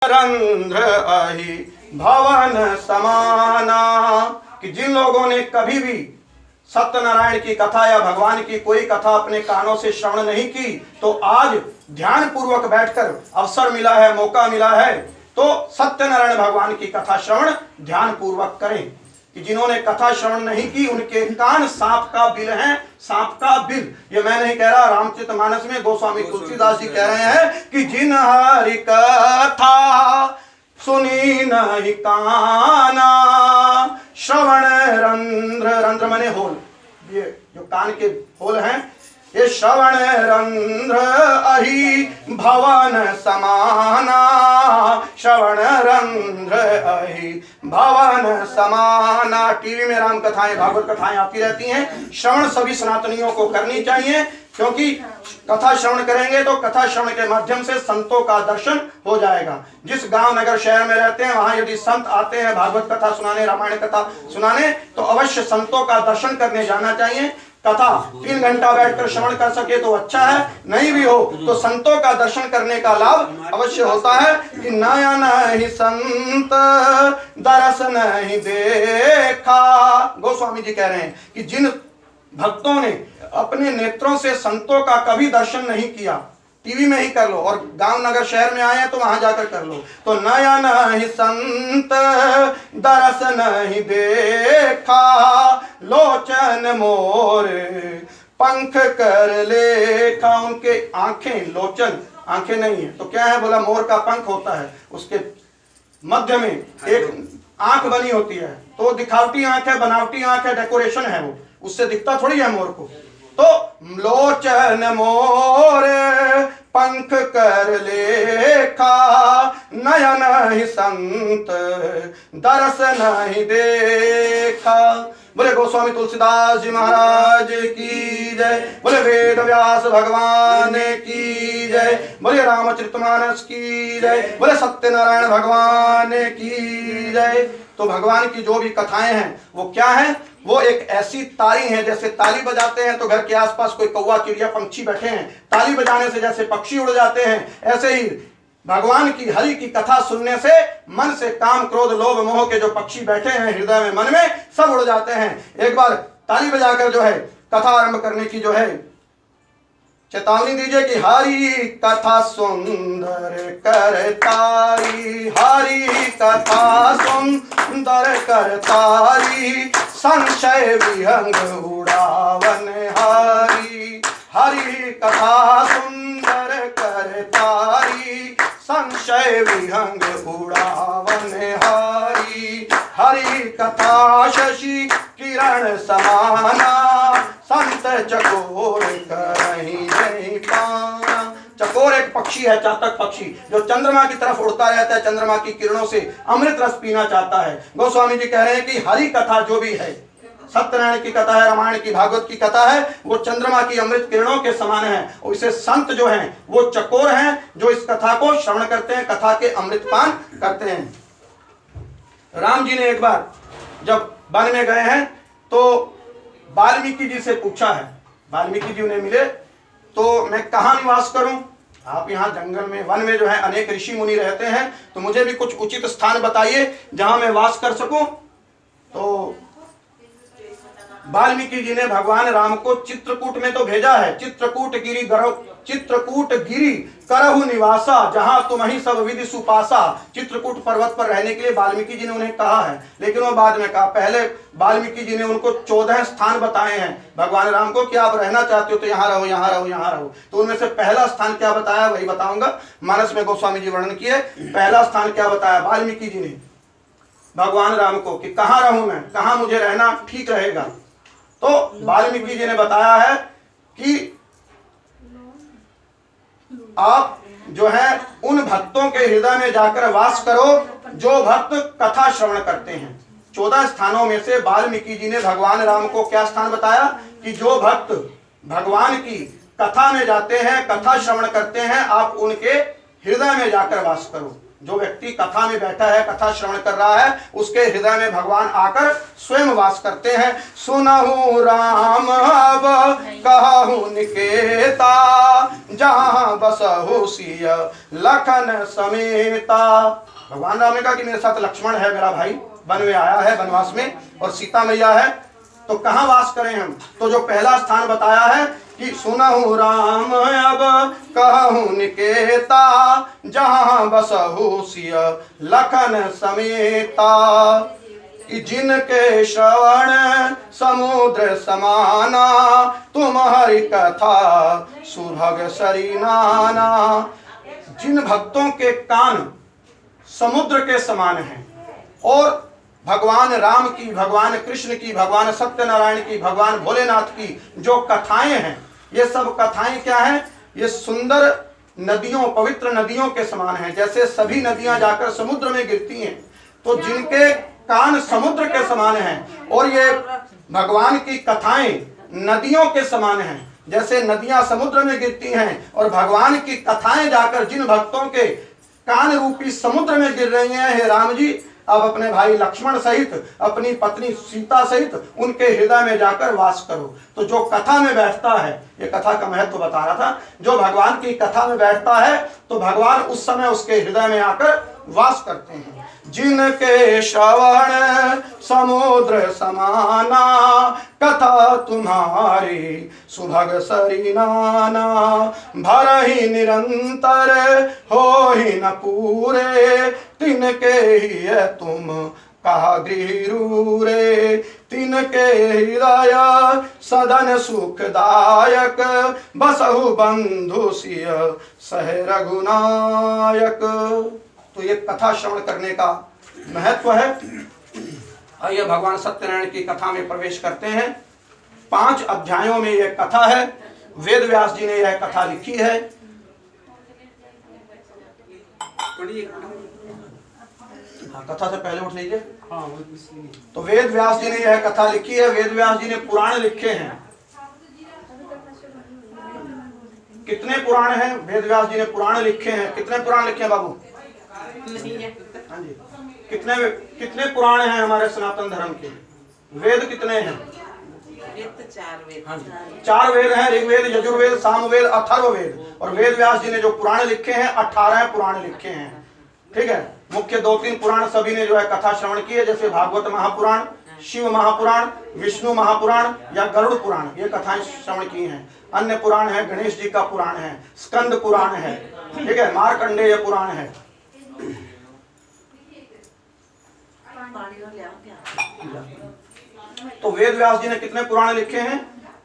रंध्र अहि भवन समाना, कि जिन लोगों ने कभी भी सत्यनारायण की कथा या भगवान की कोई कथा अपने कानों से श्रवण नहीं की, तो आज ध्यान पूर्वक बैठकर अवसर मिला है, मौका मिला है, तो सत्यनारायण भगवान की कथा श्रवण ध्यान पूर्वक करें। कि जिन्होंने कथा श्रवण नहीं की उनके कान सांप का बिल है, सांप का बिल। ये मैं नहीं कह रहा, रामचरितमानस में गोस्वामी तुलसीदास जी कह रहे हैं कि जिन हरि कथा सुनी नहीं काना, श्रवण रंध्र, रंध्र मने होल, ये जो कान के होल हैं, ये श्रवण रंध्र अहि भवन समाना, श्रवण रंध्र अहि भवन समाना। टीवी में राम कथाएं, भागवत कथाएं आती रहती हैं। श्रवण सभी सनातनियों को करनी चाहिए, क्योंकि कथा श्रवण करेंगे तो कथा श्रवण के माध्यम से संतों का दर्शन हो जाएगा। जिस गांव नगर शहर में रहते हैं वहां यदि संत आते हैं भागवत कथा सुनाने, रामायण कथा सुनाने, तो अवश्य संतों का दर्शन करने जाना चाहिए। कथा 3 घंटा बैठकर श्रवण कर सके तो अच्छा है, नहीं भी हो तो संतों का दर्शन करने का लाभ अवश्य होता है। कि नयन ही संत दरस नहीं देखा, गोस्वामी जी कह रहे हैं कि जिन भक्तों ने अपने नेत्रों से संतों का कभी दर्शन नहीं किया, टीवी में ही कर लो, और गांव नगर शहर में आए हैं तो वहां जाकर कर लो। तो नयन ही संत दरस नहीं देखा, लोचन मोर पंख कर लेखा। उनके आंखें, लोचन आंखें नहीं है तो क्या है, बोला मोर का पंख होता है, उसके मध्य में एक आंख बनी होती है, तो दिखावटी आंख है, बनावटी आंख है, डेकोरेशन है, वो उससे दिखता थोड़ी है मोर को। तो लोचन मोर पंख कर लेखा, नयन ही संत दरस नहीं देखा। बोले गोस्वामी तुलसीदास जी महाराज की जय, बोले वेद व्यास भगवान की जय, बोले रामचरितमानस की जय, बोले सत्यनारायण भगवान की जय। तो भगवान की जो भी कथाएं हैं वो क्या है, वो एक ऐसी ताली है, जैसे ताली बजाते हैं तो घर के आसपास कोई कौवा चिड़िया पंछी बैठे हैं, ताली बजाने से जैसे पक्षी उड़ जाते हैं, ऐसे ही भगवान की हरि की कथा सुनने से मन से काम क्रोध लोभ मोह के जो पक्षी बैठे हैं हृदय में मन में, सब उड़ जाते हैं। एक बार ताली बजाकर जो है कथा आरंभ करने की जो है चेतावनी दीजिए कि हरि कथा सुंदर करतारी, हरि कथा सुंदर करतारी, संशय विहंग उड़ावन हरि, हरि कथा सुंदर करतारी, संशय विहंग उड़ावन हरि, हरि कथा शशि किरण समाना, संत चकोर करहि जय पाना। चकोर एक पक्षी है, चातक पक्षी, जो चंद्रमा की तरफ उड़ता रहता है, चंद्रमा की किरणों से अमृत रस पीना चाहता है। गोस्वामी जी कह रहे हैं कि हरि कथा जो भी है, सत्यनारायण की कथा है, रामायण की, भागवत की कथा है, वो चंद्रमा की अमृत किरणों के समान है। और इसे संत जो हैं वो चकोर हैं, जो इस कथा को श्रवण करते हैं, कथा के अमृतपान करते हैं। राम जी ने एक बार जब वन में गए हैं तो वाल्मीकि जी से पूछा है, वाल्मीकि जी उन्हें मिले, तो मैं कहाँ निवास करूं, आप यहाँ जंगल में, वन में जो है अनेक ऋषि मुनि रहते हैं, तो मुझे भी कुछ उचित स्थान बताइए जहां मैं वास कर सकूं। तो वाल्मीकि जी ने भगवान राम को चित्रकूट में तो भेजा है, चित्रकूट गिरी करहु निवासा, जहां तुम ही सब विधि सुपासा। चित्रकूट पर्वत पर रहने के लिए वाल्मीकि जी ने उन्हें कहा है, लेकिन वो बाद में कहा। पहले वाल्मीकि जी ने उनको 14 स्थान बताए हैं भगवान राम को कि आप रहना चाहते हो तो यहाँ रहो, यहाँ रहो, यहाँ रहो। तो उनमें से पहला स्थान क्या बताया वही बताऊंगा। मानस में गोस्वामी जी वर्णन किए, पहला स्थान क्या बताया वाल्मीकि जी ने भगवान राम को कि कहाँ रहूं मैं, कहाँ मुझे रहना ठीक रहेगा। तो वाल्मीकि जी ने बताया है कि आप जो है उन भक्तों के हृदय में जाकर वास करो जो भक्त कथा श्रवण करते हैं। 14 स्थानों में से वाल्मीकि जी ने भगवान राम को क्या स्थान बताया कि जो भक्त भगवान की कथा में जाते हैं, कथा श्रवण करते हैं, आप उनके हृदय में जाकर वास करो। जो व्यक्ति कथा में बैठा है, कथा श्रवण कर रहा है, उसके हृदय में भगवान आकर स्वयं वास करते हैं। सुनहु राम अब कहु निकेता, जहां बसहु सिय लखन समेता। भगवान राम ने कहा कि मेरे साथ लक्ष्मण है, मेरा भाई वन में आया है वनवास में, और सीता मैया है, तो कहाँ वास करें हम? तो जो पहला स्थान बताया है कि सुनहु राम अब कहु निकेता, जहां बसहु सिय लखन समेता। जिनके श्रवण समुद्र समाना, तुम हरि कथा सुभग सरिनाना। जिन भक्तों के कान समुद्र के समान हैं और भगवान राम की, भगवान कृष्ण की, भगवान सत्यनारायण की, भगवान भोलेनाथ की जो कथाएं हैं, ये सब कथाएं क्या हैं? ये सुंदर नदियों, पवित्र नदियों के समान हैं। जैसे सभी नदियां जाकर समुद्र में गिरती हैं, तो जिनके कान समुद्र के समान हैं और ये भगवान की कथाएं नदियों के समान हैं, जैसे नदियां समुद्र में गिरती हैं और भगवान की कथाएं जाकर जिन भक्तों के कान रूपी समुद्र में गिर रही हैं, हे राम जी अब अपने भाई लक्ष्मण सहित, अपनी पत्नी सीता सहित उनके हृदय में जाकर वास करो। तो जो कथा में बैठता है, ये कथा का महत्व बता रहा था, जो भगवान की कथा में बैठता है तो भगवान उस समय उसके हृदय में आकर वास करते हैं। जिनके श्रवण समुद्र समाना, कथा तुम्हारी सुभग सरिनाना। भरहि निरंतर हो ही न पूरे, तिनके ही है तुम कहा गृह। तिनके हृदय सदन सुखदायक, बसहु बंधु सिय सह रघुनायक। तो ये कथा श्रवण करने का महत्व है। आइए भगवान सत्यनारायण की कथा में प्रवेश करते हैं। 5 अध्यायों में यह कथा है। वेद व्यास जी ने यह कथा लिखी है। हाँ, कथा से पहले उठ लीजिए। तो वेद व्यास जी ने यह कथा लिखी है। वेद व्यास जी ने पुराण लिखे हैं। कितने पुराण हैं? वेद व्यास जी ने पुराण लिखे हैं। कितने पुराण लिखे हैं बाबू? हाँ जी, कितने पुराण हैं हमारे सनातन धर्म के? वेद कितने हैं? हाँ जी, 4 वेद हैं। ऋग्वेद, यजुर्वेद, सामवेद, अथर्ववेद। और वेद व्यास जी ने जो पुराण लिखे हैं 18 पुराण लिखे हैं। ठीक है। मुख्य 2-3 पुराण सभी ने जो है कथा श्रवण की है, जैसे भागवत महापुराण, शिव महापुराण, विष्णु महापुराण या गरुड़ पुराण, ये कथाएं श्रवण की हैं। अन्य पुराण है, गणेश जी का पुराण है, स्कंद पुराण है, ठीक है, मार्कंडेय पुराण है। तो वेद व्यास जी ने कितने पुराण लिखे हैं?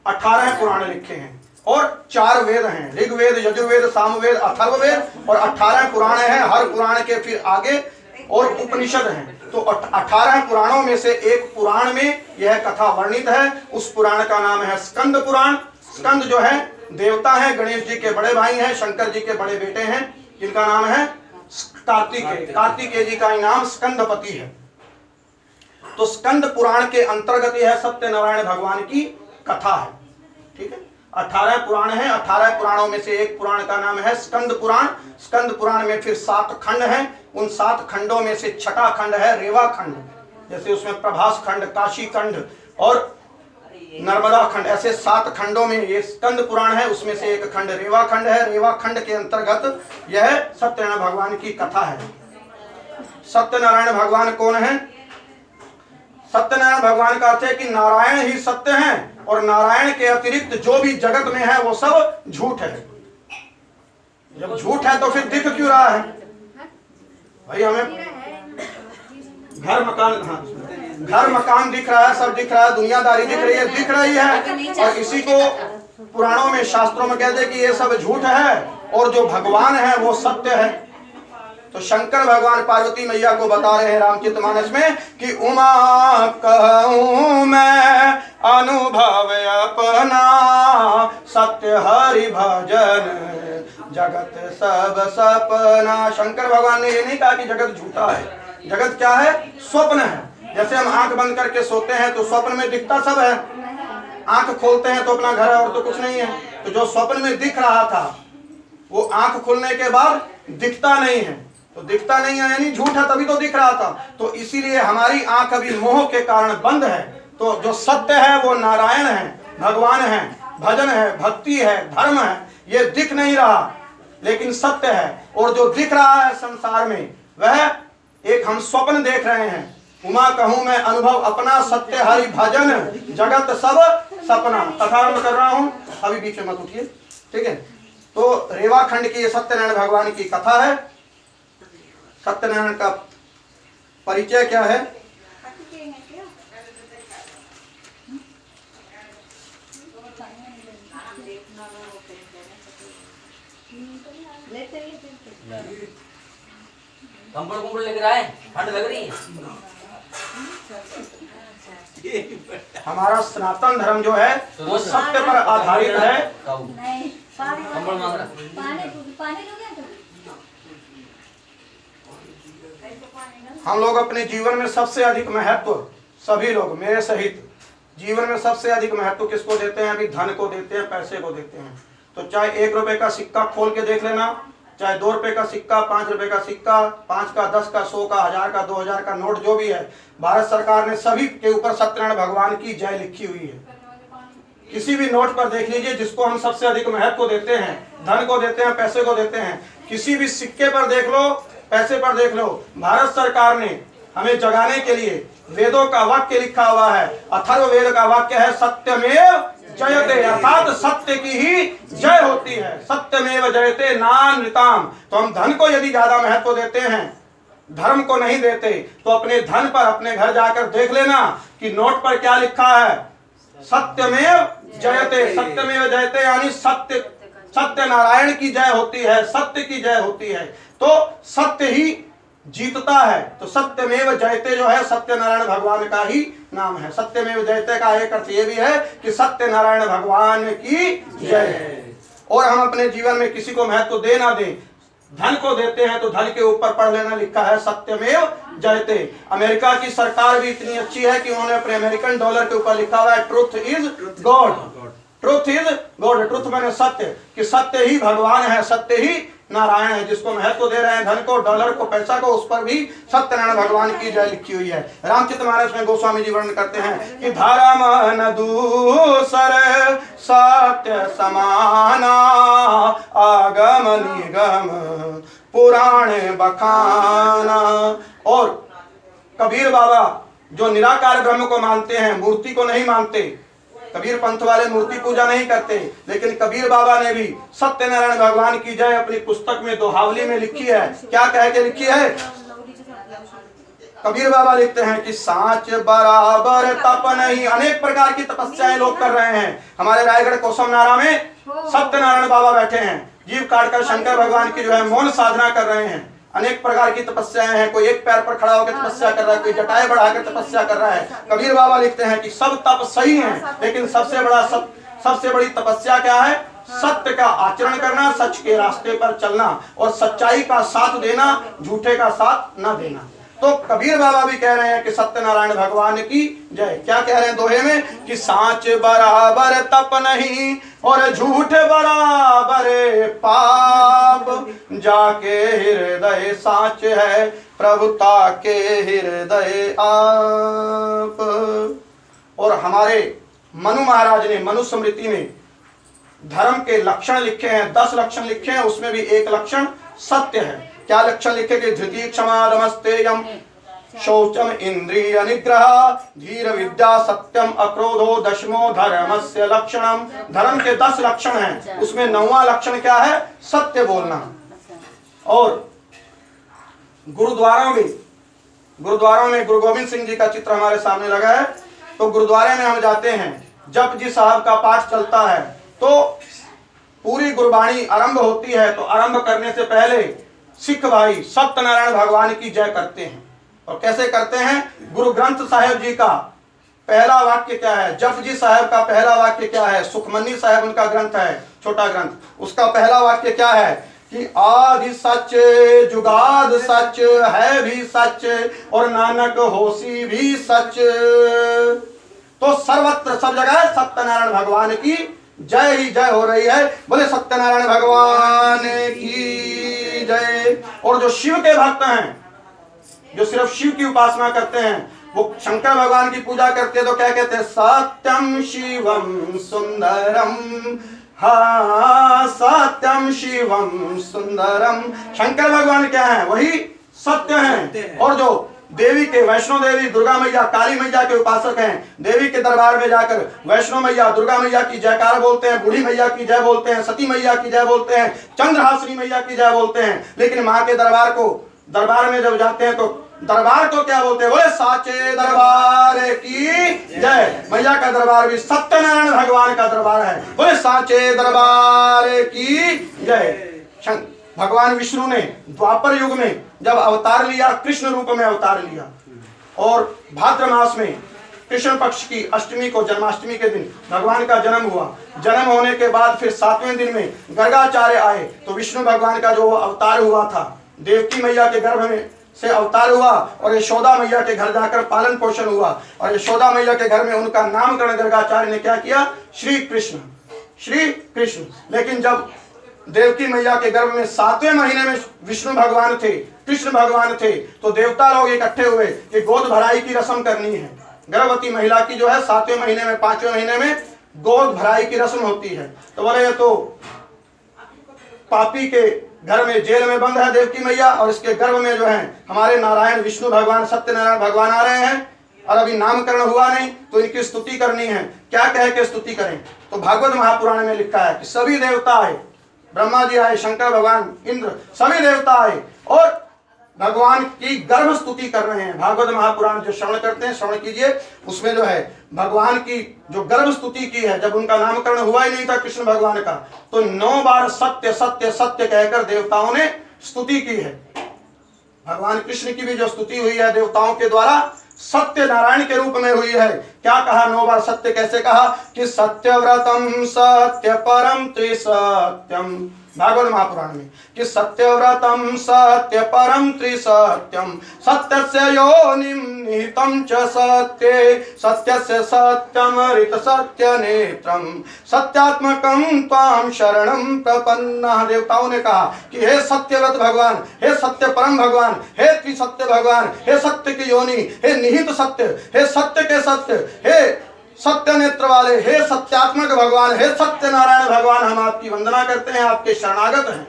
18 पुराण लिखे हैं। और 4 वेद हैं, ऋग्वेद, यजुर्वेद, सामवेद, अथर्ववेद, और 18 पुराण हैं। हर पुराण के फिर आगे और उपनिषद हैं। तो 18 पुराणों में से एक पुराण में यह कथा वर्णित है। उस पुराण का नाम है स्कंद पुराण। स्कंद जो है देवता है, गणेश जी के बड़े भाई हैं, शंकर जी के बड़े बेटे हैं, जिनका नाम है कार्तिकेय। कार्तिकेय जी का नाम स्कंदपति है। तो स्कंद पुराण के अंतर्गत यह सत्यनारायण भगवान की कथा है। ठीक है। 18 पुराण हैं। 18 पुराणों में से एक पुराण का नाम है स्कंद पुराण। स्कंद पुराण में फिर 7 खंड हैं। उन 7 खंडों में से छठा खंड है रेवा खंड। जैसे उसमें प्रभास खंड, काशी खंड और नर्मदा खंड, ऐसे 7 खंडों में ये स्कंद पुराण है। उसमें से एक खंड रेवा खंड है। रेवा खंड के अंतर्गत यह सत्यनारायण भगवान की कथा है। सत्यनारायण भगवान कौन है? सत्यनारायण भगवान का अर्थ है कि नारायण ही सत्य हैं और नारायण के अतिरिक्त जो भी जगत में है वो सब झूठ है। जब झूठ है तो फिर दिख क्यों रहा है भाई? हमें घर मकान दिख रहा है, सब दिख रहा है, दुनियादारी दिख रही है, दिख रही है, और इसी को पुराणों में, शास्त्रों में कहते हैं कि ये सब झूठ है और जो भगवान है वो सत्य है। तो शंकर भगवान पार्वती मैया को बता रहे हैं रामचरितमानस में कि उमा कहूं मैं अनुभव अपना, सत्य हरि भजन जगत सब सपना। शंकर भगवान ने ये नहीं कहा कि जगत झूठा है। जगत क्या है? स्वप्न है। जैसे हम आंख बंद करके सोते हैं तो स्वप्न में दिखता सब है, आंख खोलते हैं तो अपना घर है और तो कुछ नहीं है। तो जो स्वप्न में दिख रहा था वो आंख खुलने के बाद दिखता नहीं है। तो दिखता नहीं है यानी झूठ है, तभी तो दिख रहा था। तो इसीलिए हमारी आंख अभी मोह के कारण बंद है। तो जो सत्य है वो नारायण है, भगवान है, भजन है, भक्ति है, धर्म है, ये दिख नहीं रहा लेकिन सत्य है। और जो दिख रहा है संसार में वह एक हम स्वप्न देख रहे हैं। उमा कहूं मैं अनुभव अपना, सत्य हरि भजन जगत सब सपना। कथारंभ कर रहा हूं, अभी बीच में मत उठिए, ठीक है। तो रेवाखंड की ये सत्यनारायण भगवान की कथा है। सत्यनारायण का परिचय क्या है? कंबल कुंबल लेकर आए, ठंड लग रही है। हमारा सनातन धर्म जो है वो सत्य पर आधारित है। कंबल मांग रहा। हम लोग अपने जीवन में सबसे अधिक महत्व, सभी लोग मेरे सहित, जीवन में सबसे अधिक महत्व किसको देते हैं? अभी धन को देते हैं, पैसे को देते हैं। तो चाहे 1 रुपए का सिक्का खोल के देख लेना, चाहे 2 रुपए का सिक्का, 5 रुपए का सिक्का, 5 का, 10 का, 100 का, 1000 का, 2000 का नोट जो भी है, भारत सरकार ने सभी के ऊपर सत्यनारायण भगवान की जय लिखी हुई है। किसी भी नोट पर देख लीजिए, जिसको हम सबसे अधिक महत्व देते हैं, धन को देते हैं, पैसे को देते हैं। किसी भी सिक्के पर देख लो, पैसे पर देख लो, भारत सरकार ने हमें जगाने के लिए वेदों का वाक्य लिखा हुआ है। अथर्व वेद का वाक्य है सत्यमेव जयते, अर्थात सत्य की ही जय होती है। सत्यमेव जयते नानृताम। तो हम धन को यदि ज्यादा महत्व देते हैं, धर्म को नहीं देते, तो अपने धन पर अपने घर जाकर देख लेना कि नोट पर क्या लिखा है? सत्यमेव जयते। सत्यमेव जयते यानी सत्य, सत्य नारायण की जय होती है, सत्य की जय होती है। तो सत्य ही जीतता है। तो सत्यमेव जयते जो है सत्यनारायण भगवान का ही नाम है। सत्यमेव जयते का एक अर्थ ये भी है कि सत्यनारायण भगवान की जय। और हम अपने जीवन में किसी को महत्व दे ना दे, धन को देते हैं तो धन के ऊपर पढ़ लेना लिखा है सत्यमेव जयते। अमेरिका की सरकार भी इतनी अच्छी है कि उन्होंने अपने अमेरिकन डॉलर के ऊपर लिखा हुआ है truth is God. Truth is God, truth माने सत्य, कि सत्य ही भगवान है, सत्य ही नारायण है। जिसको महत्व दे रहे हैं धन को, डॉलर को, पैसा को, उस पर भी सत्यनारायण भगवान की जय लिखी हुई है। रामचरितमानस में गोस्वामी जी वर्णन करते हैं कि धर्म न दूसर सत्य समाना, आगम निगम पुराण बखाना। और कबीर बाबा जो निराकार ब्रह्म को मानते हैं, मूर्ति को नहीं मानते, कबीर पंथ वाले मूर्ति पूजा नहीं करते, लेकिन कबीर बाबा ने भी सत्यनारायण भगवान की जय अपनी पुस्तक में दोहावली में लिखी है। क्या कह के लिखी है? कबीर बाबा लिखते हैं कि साच बराबर तप नहीं। अनेक प्रकार की तपस्याएं लोग कर रहे हैं। हमारे रायगढ़ कोसमनारा में सत्यनारायण बाबा बैठे हैं, जीव काटकर शंकर भगवान की जो है मौन साधना कर रहे हैं। अनेक प्रकार की तपस्याएं हैं। कोई एक पैर पर खड़ा होकर तपस्या कर रहा है, कोई जटाएं बढ़ाकर तपस्या कर रहा है। कबीर बाबा लिखते हैं कि सब तप सही हैं, लेकिन सबसे बड़ी तपस्या क्या है? सत्य का आचरण करना, सच के रास्ते पर चलना और सच्चाई का साथ देना, झूठे का साथ न देना। तो कबीर बाबा भी कह रहे हैं कि सत्यनारायण भगवान की जय। क्या कह रहे हैं दोहे में? कि साच बराबर तप नहीं और झूठ बराबर पाप, जाके हृदय साच है प्रभुता के हृदय आप। और हमारे मनु महाराज ने मनु स्मृति में धर्म के लक्षण लिखे हैं, 10 लक्षण लिखे हैं। उसमें भी एक लक्षण सत्य है। क्या लक्षण लिखे? कि धृति क्षमा रमस्तेयम शौचम इंद्रिय निग्रह धीर विद्या सत्यम अक्रोधो दशमो धर्मस्य लक्षणम। धर्म के 10 लक्षण हैं, उसमें 9वां लक्षण क्या है? सत्य बोलना। और गुरुद्वारों में गुरु गोविंद सिंह जी का चित्र हमारे सामने लगा है। तो गुरुद्वारे में हम जाते हैं, जब जी साहब का पाठ चलता है तो पूरी गुरबाणी आरंभ होती है। तो आरंभ करने से पहले सिख भाई सत्यनारायण भगवान की जय करते हैं। और कैसे करते हैं? गुरु ग्रंथ साहिब जी का पहला वाक्य क्या है? जपजी साहब का पहला वाक्य क्या है? सुखमनी साहब उनका ग्रंथ है, छोटा ग्रंथ, उसका पहला वाक्य क्या है? कि आदि सच जुगाद सच है भी सच और नानक होसी भी सच। तो सर्वत्र सब जगह सत्यनारायण भगवान की जय ही जय हो रही है। बोले सत्यनारायण भगवान की की जय। और जो शिव के भक्त हैं, जो सिर्फ शिव की उपासना करते हैं, वो शंकर भगवान की पूजा करते हैं तो क्या कहते हैं? सत्यम शिवम सुंदरम। हाँ, सत्यम शिवम सुंदरम। शंकर भगवान क्या है? वही सत्य हैं। और जो देवी के, वैष्णो देवी, दुर्गा मैया, काली मैया के उपासक हैं, देवी के दरबार में जाकर वैष्णो मैया, दुर्गा मैया की जयकार बोलते हैं, बूढ़ी मैया की जय बोलते हैं, सती मैया की जय बोलते हैं, चंद्रहासिनी मैया की जय बोलते हैं। लेकिन माँ के दरबार में जब जाते हैं तो दरबार को क्या बोलते हैं? बोले साचे दरबार की जय। मैया का दरबार भी सत्यनारायण भगवान का दरबार है। बोले साचे दरबार की जय। भगवान विष्णु ने द्वापर युग में जब अवतार लिया, कृष्ण रूप में अवतार लिया, और भाद्र मास में कृष्ण पक्ष की अष्टमी को, जन्माष्टमी के दिन भगवान का जन्म हुआ। जन्म होने के बाद फिर 7वें दिन में गर्गाचार्य आए तो विष्णु भगवान का जो अवतार हुआ था, देवकी मैया के गर्भ में से अवतार हुआ और यशोदा मैया के घर जाकर पालन पोषण हुआ। और यशोदा मैया के घर में उनका नामकरण गर्गाचार्य ने क्या किया? श्री कृष्ण, श्री कृष्ण। लेकिन जब देवकी मैया के गर्भ में 7वें महीने में विष्णु भगवान थे, कृष्ण भगवान थे, तो देवता लोग इकट्ठे हुए कि गोद भराई की रस्म करनी है। गर्भवती महिला की जो है 7वें महीने में, 5वें महीने में गोद भराई की रस्म होती है। तो बोले ये तो पापी के घर में, जेल में बंद है देवकी मैया, और इसके गर्भ में जो है हमारे नारायण विष्णु भगवान, सत्यनारायण भगवान आ रहे हैं, और अभी नामकरण हुआ नहीं, तो इनकी स्तुति करनी है। क्या कह के स्तुति करें? तो भागवत महापुराण में लिखा है कि सभी देवता आए, ब्रह्मा जी आए, शंकर भगवान, इंद्र, सभी देवता आए और भगवान की गर्भ स्तुति कर रहे हैं। भागवत महापुराण जो श्रवण करते हैं, श्रवण कीजिए, उसमें जो है भगवान की जो गर्भ स्तुति की है। जब उनका नामकरण हुआ ही नहीं था कृष्ण भगवान का, तो 9 बार सत्य सत्य सत्य कहकर देवताओं ने स्तुति की है। भगवान कृष्ण की भी जो स्तुति हुई है देवताओं के द्वारा, सत्य नारायण के रूप में हुई है। क्या कहा? 9 बार सत्य कैसे कहा? कि सत्यव्रतम सत्य परम त्रिसत्यम, भागवत महापुराण में, कि सत्यव्रतम सत्य परम त्रिसत्यम, सत्यस्य योनिम निहितं च सत्ये, सत्यस्य सत्यम ऋत सत्य नेत्रम, सत्यात्मकं त्वां शरणं प्रपन्नः। देवताओं ने कहा कि हे सत्यव्रत भगवान, हे सत्य परम भगवान, हे त्रिसत्य भगवान, हे सत्य की योनि, हे निहित सत्य, हे सत्य के सत्य, हे सत्य नेत्र वाले, हे सत्यात्मक भगवान, हे सत्यनारायण भगवान, हम आपकी वंदना करते हैं, आपके शरणागत हैं।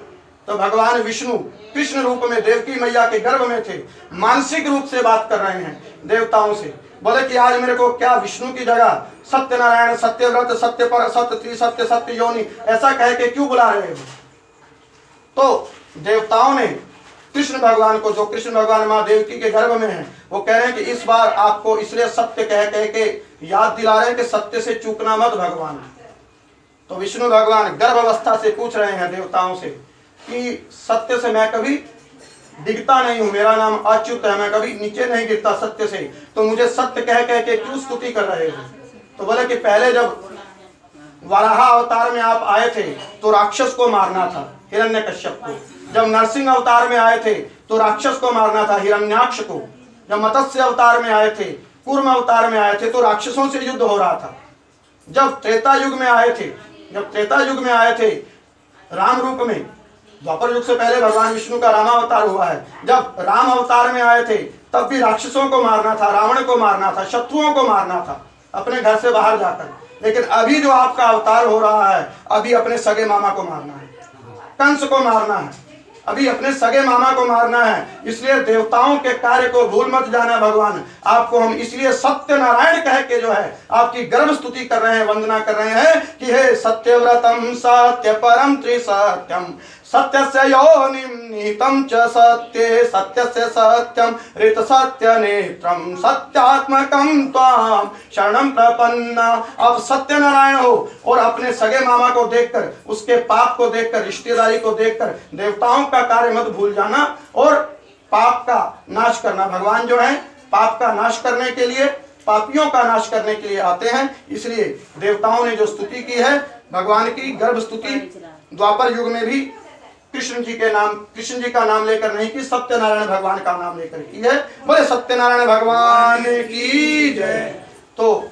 तो भगवान विष्णु कृष्ण रूप में देवकी मैया के गर्भ में थे, मानसिक रूप से बात कर रहे हैं देवताओं से। बोले कि आज मेरे को क्या विष्णु की जगह सत्यनारायण, सत्यव्रत, सत्य पर, सत्य त्रिसत्य, सत्य योनि ऐसा कह के क्यों बुला रहे हो? तो देवताओं ने कृष्ण भगवान को, जो कृष्ण भगवान माँ देवकी के गर्भ में है, वो कह रहे हैं कि इस बार आपको इसलिए सत्य कह के याद दिला रहे हैं कि सत्य से चूकना मत भगवान। तो विष्णु भगवान गर्भावस्था से पूछ रहे हैं देवताओं से कि सत्य से मैं कभी डिगता नहीं हूं, मेरा नाम अच्युत है, मैं कभी नीचे नहीं गिरता सत्य से, तो मुझे सत्य कह के क्यों स्तुति कर रहे हो? तो बोले कि पहले जब वराह अवतार में आप आए थे तो राक्षस को मारना था, हिरण्यकश्यप को। जब नरसिंह अवतार में आए थे तो राक्षस को मारना था, हिरण्याक्ष को। जब मत्स्य अवतार में आए थे, कूर्म अवतार में आए थे, तो राक्षसों से युद्ध हो रहा था। जब त्रेता युग में आए थे राम रूप में, द्वापर युग से पहले भगवान विष्णु का रामावतार हुआ है, जब राम अवतार में आए थे तब भी राक्षसों को मारना था, रावण को मारना था, शत्रुओं को मारना था अपने घर से बाहर जाकर। लेकिन अभी जो आपका अवतार हो रहा है, अभी अपने सगे मामा को मारना है, कंस को मारना है, अभी अपने सगे मामा को मारना है। इसलिए देवताओं के कार्य को भूल मत जाना भगवान। आपको हम इसलिए सत्य नारायण कह के जो है आपकी गर्भ स्तुति कर रहे हैं, वंदना कर रहे हैं कि हे सत्यव्रतम सत्य परम त्रिसत्यम, सत्यस्य योनिम निहितं च सत्ये, सत्यस्य सत्यम ऋत सत्य नेत्रम, सत्यात्मकं त्वां शरणं प्रपन्ना। अब सत्यनारायण हो और अपने सगे मामा को देखकर, उसके पाप को देखकर, रिश्तेदारी को देखकर देवताओं का कार्य मत भूल जाना और पाप का नाश करना। भगवान जो है पाप का नाश करने के लिए, पापियों का नाश करने के लिए आते हैं। इसलिए देवताओं ने जो स्तुति की है भगवान की, गर्भ स्तुति द्वापर युग में भी कृष्ण जी का नाम लेकर नहीं की, सत्यनारायण भगवान का नाम लेकर की है। बोले सत्यनारायण भगवान की जय। तो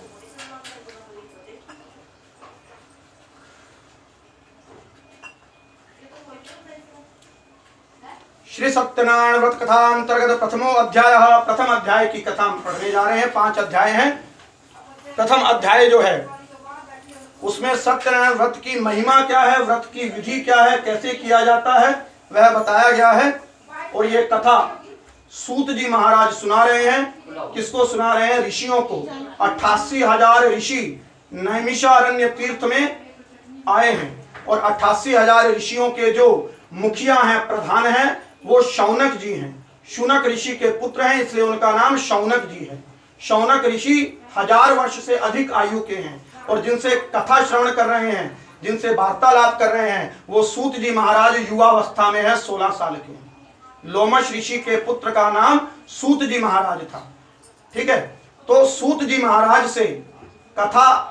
श्री सत्यनारायण व्रत कथा अंतर्गत प्रथमो अध्याय, प्रथम अध्याय की कथा हम पढ़ने जा रहे हैं। 5 अध्याय हैं। प्रथम अध्याय जो है उसमें सत्यनारायण व्रत की महिमा क्या है, व्रत की विधि क्या है, कैसे किया जाता है, वह बताया गया है। और ये कथा सूत जी महाराज सुना रहे हैं। किसको सुना रहे हैं? ऋषियों को। 88,000 ऋषि नैमिषारण्य तीर्थ में आए हैं और 88,000 ऋषियों के जो मुखिया हैं, प्रधान हैं, वो शौनक जी हैं। शौनक ऋषि के पुत्र हैं, इसलिए उनका नाम शौनक जी है। शौनक ऋषि 1000 वर्ष से अधिक आयु के हैं और जिनसे कथा श्रवण कर रहे हैं, जिनसे वार्तालाप कर रहे हैं, वो सूत जी महाराज युवावस्था में है, 16 साल के हैं। लोमश ऋषि के पुत्र का नाम सूत जी महाराज था। ठीक है, तो सूत जी महाराज से कथा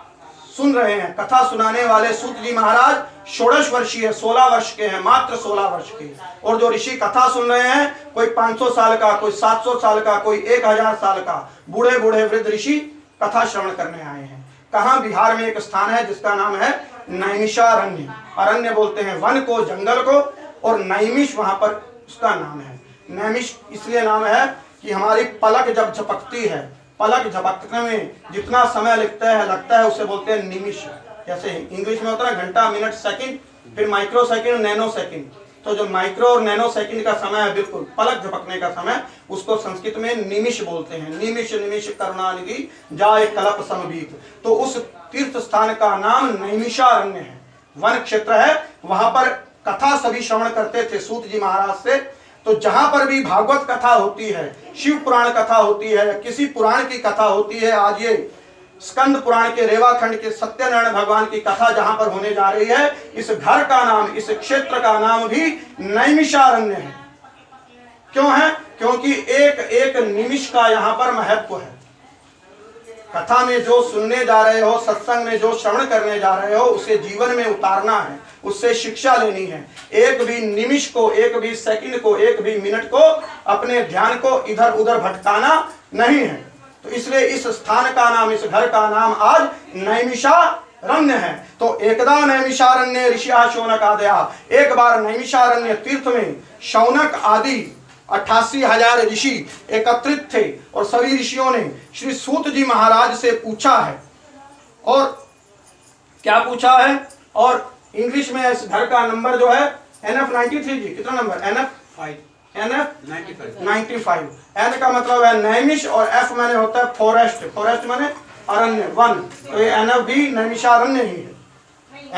सुन रहे हैं। कथा सुनाने वाले सूत जी महाराज 16 वर्षीय, 16 वर्ष के हैं, मात्र 16 वर्ष के। और जो ऋषि कथा सुन रहे हैं, कोई 500 साल का, कोई 700 साल का, कोई 1000 साल का, बूढ़े बूढ़े वृद्ध ऋषि कथा श्रवण करने आए हैं। कहाँ? बिहार में एक स्थान है जिसका नाम है नैमिषारण्य। अरण्य बोलते हैं वन को, जंगल को, और नैमिष वहां पर उसका नाम है। नैमिष इसलिए नाम है कि हमारी पलक जब झपकती है, पलक झपकने में जितना समय लगता है उसे बोलते हैं निमिष। जैसे इंग्लिश में होता है घंटा, मिनट, सेकंड, फिर माइक्रो सेकंड, नैनो सेकंड। तो जो माइक्रो और नैनो सेकंड का समय है, बिल्कुल पलक झपकने का समय, उसको संस्कृत में निमिष बोलते हैं। निमिष निमिष करुणानिधि जाए कल्प समबीत। तो उस तीर्थ स्थान का नाम नैमिषारण्य है, वन क्षेत्र है। वहां पर कथा सभी श्रवण करते थे सूत जी महाराज से। तो जहां पर भी भागवत कथा होती है, शिव पुराण कथा होती है, या किसी पुराण की कथा होती है, आज ये स्कंद पुराण के रेवाखंड के सत्यनारायण भगवान की कथा जहां पर होने जा रही है, इस घर का नाम, इस क्षेत्र का नाम भी नैमिषारण्य है। क्यों है? क्योंकि एक एक निमिष का यहाँ पर महत्व है। कथा में जो सुनने जा रहे हो, सत्संग में जो श्रवण करने जा रहे हो, उसे जीवन में उतारना है, उससे शिक्षा लेनी है। एक भी निमिष को, एक भी सेकंड को, एक भी मिनट को अपने ध्यान को इधर उधर भटकाना नहीं है। तो इसलिए इस स्थान का नाम, इस घर का नाम आज नैमिषारण्य है। तो एकदा नैमिषारण्य ऋषिया शौनक आदया, एक बार नैमिषारण्य तीर्थ में शौनक आदि 88,000 ऋषि एकत्रित थे और सभी ऋषियों ने श्री सूत जी महाराज से पूछा है। और क्या पूछा है? और इंग्लिश में इस घर का नंबर जो है NF93 जी, कितना नंबर? NF95। N का मतलब है नैमिष और F माने होता है फॉरेस्ट, फॉरेस्ट माने अरण्य, वन। तो ये NF भी नैमिषारण्य ही है।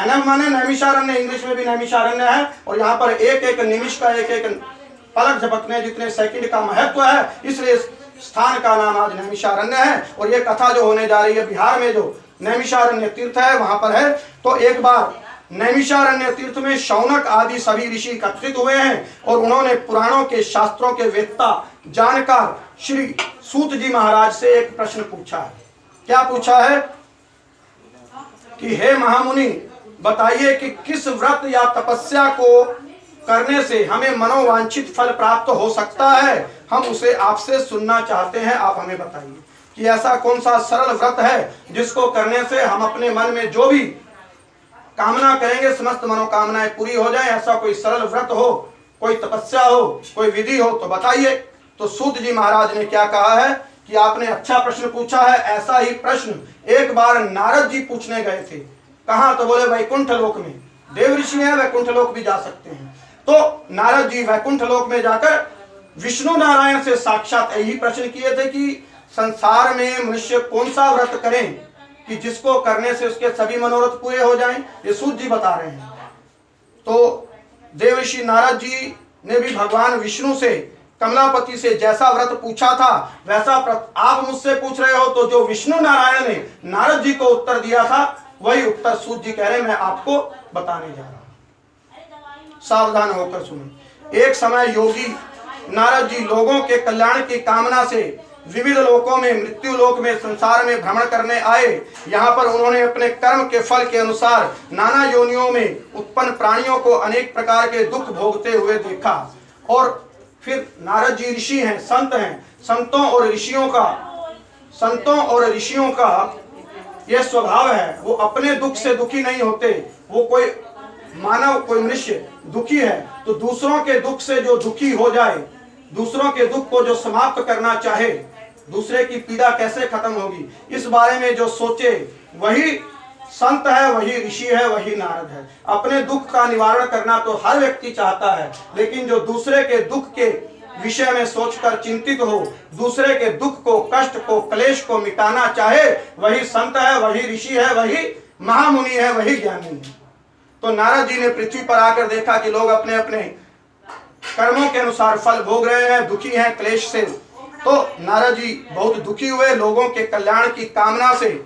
NF माने नैमिषारण्य, इंग्लिश में भी नैमिषारण्य है। और यहाँ पर एक एक निमिष का, एक एक पलक झपकने जितने सेकंड का महत्व है, इसलिए स्थान का नाम आज नैमिषारण्य है। और ये कथा जो होने जा रही है बिहार में, जो नैमिषारण्य तीर्थ है वहां पर है। तो एक बार नैमिषारण्य तीर्थ में शौनक आदि सभी ऋषि एकत्रित हुए हैं और उन्होंने पुराणों के, शास्त्रों के वेत्ता, जानकार श्री सूत जी महाराज से एक प्रश्न पूछा है। क्या पूछा है? कि हे महामुनि, बताइए कि किस व्रत या तपस्या को करने से हमें मनोवांछित फल प्राप्त हो सकता है? हम उसे आपसे सुनना चाहते हैं, आप हमें बताइए कि ऐसा कौन सा सरल व्रत है जिसको करने से हम अपने मन में जो भी कामना करेंगे, समस्त मनोकामनाएं पूरी हो जाएं। ऐसा कोई सरल व्रत हो, कोई तपस्या हो, कोई विधि हो तो बताइए। तो सूत जी महाराज ने क्या कहा है कि आपने अच्छा प्रश्न पूछा है। ऐसा ही प्रश्न एक बार नारद जी पूछने गए थे। कहाँ? तो बोले वैकुंठ लोक में। देव ऋषि हैं, वैकुंठ लोक भी जा सकते हैं। तो नारद जी वैकुंठ लोक में जाकर विष्णु नारायण से साक्षात यही प्रश्न किए थे कि संसार में मनुष्य कौन सा व्रत करें कि जिसको करने से उसके सभी मनोरथ पूरे हो जाएं। ये सूत जी बता रहे हैं। तो देवर्षि नारद जी ने भी भगवान विष्णु से, कमलापति से जैसा व्रत पूछा था वैसा व्रत आप मुझसे पूछ रहे हो। तो जो विष्णु नारायण ने नारद जी को उत्तर दिया था, वही उत्तर सूत जी कह रहे हैं, मैं आपको बताने जा रहा हूं। सावधान होकर सुने। एक समय योगी नारद जी लोगों के कल्याण की कामना से विविध लोकों में, मृत्यु लोक में, संसार में भ्रमण करने आए। यहाँ पर उन्होंने अपने कर्म के फल के अनुसार नाना योनियों में उत्पन्न प्राणियों को अनेक प्रकार के दुख भोगते हुए देखा। और फिर नारद जी ऋषि हैं, संत हैं। संतों और ऋषियों का यह स्वभाव है, वो अपने दुख से दुखी नहीं होते। वो कोई मानव कोई मनुष्य दुखी है तो दूसरों के दुख से जो दुखी हो जाए, दूसरों के दुख को जो समाप्त करना चाहे, दूसरे की पीड़ा कैसे खत्म होगी, इस बारे में जो सोचे वही संत है, वही ऋषि है, वही नारद है। अपने दुख का निवारण करना तो हर व्यक्ति चाहता है, लेकिन जो दूसरे के दुख के विषय में सोचकर चिंतित हो, दूसरे के दुख को, कष्ट को, क्लेश को मिटाना चाहे, वही संत है, वही ऋषि है, वही महामुनि है, वही ज्ञानी है। तो नारद जी ने पृथ्वी पर आकर देखा कि लोग अपने अपने कर्मों के अनुसार फल भोग रहे हैं, दुखी हैं क्लेश से। तो नारद जी बहुत दुखी हुए। लोगों के कल्याण की कामना से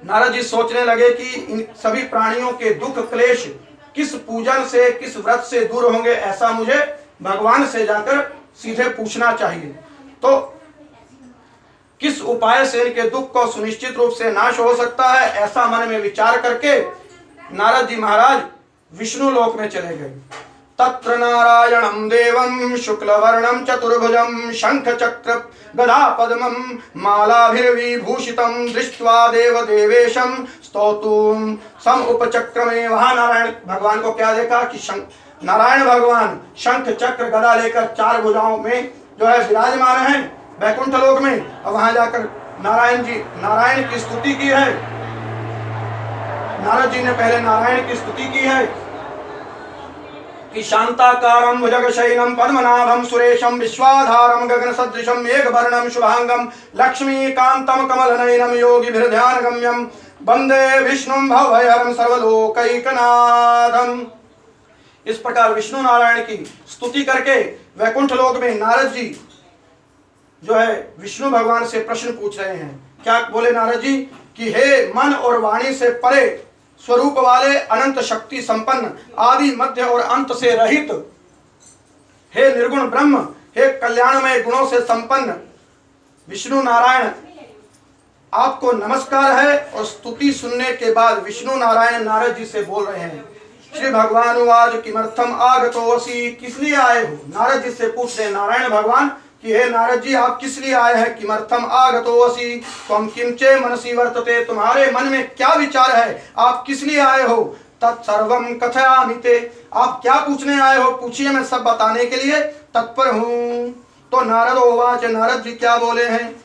नारद जी सोचने लगे कि इन सभी प्राणियों के दुख क्लेश किस पूजन से, किस व्रत से दूर होंगे, ऐसा मुझे भगवान से जाकर सीधे पूछना चाहिए। तो किस उपाय से इनके दुख को सुनिश्चित रूप से नाश हो सकता है, ऐसा मन में विचार करके नारद जी महाराज विष्णु लोक में चले गए। तत्र नारायणं देवं शुक्लवर्णं चतुर्भुजं शंख चक्र गदा पद्मं मालाभिर्विभूषितं दृष्ट्वा देवदेवेशं स्तोतुं समुपचक्रमे। वहां नारायण भगवान को क्या देखा कि नारायण भगवान शंख चक्र गदा लेकर चार भुजाओं में जो है विराजमान है वैकुंठ लोक में। और वहां जाकर नारायण की स्तुति की है। नारद जी ने पहले नारायण की स्तुति की है कि शांताकारं भुजगशयनं पद्मनाभं सुरेशं विश्वाधारं गगनसदृशं मेघवर्णं शुभांगं लक्ष्मीकान्तं कमलनयनं योगिभिर्ध्यानगम्यं वंदे विष्णुं भवभयहरं सर्वलोकैकनाथम्। इस प्रकार विष्णु नारायण की स्तुति करके वैकुंठ लोक में नारद जी जो है विष्णु भगवान से प्रश्न पूछ रहे हैं। क्या बोले नारद जी कि हे मन और वाणी से परे स्वरूप वाले, अनंत शक्ति संपन्न, आदि मध्य और अंत से रहित, हे निर्गुण ब्रह्म, हे कल्याणमय गुणों से संपन्न विष्णु नारायण, आपको नमस्कार है। और स्तुति सुनने के बाद विष्णु नारायण नारद जी से बोल रहे हैं। श्री भगवान उवाच किमर्थम आगतोऽसि, किस लिए आए हो? नारद जी से पूछ रहे नारायण भगवान कि हे नारद जी आप किस लिए आए हैं? किमर्थम आगतोऽसि त्वं किंचे मनसि वर्तते, तुम्हारे मन में क्या विचार है, आप किस लिए आए हो? तत्सर्वं कथयामि ते, आप क्या पूछने आए हो, पूछिए, मैं सब बताने के लिए तत्पर हूं। तो नारद उवाच, नारद जी क्या बोले हैं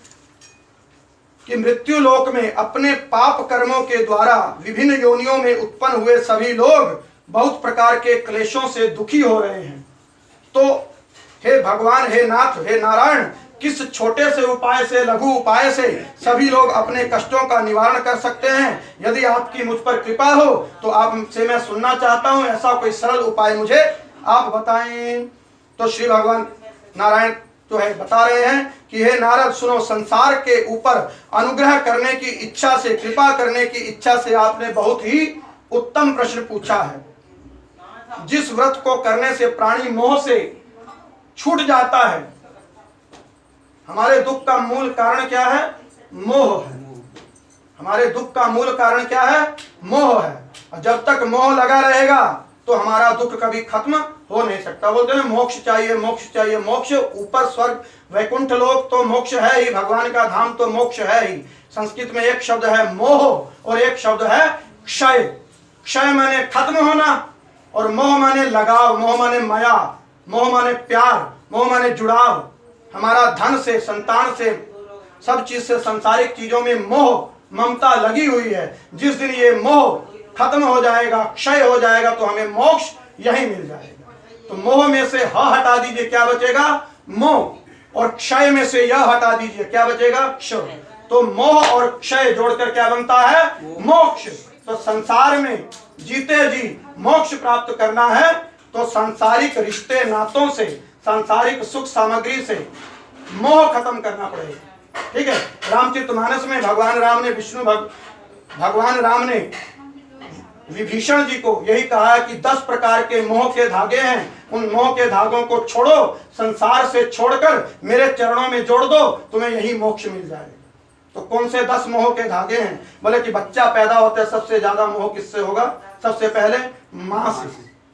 कि मृत्यु लोक में अपने पाप कर्मों के द्वारा विभिन्न योनियों में उत्पन्न हुए सभी लोग बहुत प्रकार के क्लेशों से दुखी हो रहे हैं। तो हे भगवान, हे नाथ, हे नारायण, किस छोटे से उपाय से, लघु उपाय से सभी लोग अपने कष्टों का निवारण कर सकते हैं? यदि आपकी मुझ पर कृपा हो तो आपसे मैं सुनना चाहता हूं, ऐसा कोई सरल उपाय मुझे आप बताएं। तो श्री भगवान नारायण जो है बता रहे हैं कि हे नारद सुनो, संसार के ऊपर अनुग्रह करने की इच्छा से, कृपा करने की इच्छा से आपने बहुत ही उत्तम प्रश्न पूछा है। जिस व्रत को करने से प्राणी मोह से छूट जाता है, हमारे दुख का मूल कारण क्या है? मोह है। हमारे दुख का मूल कारण क्या है? मोह है। और जब तक मोह लगा रहेगा तो हमारा दुख कभी खत्म हो नहीं सकता। बोलते हैं मोक्ष चाहिए, मोक्ष चाहिए। मोक्ष ऊपर स्वर्ग वैकुंठ लोक तो मोक्ष है ही, भगवान का धाम तो मोक्ष है ही। संस्कृत में एक शब्द है मोह और एक शब्द है क्षय। क्षय माने खत्म होना और मोह माने लगाव, मोह माने माया, मोह माने प्यार, मोह माने जुड़ाव। हमारा धन से, संतान से, सब चीज से, सांसारिक चीजों में मोह ममता लगी हुई है। जिस दिन ये मोह खत्म हो जाएगा, क्षय हो जाएगा, तो हमें मोक्ष यही मिल जाएगा। तो मोह में से ह हटा दीजिए, क्या बचेगा? मोह। और क्षय में से यह हटा दीजिए, क्या बचेगा? क्षय। तो मोह और क्षय जोड़कर क्या बनता है? मोक्ष। तो संसार में जीते जी मोक्ष प्राप्त करना है तो सांसारिक रिश्ते नातों से, सांसारिक सुख सामग्री से मोह खत्म करना पड़ेगा। ठीक है। रामचरितमानस में भगवान राम ने भगवान राम ने विभीषण जी को यही कहा है कि 10 प्रकार के मोह के धागे हैं, उन मोह के धागों को छोड़ो, संसार से छोड़कर मेरे चरणों में जोड़ दो, तुम्हें यही मोक्ष मिल जाएगा। तो कौन से 10 मोह के धागे हैं? बोले कि बच्चा पैदा होता है, सबसे ज्यादा मोह किससे होगा? सबसे पहले माँ से,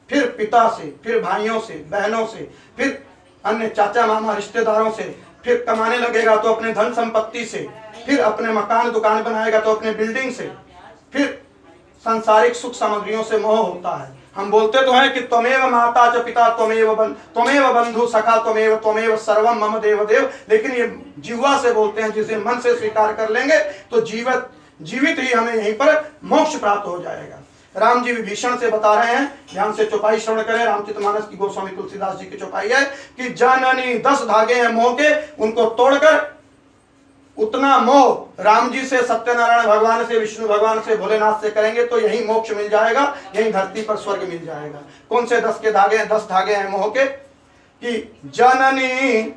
फिर पिता से, फिर भाइयों से, बहनों से, फिर अन्य चाचा मामा रिश्तेदारों से, फिर कमाने लगेगा तो अपने धन संपत्ति से, फिर अपने मकान दुकान बनाएगा तो अपने बिल्डिंग से, फिर सांसारिक सुख सामग्रियों से मोह होता है। हम बोलते तो हैं कि त्वमेव माता च पिता त्वमेव बंधु सखा त्वमेव सर्वम मम देव देव, लेकिन ये जिह्वा से बोलते हैं। जिसे मन से स्वीकार कर लेंगे तो जीवित ही हमें यहीं पर मोक्ष प्राप्त हो जाएगा। राम जी विभीषण से बता रहे हैं, ध्यान से चौपाई श्रवण करें। रामचरितमानस की गोस्वामी तुलसीदास जी की चौपाई है कि जननी 10 धागे हैं मोह के, उनको तोड़कर उतना मोह राम जी से, सत्यनारायण भगवान से, विष्णु भगवान से, भोलेनाथ से करेंगे तो यही मोक्ष मिल जाएगा, यही धरती पर स्वर्ग मिल जाएगा। कौन से 10 के धागे हैं? 10 धागे हैं मोह के कि जननी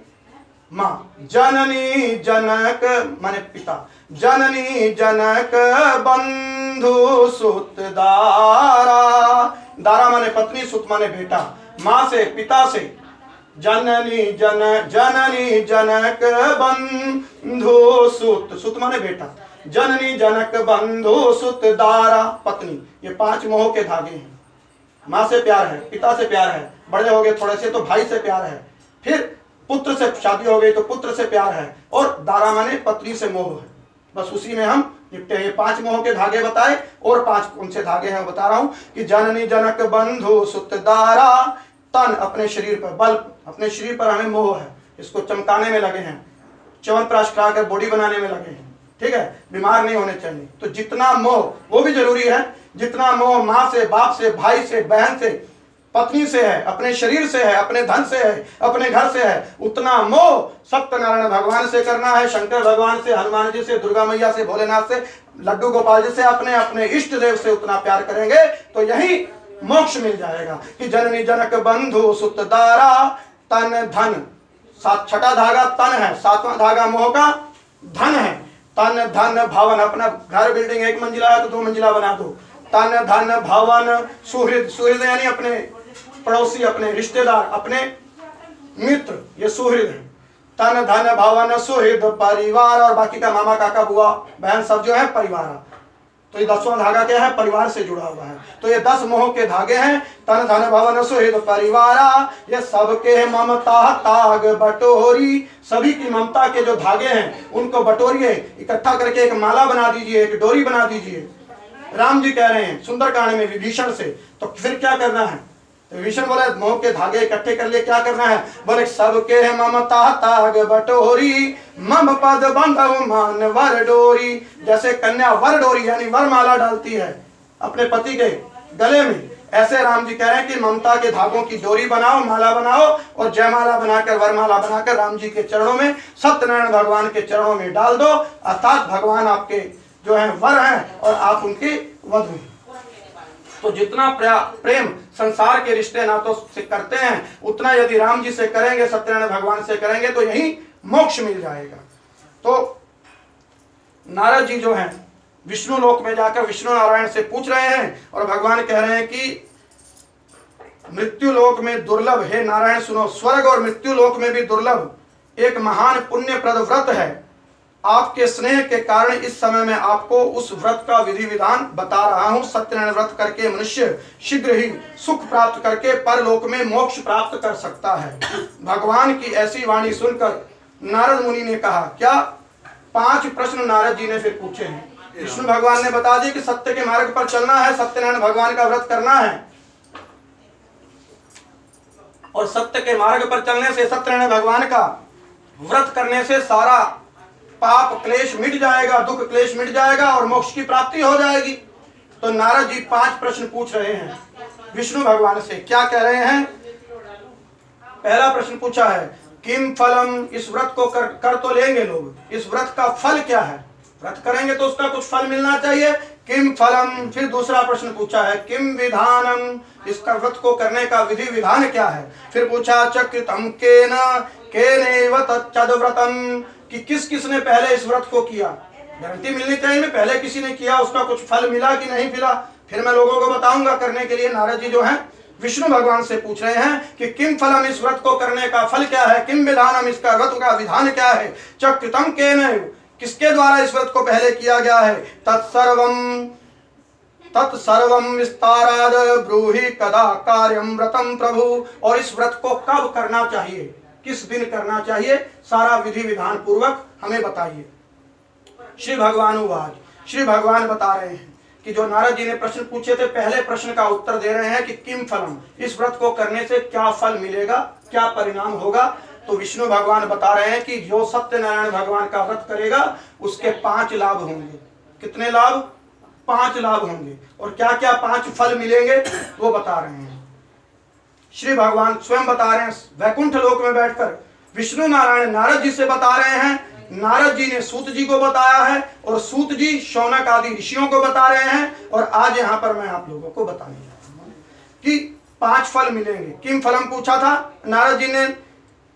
माँ, जननी जनक माने पिता, जननी जनक बंधु सुत दारा, दारा माने पत्नी, सुत माने बेटा, माँ से, पिता से, जननी जनक बंधु सुत, सुत माने बेटा, जननी जनक बंधु सुत दारा पत्नी। ये 5 मोह के धागे हैं। माँ से प्यार है, पिता से प्यार है, बड़े हो गए थोड़े से तो भाई से प्यार है, फिर पुत्र से शादी हो गई तो पुत्र से प्यार है, और दारा माने पत्नी से मोह है। बस उसी में हम निपटे। ये 5 मोह के धागे बताए, और 5 कौन से धागे हैं बता रहा हूं कि जननी जनक बंधु सुत दारा, तन अपने शरीर पर, बल अपने शरीर पर हमें मोह है, इसको चमकाने में लगे हैं, च्यवनप्राश कराकर बॉडी बनाने में लगे हैं, ठीक है, बीमार नहीं होने चाहिए। तो जितना मोह, वो भी जरूरी है, जितना मोह माँ से, बाप से, भाई से, बहन से, पत्नी से है, अपने शरीर से है, अपने धन से है, अपने घर से है, उतना मोह सत्यनारायण भगवान से करना है, शंकर भगवान से, हनुमान जी से, दुर्गा मैया से, भोलेनाथ से, लड्डू गोपाल जी से, अपने अपने इष्ट देव से उतना प्यार करेंगे तो यही मोक्ष मिल जाएगा। कि जननी जनक बंधु सुत दारा तन धन, 6ठा धागा तन है, 7वां धागा मोह का धन है। तन धन भवन, अपना घर बिल्डिंग 1 मंजिला है तो 2 मंजिला बना दो। तन धन भवन सुहृद, सुहृद यानी अपने पड़ोसी, अपने रिश्तेदार, अपने मित्र, ये सुहृद है। तन धन भवन सुहृद परिवार, और बाकी का मामा काका बुआ बहन सब जो है परिवार। तो ये 10वां धागा क्या है? परिवार से जुड़ा हुआ है। तो ये 10 मोह के धागे हैं। तन धन भवन सुहृद परिवारा, ये सबके ममता ताग बटोरी, सभी की ममता के जो धागे हैं उनको बटोरिए, इकट्ठा करके एक माला बना दीजिए, एक डोरी बना दीजिए। राम जी कह रहे हैं सुंदरकांड में विभीषण से। तो फिर क्या करना है? तो विभीषण बोले मोह के धागे इकट्ठे कर लिए, क्या करना है? बोले सबके ममता ताग बटोरी, मम पद बंधव मान वर डोरी। जैसे कन्या वर डोरी यानी वरमाला डालती है अपने पति के गले में, ऐसे राम जी कह रहे हैं कि ममता के धागों की डोरी बनाओ, माला बनाओ, और जयमाला बनाकर, वरमाला बनाकर राम जी के चरणों में, सत्यनारायण भगवान के चरणों में डाल दो। अर्थात भगवान आपके जो है वर हैं और आप उनकी वधू हैं। तो जितना प्रेम संसार के रिश्ते नातों से करते हैं, उतना यदि राम जी से करेंगे, सत्यनारायण भगवान से करेंगे तो यही मोक्ष मिल जाएगा। तो नारद जी जो हैं विष्णु लोक में जाकर विष्णु नारायण से पूछ रहे हैं, और भगवान कह रहे हैं कि मृत्यु लोक में दुर्लभ, हे नारायण सुनो, स्वर्ग और मृत्यु लोक में भी दुर्लभ एक महान पुण्यप्रद व्रत है। आपके स्नेह के कारण इस समय में आपको उस व्रत का विधि विधान बता रहा हूं। सत्यनारायण व्रत करके मनुष्य शीघ्र ही सुख प्राप्त करके परलोक में मोक्ष प्राप्त कर सकता है। भगवान की ऐसी वाणी सुनकर नारद मुनि ने कहा, क्या 5 प्रश्न नारद जी ने फिर पूछे हैं। विष्णु भगवान ने बता दिया कि सत्य के मार्ग पर चलना है, सत्यनारायण भगवान का व्रत करना है, और सत्य के मार्ग पर चलने से, सत्यनारायण भगवान का व्रत करने से सारा पाप क्लेश मिट जाएगा, दुख क्लेश मिट जाएगा और मोक्ष की प्राप्ति हो जाएगी। तो नारद जी 5 प्रश्न पूछ रहे हैं विष्णु भगवान से। क्या कह रहे हैं? पहला प्रश्न पूछा है, किम फलम, इस व्रत को कर तो लेंगे लोग, इस व्रत का फल क्या है? व्रत करेंगे तो उसका कुछ फल मिलना चाहिए। किम फलम। फिर दूसरा प्रश्न पूछा है, किम विधानम, इसका व्रत को करने का विधि विधान क्या है? फिर पूछा, चकृतम केनेव तच्चद्व्रतम, कि किस किस ने पहले इस व्रत को किया, गारंटी मिलनी चाहिए ना, पहले किसी ने किया, उसका कुछ फल मिला कि नहीं मिला, फिर मैं लोगों को बताऊंगा। करने के लिए नारद जी जो हैं विष्णु भगवान से पूछ रहे हैं कि किम फलम, इस व्रत को करने का फल क्या है? किम विधानम, इसका व्रत का विधान क्या है? चकृतम केनेव, किसके द्वारा इस व्रत को पहले किया गया है? तत्सर्वम विस्ताराद ब्रूहि कदा कार्यम व्रतम प्रभु, और इस व्रत को कब करना चाहिए, किस दिन करना चाहिए, सारा विधि विधान पूर्वक हमें बताइए। श्री भगवान उवाच, श्री भगवान बता रहे हैं कि जो नारद जी ने प्रश्न पूछे थे, पहले प्रश्न का उत्तर दे रहे हैं कि किम फलम, इस व्रत को करने से क्या फल मिलेगा, क्या परिणाम होगा। तो विष्णु भगवान बता रहे हैं कि जो सत्यनारायण भगवान का व्रत करेगा उसके 5 लाभ होंगे। कितने लाभ? 5 लाभ होंगे। और क्या क्या 5 फल मिलेंगे वो बता रहे हैं। श्री भगवान स्वयं बता रहे हैं, वैकुंठ लोक में बैठकर विष्णु नारायण नारद जी से बता रहे हैं। नारद जी ने सूत जी को बताया है और सूत जी शौनक आदि ऋषियों को बता रहे हैं। और आज यहाँ पर मैं आप लोगों को बताने जा रहा हूँ कि 5 फल मिलेंगे। किम फलम पूछा था नारद जी ने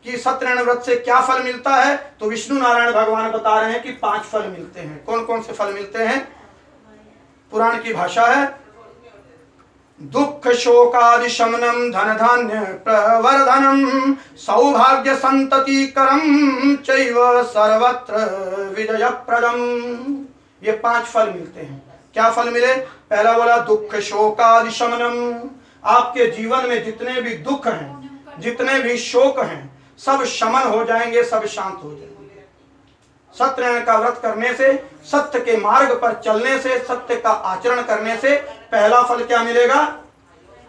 कि सत्यनारायण व्रत से क्या फल मिलता है, तो विष्णु नारायण भगवान बता रहे हैं कि 5 फल मिलते हैं। कौन कौन से फल मिलते हैं? पुराण की भाषा है, दुख शोकादि शमनम धन धान्य प्रवर्धनम सौभाग्य संतति करम चैव सर्वत्र विजय प्रदम। ये 5 फल मिलते हैं। क्या फल मिले? पहला बोला दुख शोकादि शमनम, आपके जीवन में जितने भी दुख हैं, जितने भी शोक हैं, सब शमन हो जाएंगे, सब शांत हो जाएंगे। सत्यनारायण का व्रत करने से, सत्य के मार्ग पर चलने से, सत्य का आचरण करने से पहला फल क्या मिलेगा?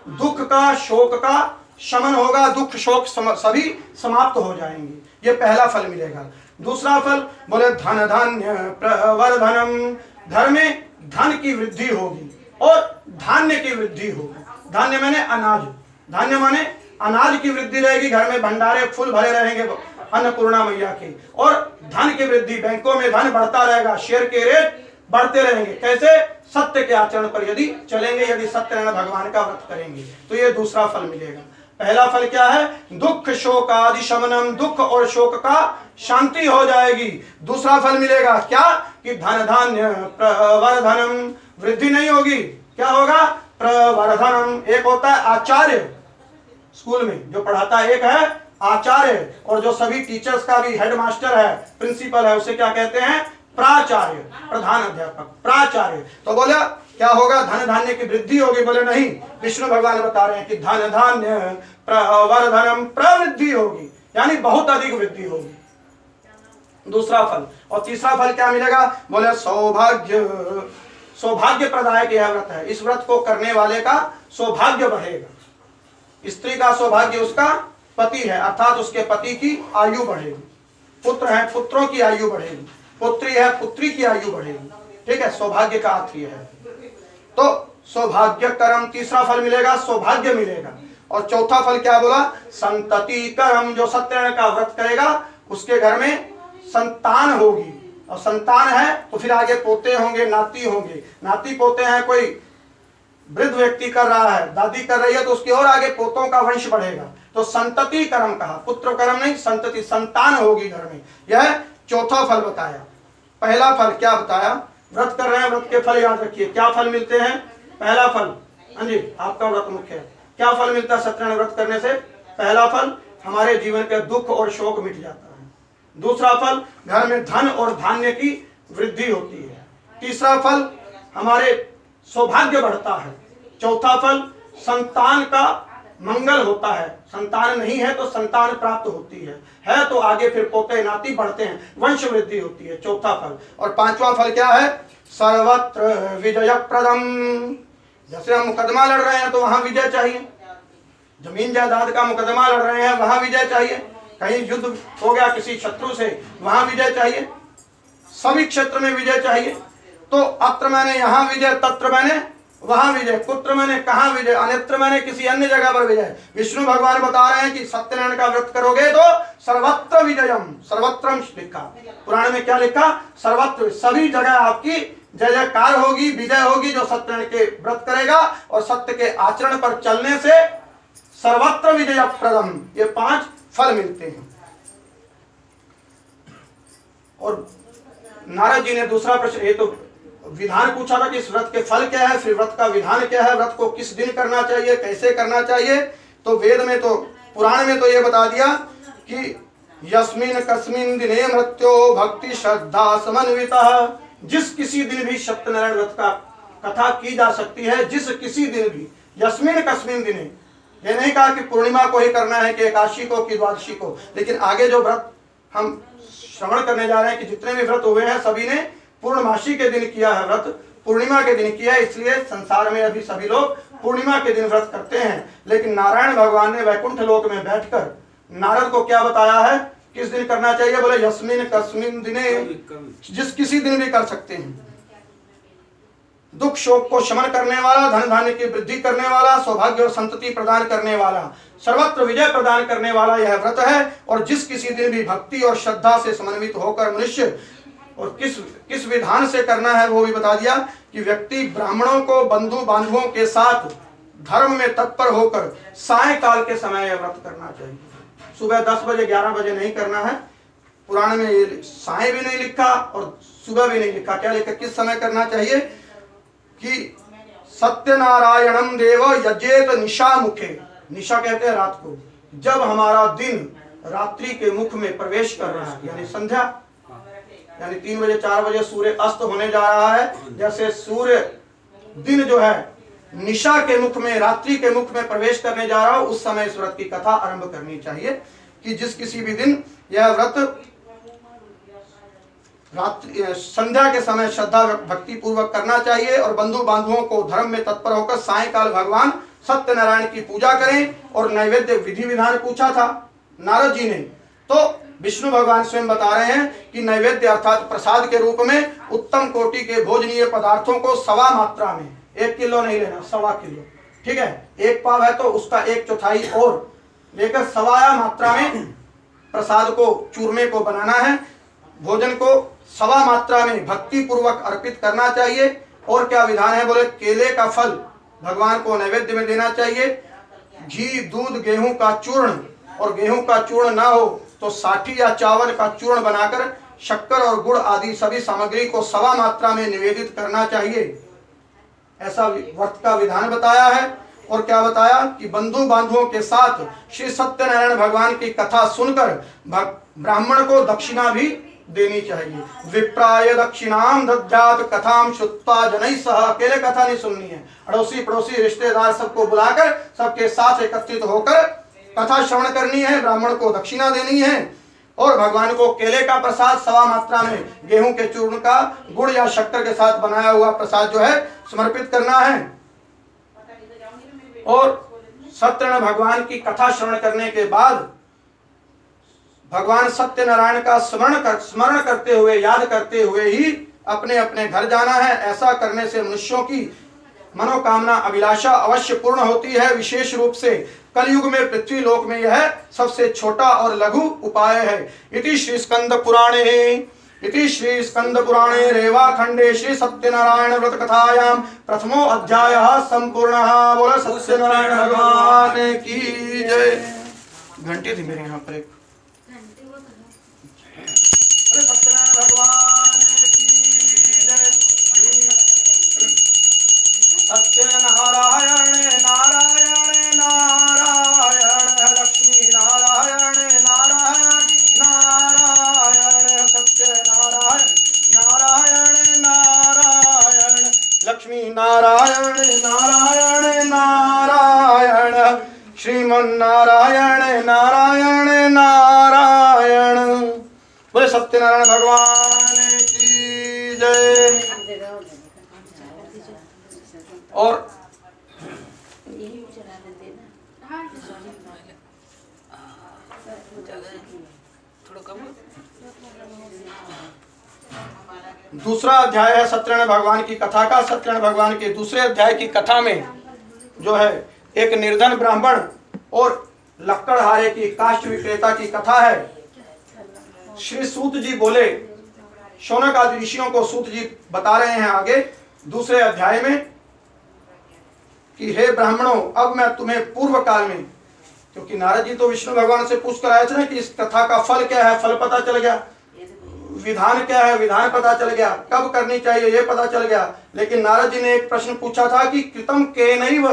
दुख का, शोक का शमन होगा, दुख शोक सभी समाप्त हो जाएंगे। ये पहला फल मिलेगा। दूसरा फल बोले धन धान्य प्रवर्धनम, घर में धन की वृद्धि होगी और धान्य की वृद्धि होगी। धान्य माने अनाज, धान्य माने अनाज की वृद्धि रहेगी, घर में भंडारे फुल भरे रहेंगे अन्नपूर्णा मैया के। और धन की वृद्धि, बैंकों में धन बढ़ता रहेगा, शेयर के रेट बढ़ते रहेंगे। कैसे? सत्य के आचरण पर यदि चलेंगे, यदि सत्यनारायण भगवान का व्रत करेंगे तो ये दूसरा फल मिलेगा। पहला फल क्या है? दुख शोक आदि शमनम, दुख और शोक का शांति हो जाएगी। दूसरा फल मिलेगा क्या? कि धन धान्य प्रवर्धनम, वृद्धि नहीं होगी, क्या होगा? प्रवर्धनम। एक होता है आचार्य, स्कूल में जो पढ़ाता है, एक है आचार्य, और जो सभी टीचर्स का भी हेडमास्टर है, प्रिंसिपल है, उसे क्या कहते हैं? प्राचार्य, प्रधान अध्यापक, प्राचार्य। तो बोला क्या होगा? धन धान्य की वृद्धि होगी। बोले नहीं, विष्णु भगवान बता रहे हैं कि धन धान्य प्रवर्धनम, प्रवृद्धि होगी, यानी बहुत अधिक वृद्धि होगी। दूसरा फल। और तीसरा फल क्या मिलेगा? बोले सौभाग्य, सौभाग्य प्रदायक यह व्रत है। इस व्रत को करने वाले का सौभाग्य बढ़ेगा। स्त्री का सौभाग्य उसका पति है, अर्थात उसके पति की आयु बढ़ेगी। पुत्र है, पुत्रों की आयु बढ़ेगी। पुत्री है, पुत्री की आयु बढ़ेगी। ठीक है, सौभाग्य का अर्थ यह है। तो सौभाग्य करम, तीसरा फल मिलेगा, सौभाग्य मिलेगा। और चौथा फल क्या बोला? संतति करम, जो सत्यनारायण का व्रत करेगा उसके घर में संतान होगी। और संतान है तो फिर आगे पोते होंगे, नाती होंगे। नाती पोते हैं, कोई वृद्ध व्यक्ति कर रहा है, दादी कर रही है, तो उसकी और आगे पोतों का वंश बढ़ेगा। तो संतति कर्म कहा, पुत्र कर्म नहीं, संतति, संतान होगी घर में। यह चौथा फल बताया। पहला फल क्या बताया? व्रत कर रहे हैं, व्रत के फल याद रखिए। क्या फल मिलते हैं? पहला फल, हाँ जी, आपका व्रत मुख्य है। क्या फल मिलता है सत्यनारायण व्रत करने से? पहला फल, हमारे जीवन के दुख और शोक मिट जाता है। दूसरा फल, घर में धन और धान्य की वृद्धि होती है। तीसरा फल, हमारे सौभाग्य बढ़ता है। चौथा फल, संतान का मंगल होता है। संतान नहीं है तो संतान प्राप्त होती है तो आगे फिर पोते नाती बढ़ते हैं, वंश वृद्धि होती है। चौथा फल। और पांचवा फल क्या है? सर्वत्र विजय प्रदम। जैसे हम मुकदमा लड़ रहे हैं तो वहां विजय चाहिए, जमीन जायदाद का मुकदमा लड़ रहे हैं वहां विजय चाहिए, कहीं युद्ध हो गया किसी शत्रु से वहां विजय चाहिए, सभी क्षेत्र में विजय चाहिए। तो अत्र मैंने यहाँ विजय, तत्र मैंने वहां विजय, कुत्र मैंने कहाँ विजय, अन्यत्र मैंने किसी अन्य जगह पर विजय। विष्णु भगवान बता रहे हैं कि सत्यनारायण का व्रत करोगे तो सर्वत्र विजयम, सर्वत्रम लिखा पुराण में। क्या लिखा? सर्वत्र, सभी जगह आपकी जय जयकार होगी, विजय होगी। जो सत्यनारायण के व्रत करेगा और सत्य के आचरण पर चलने से सर्वत्र विजय प्रदम, ये 5 फल मिलते हैं। और नारद जी ने दूसरा प्रश्न, ये तो विधान पूछा था कि इस व्रत के फल क्या है, फिर व्रत का विधान क्या है, व्रत को किस दिन करना चाहिए, कैसे करना चाहिए। तो वेद में तो, पुराण में तो ये बता दिया कि यस्मिन कस्मिन दिने मृत्यो भक्ति श्रद्धा समन्वितः, जिस किसी दिन भी सत्यनारायण व्रत का कथा की जा सकती है, जिस किसी दिन भी। यस्मिन कस्मिन दिने, ये नहीं कहा कि पूर्णिमा को ही करना है कि एकादशी को कि द्वादशी को, लेकिन आगे जो व्रत हम श्रवण करने जा रहे हैं कि जितने भी व्रत हुए हैं सभी ने पूर्णमासी के दिन किया है व्रत, पूर्णिमा के दिन किया, इसलिए संसार में अभी सभी लोग पूर्णिमा के दिन व्रत करते हैं। लेकिन नारायण भगवान ने वैकुंठ लोक में बैठकर नारद को क्या बताया है, किस दिन करना चाहिए? बोले यस्मिन कस्मिन दिने, जिस किसी दिन भी कर सकते हैं। दुख शोक को शमन करने वाला, धन धान्य की वृद्धि करने वाला, सौभाग्य और संतति प्रदान करने वाला, सर्वत्र विजय प्रदान करने वाला यह व्रत है। और जिस किसी दिन भी भक्ति और श्रद्धा से समन्वित होकर मनुष्य, और किस विधान से करना है वो भी बता दिया कि व्यक्ति ब्राह्मणों को बंधु बांधवों के साथ धर्म में तत्पर होकर सायंकाल के समय यह व्रत करना चाहिए। सुबह 10 बजे 11 बजे नहीं करना है। पुराण में ये साय भी नहीं लिखा और सुबह भी नहीं लिखा। क्या लिखा, किस समय करना चाहिए? कि सत्यनारायणम देव यजेत निशा मुखे, निशा कहते हैं रात को, जब हमारा दिन रात्रि के मुख में प्रवेश कर रहा है, यानी संध्या, यानी 3 बजे 4 बजे सूर्य अस्त होने जा रहा है। जैसे सूर्य दिन जो है निशा के मुख में, रात्रि के मुख में प्रवेश करने जा रहा हो, उस समय इस व्रत की कथा आरंभ करनी चाहिए। कि जिस किसी भी दिन यह व्रत रात्रि संध्या के समय श्रद्धा भक्ति पूर्वक करना चाहिए और बंधु बांधवों को धर्म में तत्पर होकर सायंकाल भगवान सत्यनारायण की पूजा करें। और नैवेद्य विधि विधान पूछा था नारद जी ने, तो विष्णु भगवान स्वयं बता रहे हैं कि नैवेद्य अर्थात प्रसाद के रूप में उत्तम कोटि के भोजनीय पदार्थों को सवा मात्रा में, 1 किलो नहीं लेना, सवा किलो, ठीक है। 1 पाव है तो उसका 1/4 और लेकर सवाया मात्रा में प्रसाद को, चूरमे को बनाना है। भोजन को सवा मात्रा में भक्ति पूर्वक अर्पित करना चाहिए। और क्या विधान है? बोले केले का फल भगवान को नैवेद्य में देना चाहिए। घी, दूध, गेहूं का चूर्ण, और गेहूं का चूर्ण ना हो तो साठी या चावल का चूर्ण बनाकर शक्कर और गुड़ आदि सभी सामग्री को सवा मात्रा में निवेदित करना चाहिए। ऐसा व्रत का विधान बताया है। और क्या बताया कि बंधु बांधवों के साथ श्री सत्यनारायण भगवान की कथा सुनकर ब्राह्मण को दक्षिणा भी देनी चाहिए। विप्राय दक्षिणाम दद्यात कथाम श्रुत्वा जनैः सह, अकेले कथा नहीं सुननी है, अड़ोसी पड़ोसी रिश्तेदार सबको बुलाकर सबके साथ एकत्रित होकर कथा श्रवण करनी है, ब्राह्मण को दक्षिणा देनी है। और भगवान को केले का प्रसाद सवा मात्रा में, गेहूं के चूर्ण का गुड़ या शक्कर के साथ बनाया हुआ प्रसाद जो है समर्पित करना है। और सत्यनारायण भगवान की कथा श्रवण करने के बाद भगवान सत्यनारायण का स्मरण करते हुए, याद करते हुए ही अपने अपने घर जाना है। ऐसा करने से मनुष्यों की मनोकामना अभिलाषा अवश्य पूर्ण होती है। विशेष रूप से कलयुग में पृथ्वी लोक में यह सबसे छोटा और लघु उपाय है। इति श्री स्कंद पुराणे रेवा खंडे श्री सत्यनारायण व्रत कथायां प्रथमो अध्यायः संपूर्णः। बोलो सत्यनारायण भगवान की जय। घंटी थी मेरे यहाँ पर एक। सत्यनारायण भगवान की जय। सत्यनारायण नारायण नारायण लक्ष्मी नारायण नारायण नारायण सत्यनारायण नारायण नारायण लक्ष्मी नारायण नारायण नारायण श्रीमन्नारायण नारायण नारायण। बोले सत्यनारायण भगवान की जय। और दूसरा अध्याय है सत्यनारायण भगवान की कथा का। सत्यनारायण भगवान के दूसरे अध्याय की कथा में जो है एक निर्धन ब्राह्मण और लक्कड़हारे की, काष्ठ विक्रेता की कथा है। श्री सूत जी बोले, शौनक आदि ऋषियों को सूत जी बता रहे हैं आगे दूसरे अध्याय में कि हे ब्राह्मणों, अब मैं तुम्हें पूर्व काल में, क्योंकि नारद जी तो विष्णु भगवान से पूछ कर आए थे ना कि इस कथा का फल क्या है, फल पता चल गया, विधान क्या है, विधान पता चल गया, कब करनी चाहिए ये पता चल गया। लेकिन नारद जी ने एक प्रश्न पूछा था कि कृतम केनैव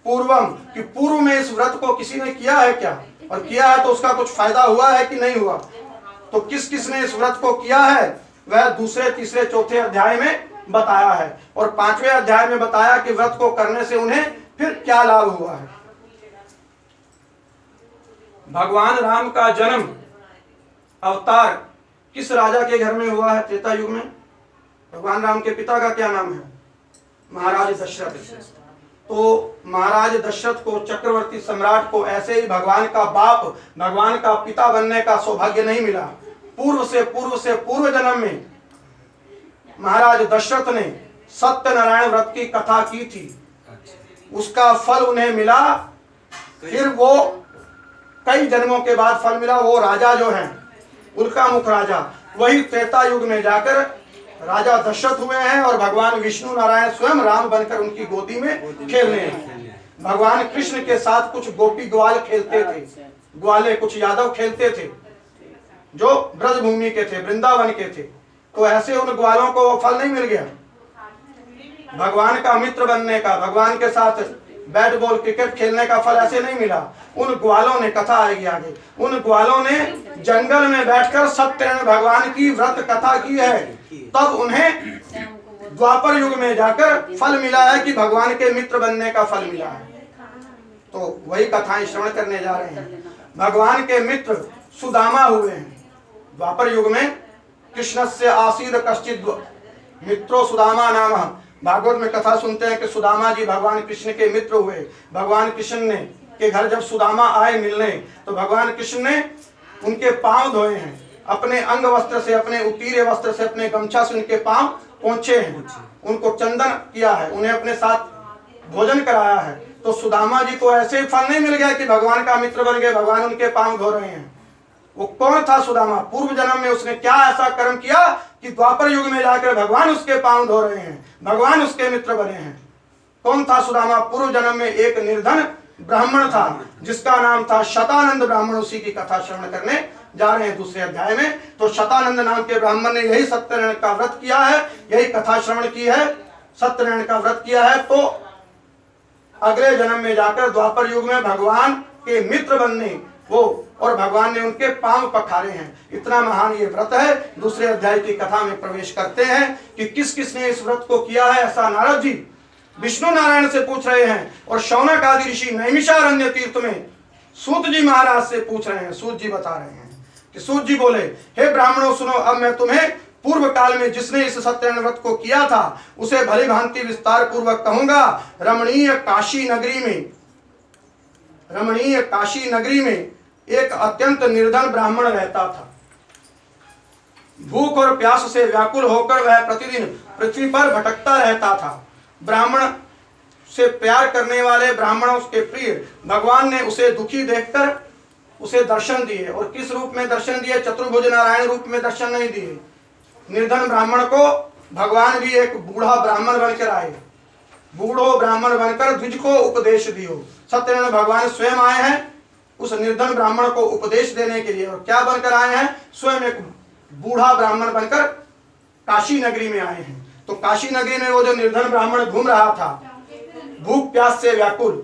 पूर्वम, कि पूर्व में इस व्रत को किसी ने किया है क्या, और किया है तो उसका कुछ फायदा हुआ है कि नहीं हुआ। तो किस किस ने इस व्रत को किया है वह दूसरे तीसरे चौथे अध्याय में बताया है। और 5वें अध्याय में बताया कि व्रत को करने से उन्हें फिर क्या लाभ हुआ है। भगवान राम का जन्म, अवतार किस राजा के घर में हुआ है त्रेता युग में? भगवान राम के पिता का क्या नाम है? महाराज दशरथ। तो महाराज दशरथ को, चक्रवर्ती सम्राट को, ऐसे ही भगवान का बाप, भगवान का पिता बनने का सौभाग्य नहीं मिला। पूर्व जन्म में महाराज दशरथ ने सत्यनारायण व्रत की कथा की थी, उसका फल उन्हें मिला। फिर वो कई जन्मों के बाद फल मिला। वो राजा जो है, उल्कामुख राजा, वही त्रेता युग में जाकर राजा दशरथ हुए हैं और भगवान विष्णु नारायण स्वयं राम बनकर उनकी गोदी में खेलने हैं। भगवान कृष्ण के साथ कुछ गोपी ग्वाल खेलते थे, ग्वाले कुछ यादव खेलते थे जो ब्रजभूमि के थे, वृंदावन के थे। तो ऐसे उन ग्वालों को वो फल नहीं मिल गया भगवान का मित्र बनने का, भगवान के साथ बैट बॉल क्रिकेट खेलने का फल ऐसे नहीं मिला। उन ग्वालों ने, कथा आएगी आगे, उन ग्वालों ने जंगल में बैठकर सत्यनारायण भगवान की व्रत कथा की है। तब उन्हें द्वापर युग में जाकर फल मिला है कि भगवान के मित्र बनने का फल मिला है। तो वही कथाएं श्रवण करने जा रहे हैं। भगवान के मित्र सुदामा हुए हैं द्वापर युग में। कृष्णस्य आसीद कश्चित् मित्रो सुदामा नाम। भागवत में कथा सुनते हैं कि सुदामा जी भगवान कृष्ण के मित्र हुए। भगवान कृष्ण ने के घर जब सुदामा आए मिलने, तो भगवान कृष्ण ने उनके पांव धोए हैं, अपने अंग वस्त्र से, अपने उतीरे वस्त्र से, अपने गमछा से उनके पांव पोंछे हैं, उनको चंदन किया है, उन्हें अपने साथ भोजन कराया है। तो सुदामा जी को ऐसे फल नहीं मिल गया कि भगवान का मित्र बन गए, भगवान उनके पांव धो रहे हैं। वो कौन था सुदामा? पूर्व जन्म में उसने क्या ऐसा कर्म किया कि द्वापर युग में जाकर भगवान उसके पांव धो रहे हैं, भगवान उसके मित्र बने हैं। कौन था सुदामा? पूर्व जन्म में एक निर्धन ब्राह्मण था जिसका नाम था शतानंद ब्राह्मण। उसी की कथा श्रवण करने जा रहे हैं दूसरे अध्याय में। तो शतानंद नाम के ब्राह्मण ने यही सत्यनारायण का व्रत किया है, यही कथा श्रवण की है, सत्यनारायण का व्रत किया है। तो अगले जन्म में जाकर द्वापर युग में भगवान के मित्र बनने वो, और भगवान ने उनके पांव पखारे हैं। इतना महान ये व्रत है। दूसरे अध्याय की कथा में प्रवेश करते हैं कि किस किस ने इस व्रत को किया है। ऐसा नारद जी विष्णु नारायण से पूछ रहे हैं और शौनक आदि ऋषि नैमिषारण्य तीर्थ में सूत जी महाराज से पूछ रहे हैं। सूत जी बता रहे हैं कि सूत जी बोले, हे ब्राह्मणों सुनो, अब मैं तुम्हें पूर्व काल में जिसने इस सत्यनारायण व्रत को किया था उसे भली भांति विस्तार पूर्वक कहूंगा। रमणीय काशी नगरी में एक अत्यंत निर्धन ब्राह्मण रहता था। भूख और प्यास से व्याकुल होकर वह प्रतिदिन पृथ्वी पर भटकता रहता था। ब्राह्मण से प्यार करने वाले ब्राह्मण, उसके प्रिय भगवान ने उसे दुखी देखकर उसे दर्शन दिए। और किस रूप में दर्शन दिए? चतुर्भुज नारायण रूप में दर्शन नहीं दिए। निर्धन ब्राह्मण को भगवान भी एक बूढ़ा ब्राह्मण बनकर आए, बूढ़ो ब्राह्मण बनकर द्विज को उपदेश दियो। सत्यनारायण भगवान स्वयं आए हैं उस निर्धन ब्राह्मण को उपदेश देने के लिए। और क्या बनकर आए हैं? स्वयं एक बूढ़ा ब्राह्मण बनकर काशी नगरी में आए हैं। तो काशी नगरी में वो जो निर्धन ब्राह्मण घूम रहा था, भूख प्यास से व्याकुल,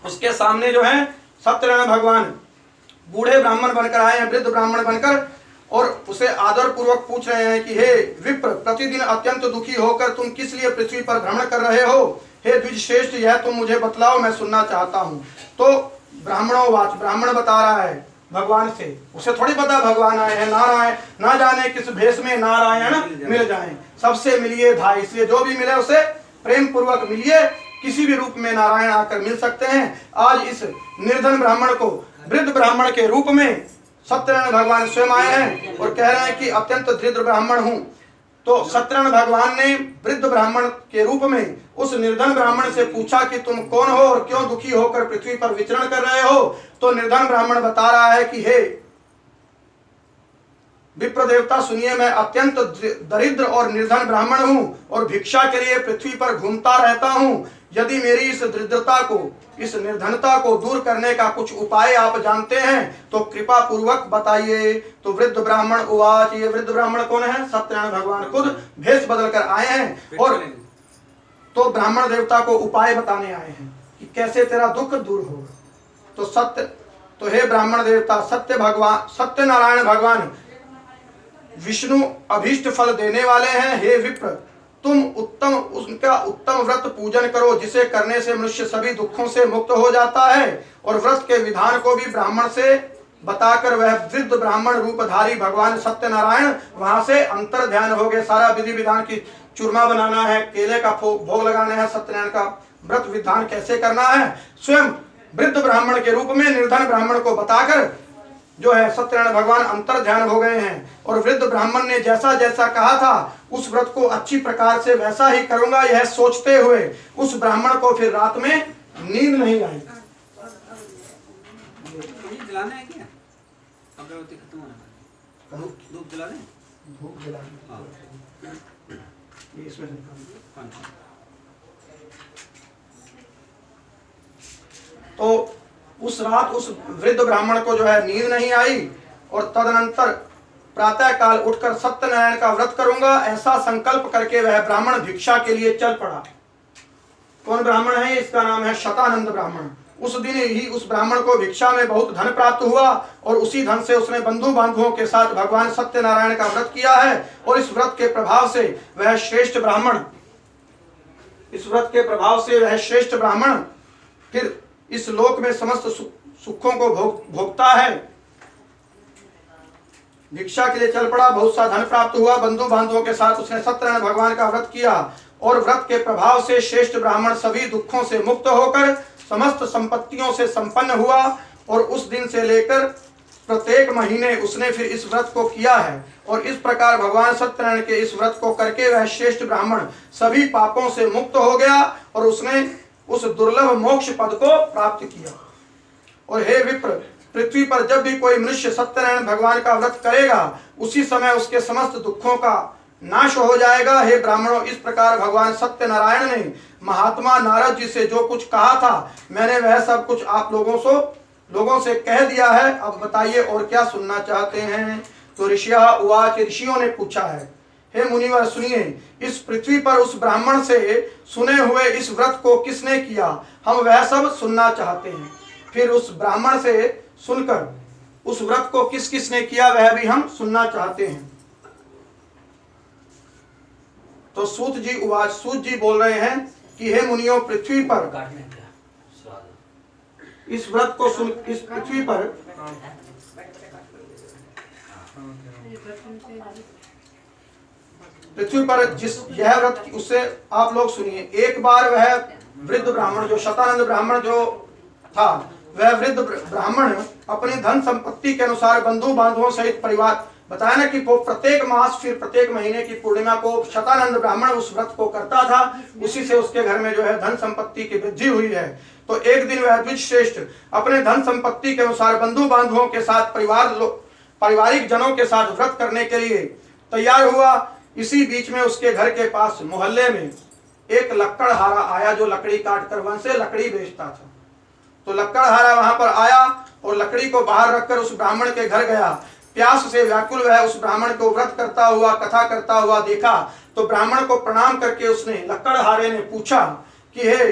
उसके सामने जो है सत्यनारायण भगवान बूढ़े ब्राह्मण बनकर आए हैं, वृद्ध ब्राह्मण बनकर, और उसे आदर पूर्वक पूछ रहे हैं कि हे विप्र, प्रतिदिन अत्यंत दुखी होकर तुम किस लिए पृथ्वी पर भ्रमण कर रहे हो? हे द्विज श्रेष्ठ, यह तुम मुझे बतलाओ, मैं सुनना चाहता हूँ। तो ब्राह्मणोवाच, ब्राह्मण बता रहा है भगवान से, उसे थोड़ी पता भगवान आए हैं। नारायण, ना जाने किस भेष में नारायण मिल जाएं, सबसे मिलिए भाई। इसलिए जो भी मिले उसे प्रेम पूर्वक मिलिए, किसी भी रूप में नारायण आकर मिल सकते हैं। आज इस निर्धन ब्राह्मण को वृद्ध ब्राह्मण के रूप में सत्यनारायण भगवान स्वयं आए हैं और कह रहे हैं कि अत्यंत दरिद्र ब्राह्मण हूं। तो सत्यनारायण भगवान ने वृद्ध ब्राह्मण के रूप में उस निर्धन ब्राह्मण से पूछा कि तुम कौन हो और क्यों दुखी होकर पृथ्वी पर विचरण कर रहे हो? तो निर्धन ब्राह्मण बता रहा है कि हे विप्र देवता, सुनिए, मैं अत्यंत दरिद्र और निर्धन ब्राह्मण हूं और भिक्षा के लिए पृथ्वी पर घूमता रहता हूं। यदि मेरी इस दरिद्रता को, इस निर्धनता को दूर करने का कुछ उपाय आप जानते हैं तो कृपा पूर्वक बताइए। तो वृद्ध ब्राह्मण उवाच, ये वृद्ध ब्राह्मण कौन है? सत्यनारायण भगवान खुद भेष बदल कर आए हैं और तो ब्राह्मण देवता को उपाय बताने आए हैं कि कैसे तेरा दुख दूर होगा। तो हे ब्राह्मण देवता, सत्यनारायण भगवान विष्णु अभीष्ट फल देने वाले हैं। हे विप्र, तुम उनका उत्तम व्रत पूजन करो जिसे करने से मनुष्य सभी दुखों से मुक्त हो जाता है। और व्रत के विधान को भी ब्राह्मण से बताकर वह वृद्ध ब्राह्मण रूपधारी भगवान सत्यनारायण वहां से अंतर ध्यान हो गए। सारा विधि विधान की चूरमा बनाना है, केले का भोग लगाना है, सत्यनारायण का व्रत विधान कैसे करना है, स्वयं वृद्ध ब्राह्मण के रूप में निर्धन ब्राह्मण को बताकर जो है सत्यनारायण भगवान अंतर ध्यान हो गए हैं। और वृद्ध ब्राह्मण ने जैसा जैसा कहा था उस व्रत को अच्छी प्रकार से वैसा ही करूंगा, यह सोचते हुए उस ब्राह्मण को फिर रात में नींद नहीं आई। जलाना है क्या? अगरबत्ती खत्म होना है। धूप जला दें? धूप जला हाँ। ये इसमें से निकाल। हाँ। तो उस रात उस वृद्ध ब्राह्मण को जो है नींद नहीं आई और तदनंतर प्रातः काल उठकर सत्यनारायण का व्रत करूंगा ऐसा संकल्प करके वह ब्राह्मण भिक्षा के लिए चल पड़ा। कौन ब्राह्मण है? इसका नाम है शतानंद ब्राह्मण। उस दिन ही उस ब्राह्मण को भिक्षा में बहुत धन प्राप्त हुआ और उसी धन से उसने बंधु बांधवों के साथ भगवान सत्यनारायण का व्रत किया है। और इस व्रत के प्रभाव से वह श्रेष्ठ ब्राह्मण फिर इस लोक में समस्त सुखों को भोगता है। भिक्षा के लिए चल पड़ा, बहुत सा धन प्राप्त हुआ, बंधु बांधवों के साथ उसने सत्यनारायण भगवान का व्रत किया और व्रत के प्रभाव से श्रेष्ठ ब्राह्मण सभी दुखों से मुक्त होकर समस्त संपत्तियों से संपन्न हुआ। और उस दिन से लेकर प्रत्येक महीने उसने फिर इस व्रत को किया है। और इस प्रकार भगवान सत्यनारायण के इस व्रत को करके वह श्रेष्ठ ब्राह्मण सभी पापों से मुक्त हो गया और उसने उस दुर्लभ मोक्ष पद को प्राप्त किया। और हे विप्र, पृथ्वी पर जब भी कोई मनुष्य सत्यनारायण भगवान का व्रत करेगा उसी समय उसके समस्त दुखों का नाश हो जाएगा। हे ब्राह्मणों, इस प्रकार भगवान सत्यनारायण ने महात्मा नारद जी से जो कुछ कहा था मैंने वह सब कुछ आप लोगों से कह दिया है। अब बताइए और क्या सुनना चाहते हैं? तो ऋषिया उवाच, ऋषियों ने पूछा है, हे मुनिवर सुनिए, इस पृथ्वी पर उस ब्राह्मण से सुने हुए इस व्रत को किसने किया, हम वह सब सुनना चाहते हैं। फिर उस ब्राह्मण से सुनकर उस व्रत को किस किसने किया वह भी हम सुनना चाहते हैं। तो सूत जी उवाच, सूत जी बोल रहे हैं कि हे मुनियों, पृथ्वी पर इस व्रत को सुन, इस पृथ्वी पर जिस यह व्रत उससे आप लोग सुनिए। एक बार वह वृद्ध ब्राह्मण जो शतानंद ब्राह्मण जो था वह वृद्ध ब्राह्मण अपनी धन संपत्ति के अनुसार बंधु बांधवों सहित परिवार, बताया ना कि वो प्रत्येक मास फिर प्रत्येक महीने की पूर्णिमा को शतानंद ब्राह्मण उस व्रत को करता था। उसी से उसके घर में जो है धन संपत्ति की वृद्धि हुई है। तो एक दिन वह द्विज श्रेष्ठ अपने धन संपत्ति के अनुसार बंधु बांधवों के साथ पारिवारिक जनों के साथ व्रत करने के लिए तैयार हुआ। इसी बीच में उसके घर के पास मोहल्ले में एक लकड़हारा आया जो लकड़ी काट कर वन से लकड़ी बेचता था। तो लकड़हारा वहां पर आया और लकड़ी को बाहर रखकर उस ब्राह्मण के घर गया। प्यास से व्याकुल वह उस ब्राह्मण को व्रत करता हुआ कथा करता हुआ देखा। तो ब्राह्मण को प्रणाम करके उसने लकड़हारे ने पूछा कि हे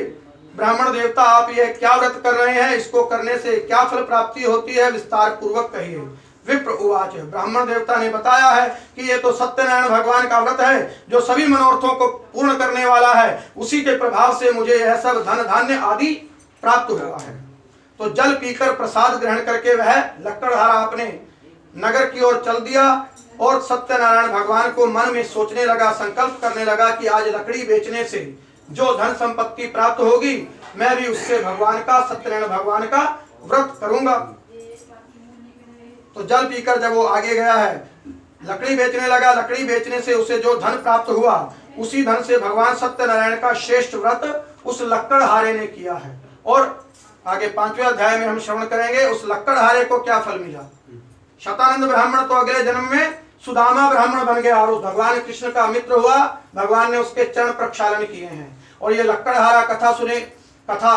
ब्राह्मण देवता, आप यह क्या व्रत कर रहे हैं, इसको करने से क्या फल प्राप्ति होती है, विस्तार पूर्वक कहिए। विप्र उवाच, ब्राह्मण देवता ने बताया है कि ये तो सत्यनारायण भगवान का व्रत है जो सभी मनोरथों को पूर्ण करने वाला है। उसी के प्रभाव से मुझे यह सब धन धान्य आदि प्राप्त हुआ है। तो जल पीकर प्रसाद ग्रहण करके वह लकड़हारा अपने नगर की ओर चल दिया और सत्यनारायण भगवान को मन में सोचने लगा, संकल्प करने लगा कि आज लकड़ी बेचने से जो धन संपत्ति प्राप्त होगी मैं भी उससे भगवान का सत्यनारायण भगवान का व्रत करूंगा। तो जल पीकर जब वो आगे गया है लकड़ी बेचने लगा। लकड़ी बेचने से उसे जो धन प्राप्त हुआ उसी धन से भगवान सत्यनारायण का श्रेष्ठ व्रत उस लकड़हारे ने किया है। और आगे 5वें अध्याय में हम श्रवण करेंगे उस लकड़हारे को क्या फल मिला। शतानंद ब्राह्मण तो अगले जन्म में सुदामा ब्राह्मण बन गया और उस भगवान कृष्ण का मित्र हुआ। भगवान ने उसके चरण प्रक्षालन किए हैं। और ये लकड़हारा कथा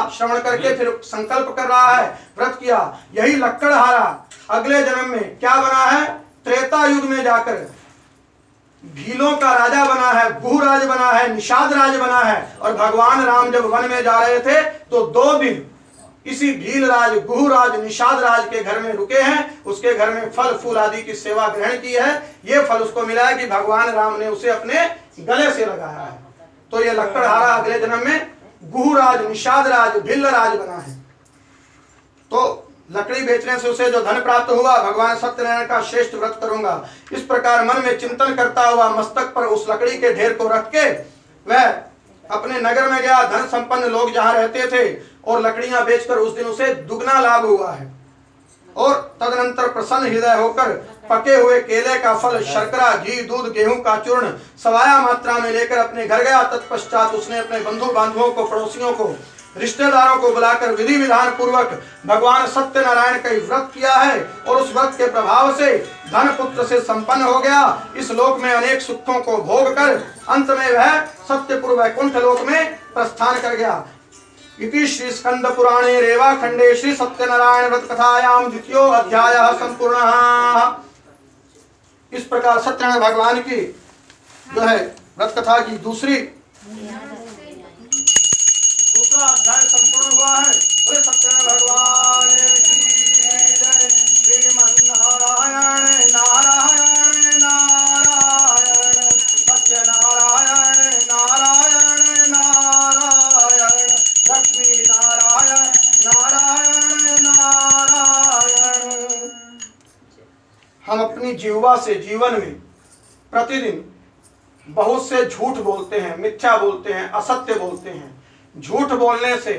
श्रवण करके फिर संकल्प कर रहा है, व्रत किया। यही लकड़हारा अगले जन्म में क्या बना है, त्रेता युग में जाकर भीलों का राजा बना है, गुहराज बना है, निषाद राज बना है। और भगवान राम जब वन में जा रहे थे तो 2 दिन इसी भीलराज, गुहराज, निषाद राज के घर में रुके हैं। उसके घर में फल फूल आदि की सेवा ग्रहण की है। ये फल उसको मिला है कि भगवान राम ने उसे अपने गले से लगाया है। तो ये लकड़हारा अगले जन्म में गुहराज, निषाद राज, भीलराज बना है। तो लकड़ी बेचने से उसे जो धन प्राप्त हुआ, भगवान सत्यनारायण का श्रेष्ठ व्रत करूंगा। इस प्रकार मन में चिंतन करता हुआ मस्तक पर उस लकड़ी के ढेर को रख के वह अपने नगर में गया। धन संपन्न लोग जहां रहते थे और लकड़ियां बेचकर उस दिन उसे दुगना लाभ हुआ है। और तदनंतर प्रसन्न हृदय होकर पके हुए केले का फल, शर्करा, घी, दूध, गेहूं का चूर्ण सवाया मात्रा में लेकर अपने घर गया। तत्पश्चात उसने अपने बंधु बांधवों को, पड़ोसियों को, रिश्तेदारों को बुलाकर विधि विधान पूर्वक भगवान सत्यनारायण का व्रत किया है और उस व्रत के प्रभाव से धन पुत्र से संपन्न हो गया। इस लोक में अनेक सुखों को भोग कर अंत में वह सत्यपुर वैकुंठ लोक में प्रस्थान कर गया। इति श्री स्कंद पुराणे रेवा खंडे श्री सत्यनारायण व्रत कथायाम द्वितीयो अध्यायः संपूर्णः। इस प्रकार सत्यनारायण भगवान की जो है व्रत कथा की दूसरा अध्याय संपूर्ण हुआ है। बोले सत्यनारायण भगवान की जय। श्रीमन्नारायण नारायण नारायण सत्यनारायण नारायण नारायण लक्ष्मी नारायण नारायण नारायण। हम अपनी जीवा से जीवन में प्रतिदिन बहुत से झूठ बोलते हैं, मिथ्या बोलते हैं, असत्य बोलते हैं। झूठ बोलने से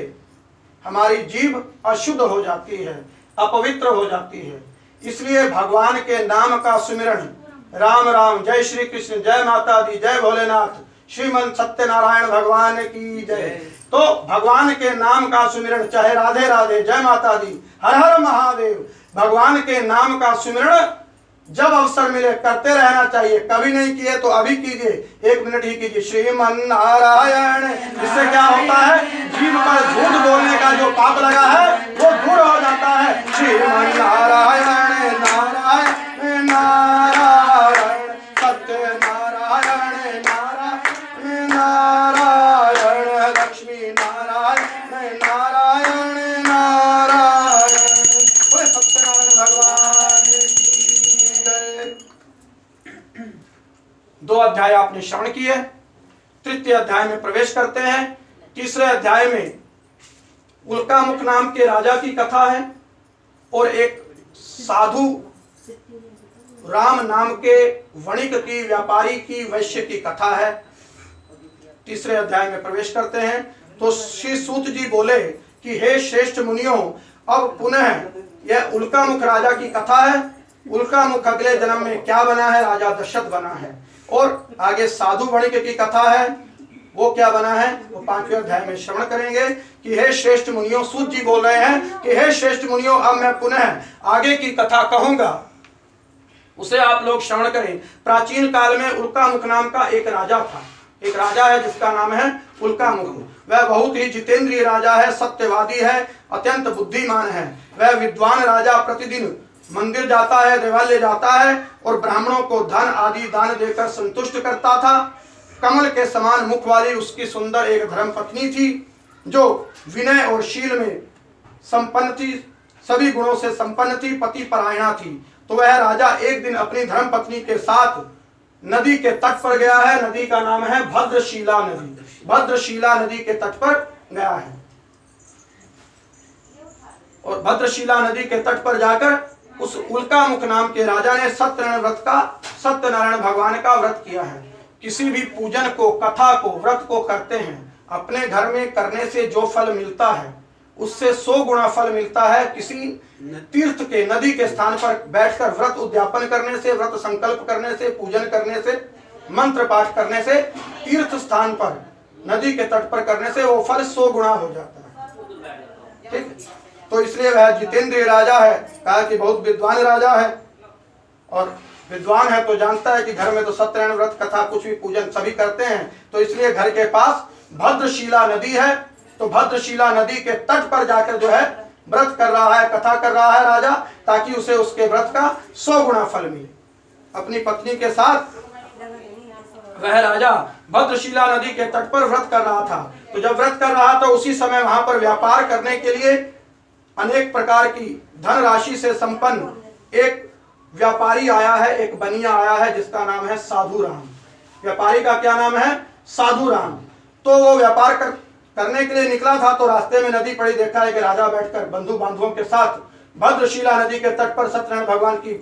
हमारी जीभ अशुद्ध हो जाती है, अपवित्र हो जाती है। इसलिए भगवान के नाम का सुमिरन, राम राम, जय श्री कृष्ण, जय माता दी, जय भोलेनाथ, श्रीमन सत्यनारायण भगवान की जय। तो भगवान के नाम का सुमिरन, चाहे राधे राधे, जय माता दी, हर हर महादेव, भगवान के नाम का सुमिरन जब अवसर मिले करते रहना चाहिए। कभी नहीं किए तो अभी कीजिए, 1 मिनट ही कीजिए। श्रीमन नारायण। इससे क्या होता है? जीभ पर झूठ बोलने का जो पाप लगा है वो दूर हो जाता है। श्रीमन नारायण नारायण नारायण सत्यनारायण नारायण नारायण लक्ष्मी नारायण नारायण नारायण। बोले सत्यनारायण भगवान की। 2 अध्याय आपने श्रवण किए। तृतीय अध्याय में प्रवेश करते हैं। तीसरे अध्याय में उल्कामुख नाम के राजा की कथा है और एक साधु राम नाम के वणिक की, व्यापारी की, वैश्य की कथा है। तीसरे अध्याय में प्रवेश करते हैं तो श्री सूत जी बोले कि हे श्रेष्ठ मुनियों, अब पुनः यह उल्कामुख राजा की कथा है। उल्कामुख अगले जन्म में क्या बना है? राजा दशरथ बना है। और आगे साधु वणिक की कथा है, वो क्या बना है वो 5वें अध्याय में श्रवण करेंगे। कि हे श्रेष्ठ मुनियों, सूत जी बोल रहे हैं कि हे श्रेष्ठ मुनियों, अब मैं पुनः आगे की कथा कहूंगा, उसे आप लोग श्रवण करें। प्राचीन काल में उल्कामुख नाम का एक राजा था। एक राजा है जिसका नाम है उल्कामुख। वह बहुत ही जितेंद्रिय राजा है, सत्यवादी है, अत्यंत बुद्धिमान है। वह विद्वान राजा प्रतिदिन मंदिर जाता है, देवालय जाता है और ब्राह्मणों को धन आदि दान देकर संतुष्ट करता था। कमल के समान मुख वाली उसकी सुंदर एक धर्मपत्नी थी जो विनय और शील में संपन्न थी, सभी गुणों से संपन्न थी, पति परायणा थी। तो वह राजा एक दिन अपनी धर्मपत्नी के साथ नदी के तट पर गया है। नदी का नाम है भद्रशिला नदी। भद्रशिला नदी के तट पर गया है और भद्रशिला नदी के तट पर जाकर उस उल्कामुख नाम के राजा ने सत्यनारायण भगवान का व्रत किया है। किसी भी पूजन को, कथा को, व्रत को करते हैं, अपने घर में करने से जो फल मिलता है उससे 100 गुना फल मिलता है। किसी तीर्थ के, नदी के स्थान पर बैठकर व्रत उद्यापन करने से, व्रत संकल्प करने से, पूजन करने से, मंत्र पाठ करने से, तीर्थ स्थान पर नदी के तट पर करने से वो फल 100 गुना हो जाता है। ठीक, तो इसलिए वह जितेंद्रिय राजा है। कहा कि बहुत विद्वान राजा है और विद्वान है तो जानता है कि घर में तो सत्यनारायण व्रत, कथा, कुछ भी पूजन सभी करते हैं। तो इसलिए घर के पास भद्रशिला नदी है, तो भद्रशिला नदी के तट पर जाकर जो है व्रत कर रहा है, कथा कर रहा है राजा, ताकि उसे उसके व्रत का 100 गुना फल मिले। अपनी पत्नी के साथ वह राजा भद्रशिला नदी के तट पर व्रत कर रहा था। तो जब व्रत कर रहा था उसी समय वहां पर व्यापार करने के लिए अनेक प्रकार की धनराशि से संपन्न एक व्यापारी आया है, एक बनिया आया है जिसका नाम है साधु राम। व्यापारी का क्या नाम है? साधु राम। तो वो व्यापार करने के लिए निकला था तो रास्ते में नदी पड़ी, देखा है कि राजा बैठकर बंधु बांधवों के साथ भद्रशिला नदी के तट पर सत्यनारायण भगवान की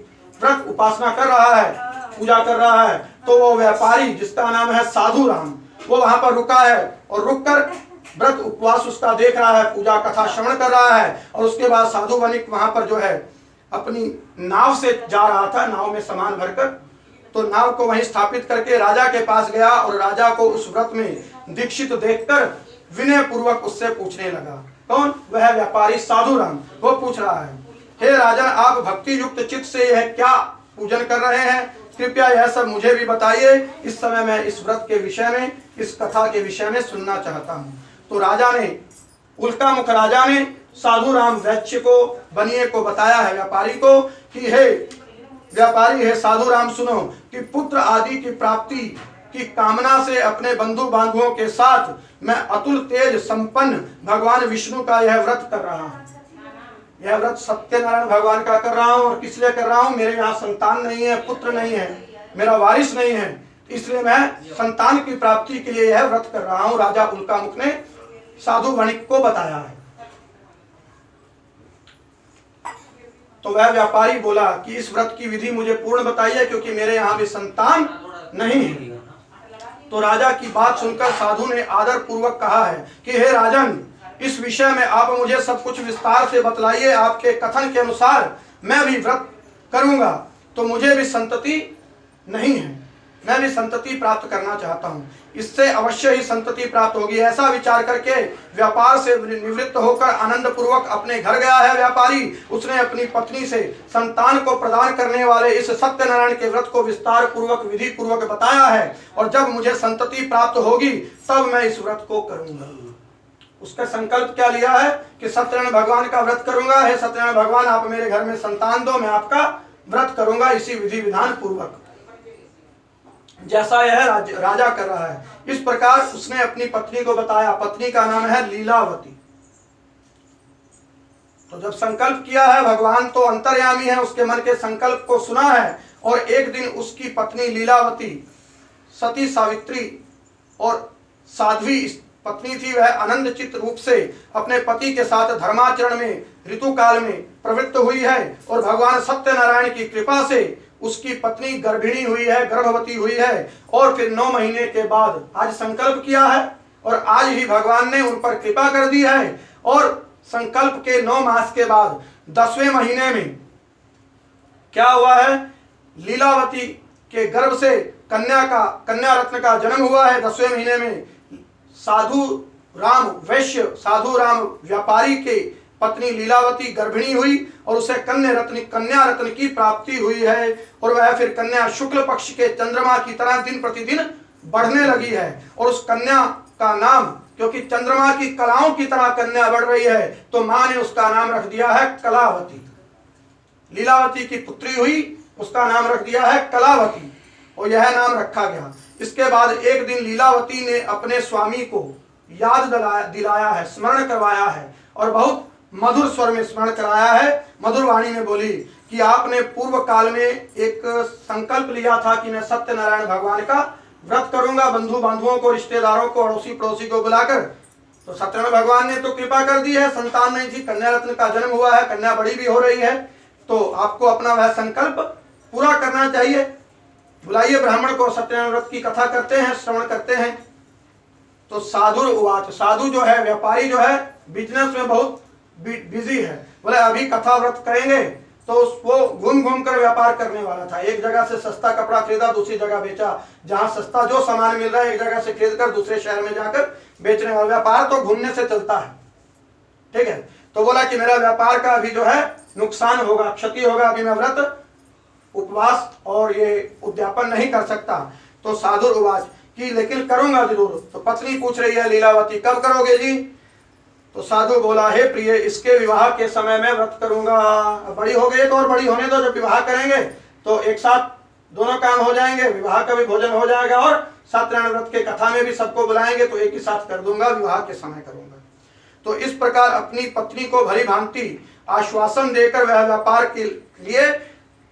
व्रत उपासना कर रहा है, पूजा कर रहा है, तो वो व्यापारी जिसका नाम है साधु राम, वो वहां पर रुका है और रुककर व्रत उपवास उसका देख रहा है, पूजा कथा श्रवण कर रहा है। और उसके बाद साधु वणिक वहां पर जो है अपनी नाव से जा रहा था, नाव में सामान भरकर, तो नाव को वहीं स्थापित करके राजा के पास गया और राजा को उस व्रत में दीक्षित देखकर विनय पूर्वक उससे पूछने लगा। कौन? वह व्यापारी साधु राम। वो पूछ रहा है, हे राजन, आप भक्ति युक्त चित्त से यह क्या पूजन कर रहे हैं? कृपया यह सब मुझे भी बताइए। इस समय मैं इस व्रत के विषय में, इस कथा के विषय में सुनना चाहता हूँ। तो राजा ने, उल्का मुख राजा ने साधु राम वैश्य को, बनिए को बताया है व्यापारी को कि हे व्यापारी, हे साधु राम, सुनो कि पुत्र आदि की प्राप्ति की कामना से अपने बंधु बांधवों के साथ मैं अतुल तेज संपन्न भगवान विष्णु का यह व्रत कर रहा हूँ। यह व्रत सत्यनारायण भगवान का कर रहा हूँ। और किस लिए कर रहा हूँ? मेरे यहाँ संतान नहीं है, पुत्र नहीं है, मेरा वारिस नहीं है, इसलिए मैं संतान की प्राप्ति के लिए यह व्रत कर रहा हूँ। राजा उल्कामुख ने साधु वणिक को बताया है। तो वह व्यापारी बोला कि इस व्रत की विधि मुझे पूर्ण बताइए, क्योंकि मेरे यहाँ भी संतान नहीं है। तो राजा की बात सुनकर साधु ने आदर पूर्वक कहा है कि हे राजन, इस विषय में आप मुझे सब कुछ विस्तार से बतलाइए। आपके कथन के अनुसार मैं भी व्रत करूंगा, तो मुझे भी संतति नहीं है, मैं भी संतति प्राप्त करना चाहता हूँ, इससे अवश्य ही संतति प्राप्त होगी। ऐसा विचार करके व्यापार से निवृत्त होकर आनंद पूर्वक अपने घर गया है व्यापारी। उसने अपनी पत्नी से संतान को प्रदान करने वाले इस सत्यनारायण के व्रत को विस्तार पूर्वक, विधि पूर्वक बताया है। और जब मुझे संतति प्राप्त होगी तब मैं इस व्रत को करूंगा। उसका संकल्प क्या लिया है कि सत्यनारायण भगवान का व्रत करूंगा। हे सत्यनारायण भगवान, आप मेरे घर में संतान दो, मैं आपका व्रत करूंगा इसी विधि विधान पूर्वक, जैसा यह राजा कर रहा है। इस प्रकार उसने अपनी पत्नी को बताया। पत्नी का नाम है लीलावती। तो जब संकल्प किया है, भगवान तो अंतर्यामी है, उसके मन के संकल्प को सुना है। और एक दिन उसकी पत्नी लीलावती सती सावित्री और साध्वी पत्नी थी, वह आनंद चित्त रूप से अपने पति के साथ धर्माचरण में ऋतु काल में प्रवृत्त हुई है। और भगवान सत्यनारायण की कृपा से उसकी पत्नी गर्भिणी हुई है, गर्भवती हुई है। और फिर 9 महीने के बाद आज संकल्प किया है और आज ही भगवान ने उन पर कृपा कर दी है। और संकल्प के 9 मास के बाद 10वें महीने में क्या हुआ है? लीलावती के गर्भ से कन्या रत्न का जन्म हुआ है। 10वें महीने में साधु राम वैश्य, साधु राम व्यापारी के पत्नी लीलावती गर्भिणी हुई और उसे कन्या रत्न की प्राप्ति हुई है। और वह फिर कन्या शुक्ल पक्ष के चंद्रमा की तरह दिन प्रतिदिन बढ़ने लगी है। और उस कन्या का नाम, क्योंकि चंद्रमा की कलाओं की तरह कन्या बढ़ रही है, तो मां ने उसका नाम रख दिया है कलावती। लीलावती की पुत्री हुई, उसका नाम रख दिया है कलावती, और यह नाम रखा गया। इसके बाद एक दिन लीलावती ने अपने स्वामी को याद दिलाया है, स्मरण करवाया है, और बहुत मधुर स्वर में स्मरण कराया है। मधुर वाणी में बोली कि आपने पूर्व काल में एक संकल्प लिया था कि मैं सत्यनारायण भगवान का व्रत करूंगा, बंधु बांधवों को, रिश्तेदारों को, अड़ोसी पड़ोसी को बुलाकर। तो सत्यनारायण भगवान ने तो कृपा कर दी है, संतान नहीं थी, कन्या रत्न का जन्म हुआ है, कन्या बड़ी भी हो रही है, तो आपको अपना वह संकल्प पूरा करना चाहिए। बुलाइए ब्राह्मण को, सत्यनारायण व्रत की कथा करते हैं, श्रवण करते हैं। तो साधु उवाच, साधु जो है, व्यापारी जो है, बिजनेस में बहुत बिजी है। बोले अभी कथा व्रत करेंगे, तो वो घूम घूम कर व्यापार करने वाला था। एक जगह से सस्ता कपड़ा खरीदा, दूसरी जगह बेचा। जहां सस्ता जो सामान मिल रहा है, एक जगह से खरीद कर दूसरे शहर में जाकर बेचने वाला। व्यापार तो घूमने से चलता है, ठीक है। तो बोला कि मेरा व्यापार का अभी जो है नुकसान होगा, क्षति होगा, अभी मैं व्रत उपवास और ये उद्यापन नहीं कर सकता। तो साधु उवाच कि लेकिन करूंगा जरूर। तो पत्नी पूछ रही है लीलावती, कब करोगे जी? तो साधु बोला, हे प्रिय, इसके विवाह के समय में व्रत करूंगा। बड़ी हो गई तो और बड़ी होने दो, जब विवाह करेंगे तो एक साथ दोनों काम हो जाएंगे, विवाह का भी भोजन हो जाएगा और सत्यनारायण व्रत के कथा में भी सबको बुलाएंगे, तो एक ही साथ कर दूंगा, विवाह के समय करूंगा। तो इस प्रकार अपनी पत्नी को भली भांति आश्वासन देकर वह व्यापार के लिए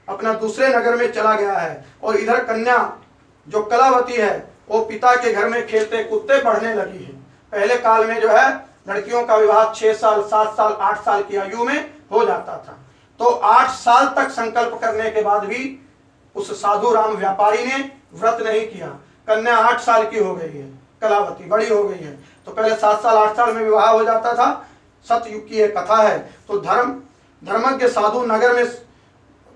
अपना दूसरे नगर में चला गया है। और इधर कन्या जो कलावती है, वो पिता के घर में खेलते कूदते बढ़ने लगी है। पहले काल में जो है लड़कियों का विवाह 6 साल, 7 साल, 8 साल की आयु में हो जाता था। तो 8 साल तक संकल्प करने के बाद भी उस साधु राम व्यापारी ने व्रत नहीं किया। कन्या 8 साल की हो गई है, कलावती बड़ी हो गई है। तो पहले 7 साल 8 साल में विवाह हो जाता था। सतयुग की एक कथा है। तो धर्मज्ञ साधु नगर में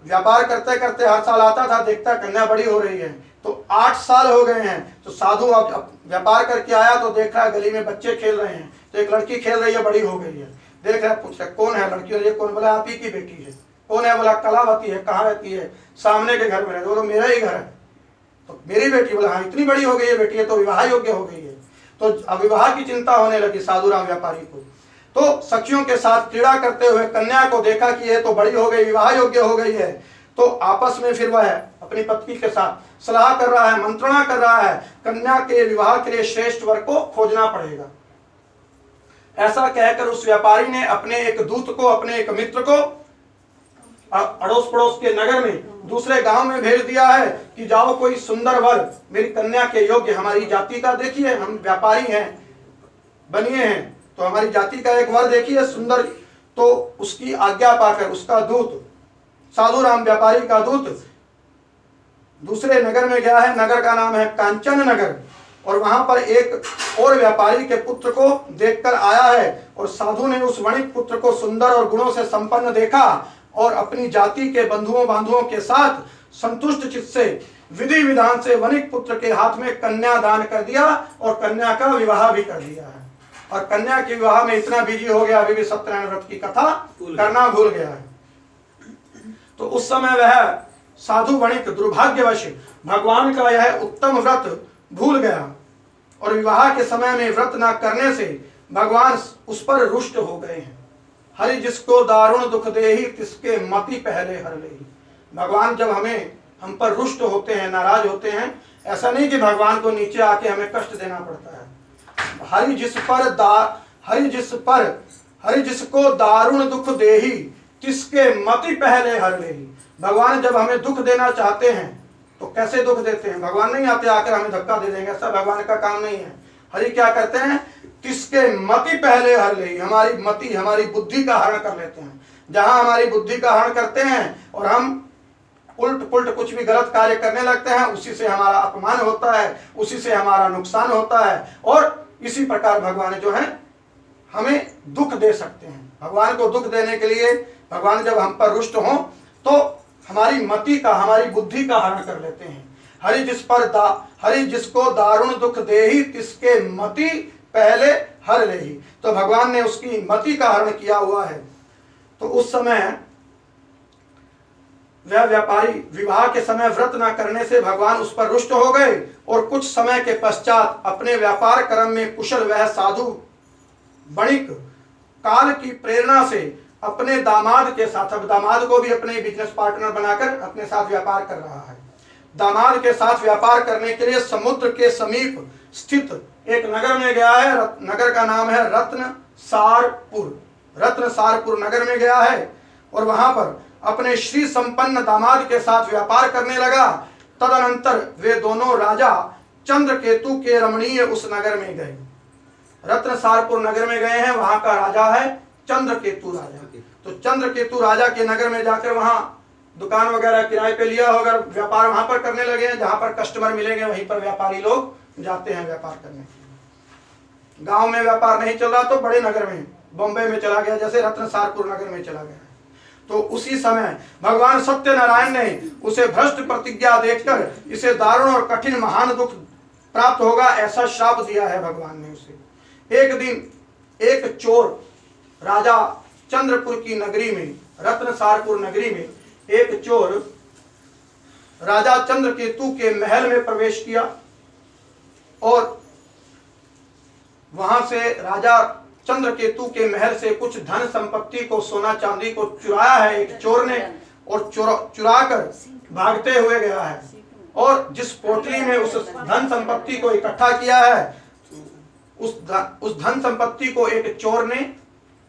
व्यापार करते करते हर साल आता था, देखता कन्या बड़ी हो रही है। तो 8 साल हो गए हैं। तो साधु अब व्यापार करके आया तो देख रहा है गली में बच्चे खेल रहे हैं। तो एक लड़की खेल रही है, बड़ी हो गई है। देख रहा है, पूछ रहा कौन है लड़की, और ये कौन? बोला आप ही की बेटी है। कौन है? बोला कलावती है। कहाँ रहती है? सामने के घर में रहती है। बोलो मेरा ही घर है। तो मेरी बेटी? बोला हाँ, इतनी बड़ी हो गई है बेटी है तो विवाह योग्य हो गई है। तो अब विवाह की चिंता होने लगी साधु राम व्यापारी को। तो सखियों के साथ क्रीड़ा करते हुए कन्या को देखा कि ये तो बड़ी हो गई, विवाह योग्य हो गई है। तो आपस में फिर वह अपनी पत्नी के साथ सलाह कर रहा है, मंत्रणा कर रहा है, कन्या के विवाह के लिए श्रेष्ठ वर को खोजना पड़ेगा। ऐसा कहकर उस व्यापारी ने अपने एक दूत को, अपने एक मित्र को अड़ोस पड़ोस के नगर में, दूसरे गांव में भेज दिया है कि जाओ कोई सुंदर वर मेरी कन्या के योग्य, हमारी जाति का देखिए, हम व्यापारी हैं, बनिए हैं, तो हमारी जाति का एक वर देखिए सुंदर। तो उसकी आज्ञा पाकर उसका दूत, साधु राम व्यापारी का दूत दूसरे नगर में गया है। नगर का नाम है कांचन नगर। और वहां पर एक और व्यापारी के पुत्र को देखकर आया है। और साधु ने उस वणिक पुत्र को सुंदर और गुणों से संपन्न देखा और अपनी जाति के बंधुओं बांधुओं के साथ संतुष्ट चित्त से विधि विधान से वणिक पुत्र के हाथ में कन्या दान कर दिया और कन्या का विवाह भी कर दिया है। और कन्या के विवाह में इतना बिजी हो गया, अभी भी सत्यनारायण व्रत की कथा करना भूल गया है। तो उस समय वह साधु वणिक दुर्भाग्यवश भगवान का यह उत्तम व्रत भूल गया और विवाह के समय में व्रत न करने से भगवान उस पर रुष्ट हो गए हैं। हरि जिसको दारुण दुख देही तिसके मति पहले हर लेही। भगवान जब हम पर रुष्ट होते हैं, नाराज होते हैं, ऐसा नहीं कि भगवान को नीचे आके हमें कष्ट देना पड़ता है। हरि जिसको दारुण दुख देही तिसके मति पहले हर लेही। भगवान जब हमें दुख देना चाहते हैं तो कैसे दुख देते हैं? भगवान नहीं आते आकर हमें धक्का दे देंगे, ऐसा भगवान का काम नहीं है। हरि क्या करते हैं? तिसके मति पहले हर ले, हमारी मति, हमारी बुद्धि का हरण कर लेते हैं। जहां हमारी बुद्धि का हरण करते हैं और हम उल्ट पुल्ट कुछ भी गलत कार्य करने लगते हैं, उसी से हमारा अपमान होता है, उसी से हमारा नुकसान होता है। और इसी प्रकार भगवान जो है हमें दुख दे सकते हैं। भगवान को दुख देने के लिए भगवान जब हम पर रुष्ट हों तो हमारी मति का, हमारी बुद्धि का हरण कर लेते हैं। हरि जिसको दारुण दुख देही तिसके मति पहले हर लेही। तो भगवान ने उसकी मति का हरण किया हुआ है। तो उस समय वह व्यापारी विवाह के समय व्रत न करने से भगवान उस पर रुष्ट हो गए और कुछ समय के पश्चात अपने व्यापार कर्म में कुशल वह साधु वणिक काल की प्रेरणा से अपने दामाद के साथ, अब दामाद को भी अपने बिजनेस पार्टनर बनाकर अपने साथ व्यापार कर रहा है। दामाद के साथ व्यापार करने के लिए समुद्र के समीप स्थित एक नगर में गया है। नगर का नाम है रत्नसारपुर। रत्नसारपुर नगर में गया है और वहां पर अपने श्री संपन्न दामाद के साथ व्यापार करने लगा। तदनंतर वे दोनों राजा चंद्रकेतु के रमणीय उस नगर में गए। रत्नसारपुर नगर में गए हैं, वहां का राजा है चंद्रकेतु राजा। तो चंद्रकेतु राजा के नगर में जाकर वहां दुकान वगैरह किराए पे लिया होगा, व्यापार वहां पर करने लगे हैं। जहां पर कस्टमर मिलेंगे वहीं पर व्यापारी लोग जाते हैं व्यापार करने के लिए। गांव में व्यापार नहीं चल रहा तो बड़े नगर में, बॉम्बे में चला गया, जैसे रत्नसारपुर नगर में चला गया। तो उसी समय भगवान सत्यनारायण ने उसे भ्रष्ट प्रतिज्ञा देखकर इसे दारुण और कठिन महान दुख प्राप्त होगा ऐसा श्राप दिया है भगवान ने उसे। एक दिन एक चोर राजा चंद्रपुर की नगरी में, रत्नसारपुर नगरी में एक चोर राजा चंद्रकेतु के महल में प्रवेश किया और वहां से राजा चंद्रकेतु के महल से कुछ धन संपत्ति को, सोना चांदी को चुराया है एक चोर ने और चुरा कर भागते हुए गया है। और जिस पोटली में उस धन संपत्ति को इकट्ठा किया है उस धन संपत्ति को एक चोर ने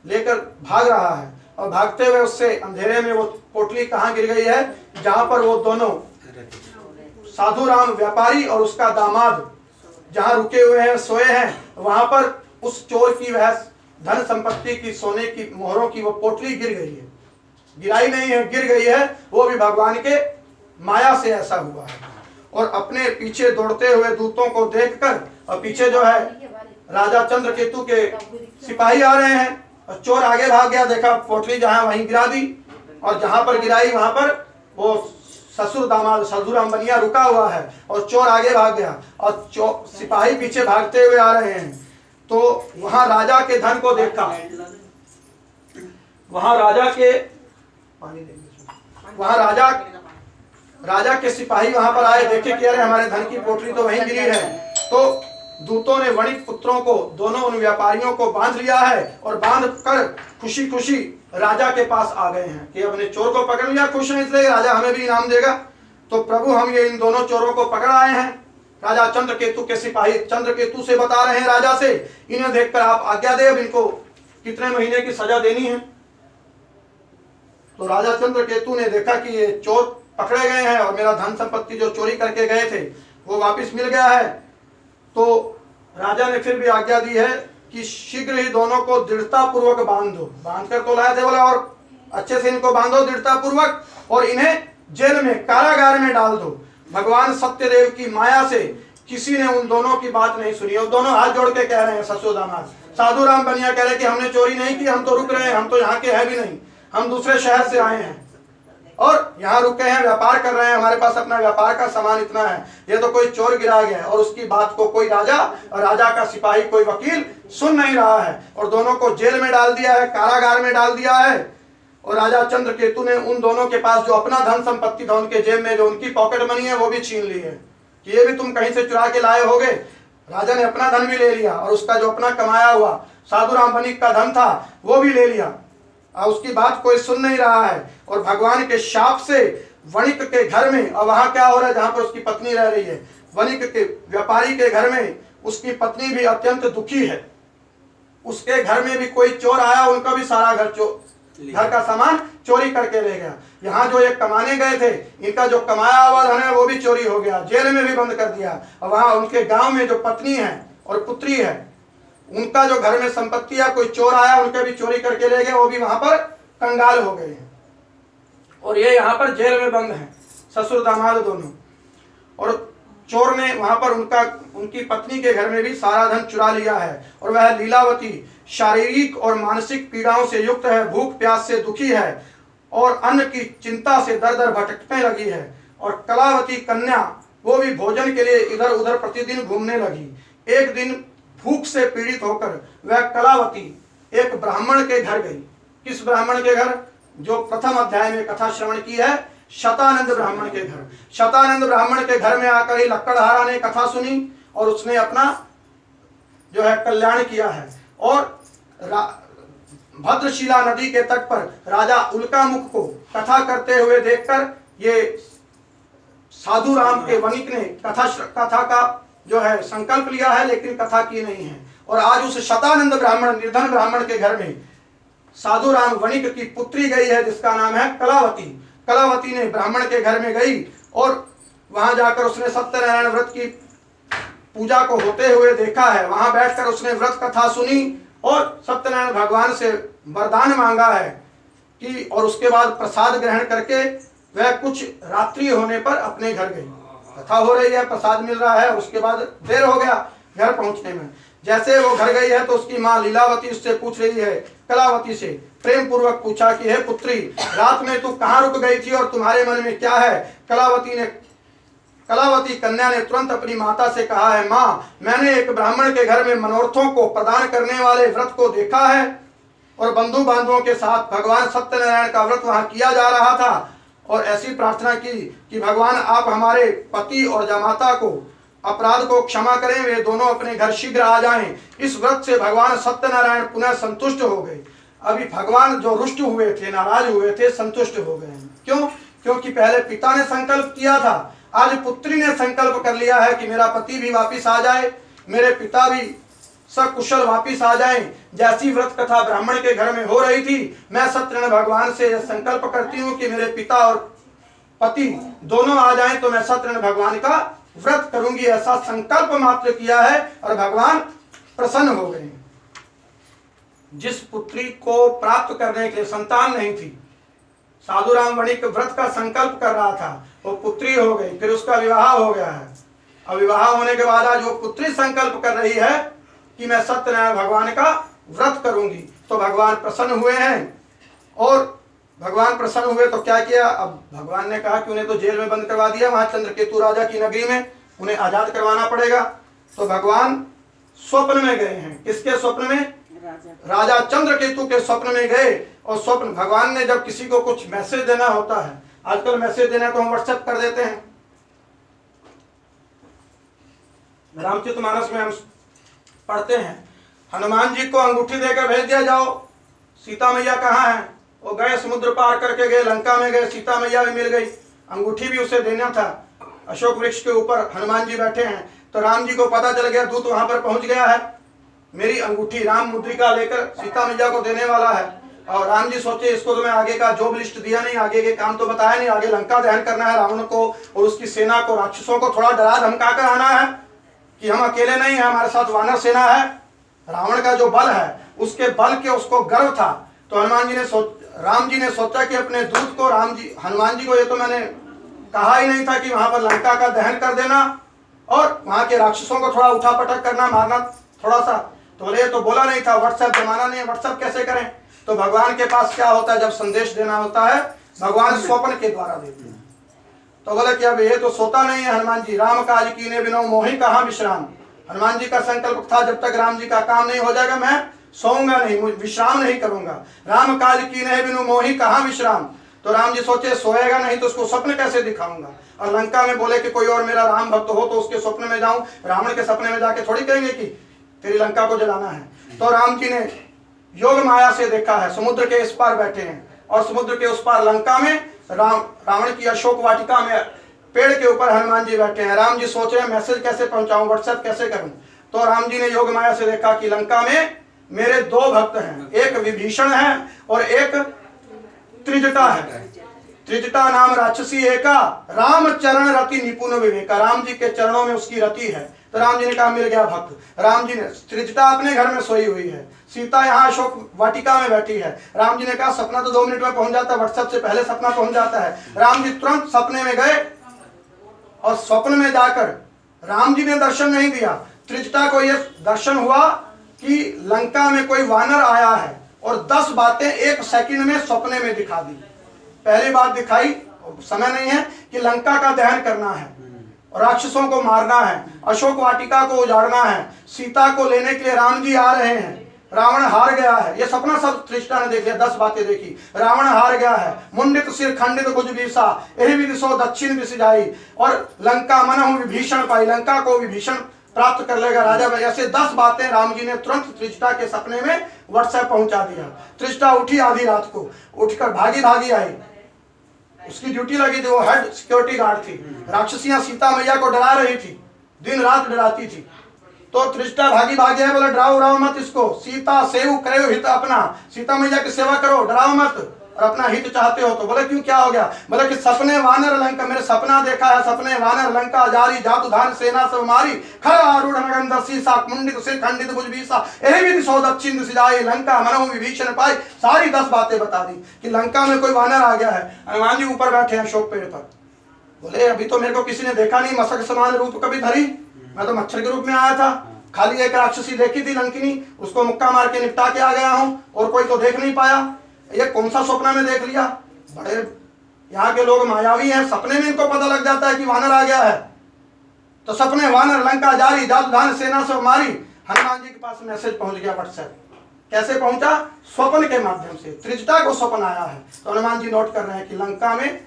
लेकर भाग रहा है और भागते हुए उससे अंधेरे में वो पोटली कहाँ गिर गई है, जहां पर वो दोनों साधु राम व्यापारी और उसका दामाद जहां रुके हुए हैं, सोए हैं, वहां पर उस चोर की वह धन संपत्ति की, सोने की मोहरों की वो पोटली गिर गई है। गिराई नहीं है, गिर गई है, वो भी भगवान के माया से ऐसा हुआ है। और अपने पीछे दौड़ते हुए दूतों को देखकर, और पीछे जो है राजा चंद्रकेतु के सिपाही आ रहे हैं, और चोर आगे भाग गया, देखा पोटली जहां वहीं गिरा दी, और जहां पर गिराई वहां पर वो ससुर दामाद साधुराम बनिया रुका हुआ है, और चोर आगे भाग गया, और सिपाही पीछे भागते हुए आ रहे हैं। तो वहां राजा के धन को देखा, वहां राजा के राजा के सिपाही वहां पर आए, देखे कि अरे हमारे धन की पोटली तो वहीं गिरी है। तो दूतों ने वणिक पुत्रों को, दोनों उन व्यापारियों को बांध लिया है, और बांध कर खुशी खुशी राजा के पास आ गए हैं कि अपने चोर को पकड़ लिया, खुश हैं इसलिए राजा हमें भी इनाम देगा। तो प्रभु हम ये इन दोनों चोरों को पकड़ आए हैं। राजा चंद्रकेतु के सिपाही चंद्रकेतु से बता रहे हैं राजा से, इन्हें देखकर आप आज्ञा दे, अब इनको कितने महीने की सजा देनी है। तो राजा चंद्रकेतु ने देखा कि ये चोर पकड़े गए हैं और मेरा धन संपत्ति जो चोरी करके गए थे वो वापस मिल गया है। तो राजा ने फिर भी आज्ञा दी है कि शीघ्र ही दोनों को दृढ़ता पूर्वक बांध दो। बांध कर तो लाए थे बोला, और अच्छे से इनको बांधो दृढ़ता पूर्वक, और इन्हें जेल में कारागार में डाल दो। भगवान सत्यदेव की माया से किसी ने उन दोनों की बात नहीं सुनी, और दोनों हाथ जोड़ के कह रहे हैं, ससुर दामाद साधुराम बनिया कह रहे कि हमने चोरी नहीं की, हम तो रुक रहे हैं, हम तो यहाँ के हैं भी नहीं, हम दूसरे शहर से आए हैं और यहाँ रुके हैं, व्यापार कर रहे हैं, हमारे पास अपना व्यापार का सामान इतना है, ये तो कोई चोर गिरा गया है। और उसकी बात को कोई राजा और राजा का सिपाही, कोई वकील सुन नहीं रहा है, और दोनों को जेल में डाल दिया है, कारागार में डाल दिया है। और राजा चंद्रकेतु ने उन दोनों के पास जो अपना धन संपत्ति था, उनके जेब में जो उनकी पॉकेट मनी है वो भी छीन ली है कि ये भी तुम कहीं से चुरा के लाए होगे। राजा ने अपना धन भी ले लिया, और उसका जो अपना कमाया हुआ साधुराम बनिक का धन था वो भी ले लिया। उसकी बात कोई सुन नहीं रहा है। और भगवान के शाप से वणिक के घर में, और वहां क्या हो रहा है, जहां पर उसकी पत्नी रह रही है, वणिक के व्यापारी के घर में उसकी पत्नी भी अत्यंत दुखी है। उसके घर में भी कोई चोर आया, उनका भी सारा घर का सामान चोरी करके ले गया। यहाँ जो ये कमाने गए थे, इनका जो कमाया हुआ धन है वो भी चोरी हो गया, जेल में भी बंद कर दिया। और वहां उनके गांव में जो पत्नी है और पुत्री है, उनका जो घर में संपत्ति है, कोई चोर आया, उनके भी चोरी करके ले गए, वो भी वहां पर कंगाल हो गए हैं। और ये यहाँ पर जेल में बंद हैं, ससुर दामाद दोनों। और चोर ने वहां पर उनकी पत्नी के घर में भी सारा धन चुरा लिया है। और वह लीलावती शारीरिक और मानसिक पीड़ाओं से युक्त है, भूख प्यास से दुखी है, और अन्न की चिंता से दर दर भटकने लगी है। और कलावती कन्या वो भी भोजन के लिए इधर उधर प्रतिदिन घूमने लगी। एक दिन भूख से पीड़ित होकर वह कलावती एक ब्राह्मण के घर गई। किस ब्राह्मण के घर? जो प्रथम अध्याय में कथा श्रवण की है, शतानंद ब्राह्मण के घर। शतानंद ब्राह्मण के घर में आकर ही लक्कड़हारा ने कथा सुनी, और उसने अपना जो है कल्याण किया है। और भद्रशिला नदी के तट पर राजा उल्कामुख को कथा करते हुए देखकर ये साधु राम के वणिक ने कथा का जो है संकल्प लिया है, लेकिन कथा की नहीं है। और आज उस शतानंद ब्राह्मण, निर्धन ब्राह्मण के घर में साधु राम वणिक की पुत्री गई है, जिसका नाम है कलावती। कलावती ने ब्राह्मण के घर में गई, और वहां जाकर उसने सत्यनारायण व्रत की पूजा को होते हुए देखा है। वहां बैठकर उसने व्रत कथा सुनी, और सत्यनारायण भगवान से वरदान मांगा है कि, और उसके बाद प्रसाद ग्रहण करके वह कुछ रात्रि होने पर अपने घर गई। कथा हो रही है, प्रसाद मिल रहा है, उसके बाद देर हो गया घर पहुंचने में। जैसे वो घर गई है तो उसकी माँ लीलावती उससे पूछ रही है, कलावती से प्रेम पूर्वक पूछा कि हे पुत्री, रात में तू कहाँ रुक गई थी और तुम्हारे मन में क्या है? कलावती कन्या ने तुरंत अपनी माता से कहा है, माँ, मैंने एक ब्राह्मण के घर में मनोरथों को प्रदान करने वाले व्रत को देखा है, और बंधु बांधवों के साथ भगवान सत्यनारायण का व्रत वहां किया जा रहा था, और ऐसी प्रार्थना की कि भगवान आप हमारे पति और जमाता को अपराध को क्षमा करें, वे दोनों अपने घर शीघ्र आ जाएं। इस व्रत से भगवान सत्यनारायण पुनः संतुष्ट हो गए। अभी भगवान जो रुष्ट हुए थे, नाराज हुए थे, संतुष्ट हो गए। क्यों? क्योंकि पहले पिता ने संकल्प किया था, आज पुत्री ने संकल्प कर लिया है कि मेरा पति भी वापिस आ जाए, मेरे पिता भी सकुशल वापिस आ जाएं। जैसी व्रत कथा ब्राह्मण के घर में हो रही थी, मैं सत्यनारायण भगवान से यह संकल्प करती हूँ कि मेरे पिता और पति दोनों आ जाएं, तो मैं सत्यनारायण भगवान का व्रत करूंगी। ऐसा संकल्प मात्र किया है, और भगवान प्रसन्न हो गए। जिस पुत्री को प्राप्त करने के लिए संतान नहीं थी, साधु राम वणिक व्रत का संकल्प कर रहा था, वो पुत्री हो गई, फिर उसका विवाह हो गया है। अब विवाह होने के बाद आज वो पुत्री संकल्प कर रही है कि मैं सत्यनारायण भगवान का व्रत करूंगी। तो भगवान प्रसन्न हुए हैं, और भगवान प्रसन्न हुए तो क्या किया, अब भगवान ने कहा कि उन्हें तो जेल में बंद करवा दिया वहां चंद्रकेतु राजा की नगरी में, उन्हें आजाद करवाना पड़ेगा। तो भगवान स्वप्न में गए हैं। किसके स्वप्न में? राजा चंद्रकेतु के स्वप्न में गए। और स्वप्न, भगवान ने जब किसी को कुछ मैसेज देना होता है, आजकल मैसेज देना तो हम व्हाट्सएप कर देते हैं। रामचरितमानस में हम पढ़ते हैं, हनुमान जी को अंगूठी देकर भेज दिया, जाओ सीता मैया कहाँ है। वो गए, समुद्र पार करके गए, लंका में गए, सीता मैया भी मिल गई। अंगूठी भी उसे देना था। अशोक वृक्ष के ऊपर हनुमान जी बैठे हैं, तो राम जी को पता चल गया, दूत वहां पर पहुंच गया है, मेरी अंगूठी राम मुद्रिका लेकर सीता मैया को देने वाला है। और राम जी सोचे, इसको तो मैं आगे का जॉब लिस्ट दिया नहीं, आगे के काम तो बताया नहीं, आगे लंका दहन करना है रावण को और उसकी सेना को, राक्षसों को थोड़ा डरा धमका कर आना है कि हम अकेले नहीं है, हमारे साथ वानर सेना है। रावण का जो बल है, उसके बल के उसको गर्व था। तो राम जी ने सोचा कि अपने दूत को, हनुमान जी को ये तो मैंने कहा ही नहीं था कि वहां पर लंका का दहन कर देना और वहां के राक्षसों को थोड़ा उठापटक करना, मारना थोड़ा सा, तो बोले ये तो बोला नहीं था, व्हाट्सएप जमाना नहीं है, व्हाट्सएप कैसे करें। तो भगवान के पास क्या होता है, जब संदेश देना होता है भगवान स्वप्न के द्वारा देते हैं। तो बोले कि अब ये तो सोता नहीं है हनुमान जी, राम काज कीने बिनो मोहि कहाँ विश्राम। हनुमान जी का संकल्प था, जब तक राम जी का काम नहीं हो जाएगा मैं सोऊंगा नहीं, विश्राम नहीं करूंगा। राम काज कीने बिनु मोहि कहाँ विश्राम। तो राम जी सोचे सोएगा नहीं तो उसको स्वप्न कैसे दिखाऊंगा। और लंका में बोले कि कोई और मेरा राम भक्त हो तो उसके स्वप्न में जाऊं, रावण के सपने में जाके थोड़ी कहेंगे कि तेरी लंका को जलाना है। तो राम जी ने योग माया से देखा है, समुद्र के इस पार बैठे हैं और समुद्र के उस पार लंका में रावण की अशोक वाटिका में पेड़ के ऊपर हनुमान जी बैठे हैं। राम जी सोच रहे हैं मैसेज कैसे पहुंचाऊं, व्हाट्सएप कैसे करूं। तो राम जी ने योग माया से देखा कि लंका में मेरे दो भक्त हैं, एक विभीषण है और एक त्रिजटा है। त्रिजटा नाम राक्षसी एका, राम चरण रति निपुण विवेका। राम जी के चरणों में उसकी रति है। तो राम जी ने कहा मिल गया भक्त। राम जी ने, त्रिजटा अपने घर में सोई हुई है, सीता यहाँ अशोक वाटिका में बैठी है। राम जी ने कहा सपना तो 2 मिनट में पहुंच जाता है, व्हाट्सएप से पहले सपना पहुंच जाता है। राम जी तुरंत सपने में गए और स्वप्न में जाकर राम जी ने दर्शन नहीं दिया, त्रिजटा को यह दर्शन हुआ कि लंका में कोई वानर आया है और 10 बातें 1 सेकंड में सपने में दिखा दी। पहली बात दिखाई, समय नहीं है, कि लंका का दहन करना है और राक्षसों को मारना है, अशोक वाटिका को उजाड़ना है, सीता को लेने के लिए राम जी आ रहे हैं, रावण हार गया है। ये सपना सब त्रिजटा ने देख लिया, 10 बातें देखी। रावण हार गया है, मुंडित सिर खंडित कुछ बीसा, यही विदिशो दक्षिण दिश जाई, और लंका मनहु विभीषण पाई, लंका को विभीषण प्राप्त कर लेगा राजा भाई। ऐसे 10 बातें राम जी ने तुरंत त्रिजटा के सपने में व्हाट्सएप पहुंचा दिया। त्रिजटा उठी आधी रात को, उठकर भागी भागी आई, उसकी ड्यूटी लगी थी, वो हेड सिक्योरिटी गार्ड थी। राक्षसियां सीता मैया को डरा रही थी, दिन रात डराती थी। तो त्रिजटा भागी भागी है, बोले डराओ डराओ मत इसको, सीता सेव करे हित अपना, सीता मैया की सेवा करो, डराओ मत, और अपना हित चाहते हो तो। बोले क्यों, क्या हो गया। बोले कि सपने वानर लंका, मेरे सपना देखा है, सपने वानर लंका जारी, जातु धान सेना सब मारी, खर आरूढ़ नगंधर सीसा, मुंडित सिर खंडित भुज बीसा, यही विधि सो दक्षिण दिश जाए, लंका मनहु विभीषण पाई। सारी 10 बातें बता दी कि लंका में कोई वानर आ गया है। हनुमान जी ऊपर बैठे हैं अशोक पेड़ पर। बोले अभी तो मेरे को किसी ने देखा नहीं, मशक समान रूप कभी धरी, मैं तो मच्छर के रूप में आया था, खाली एक राक्षसी देखी थी लंकिनी, उसको मुक्का मार के निपटा के आ गया हूं, और कोई तो देख नहीं पाया। ये कौन सा सपना में देख लिया। बड़े यहाँ के लोग मायावी हैं, सपने में इनको पता लग जाता है कि वानर आ गया है। तो सपने वानर लंका जारी, जातु धान सेना सब मारी। हनुमान जी के पास मैसेज पहुंच गया व्हाट्सएप। कैसे पहुंचा, स्वप्न के माध्यम से। त्रिजटा को स्वप्न आया है, तो हनुमान जी नोट कर रहे हैं कि लंका में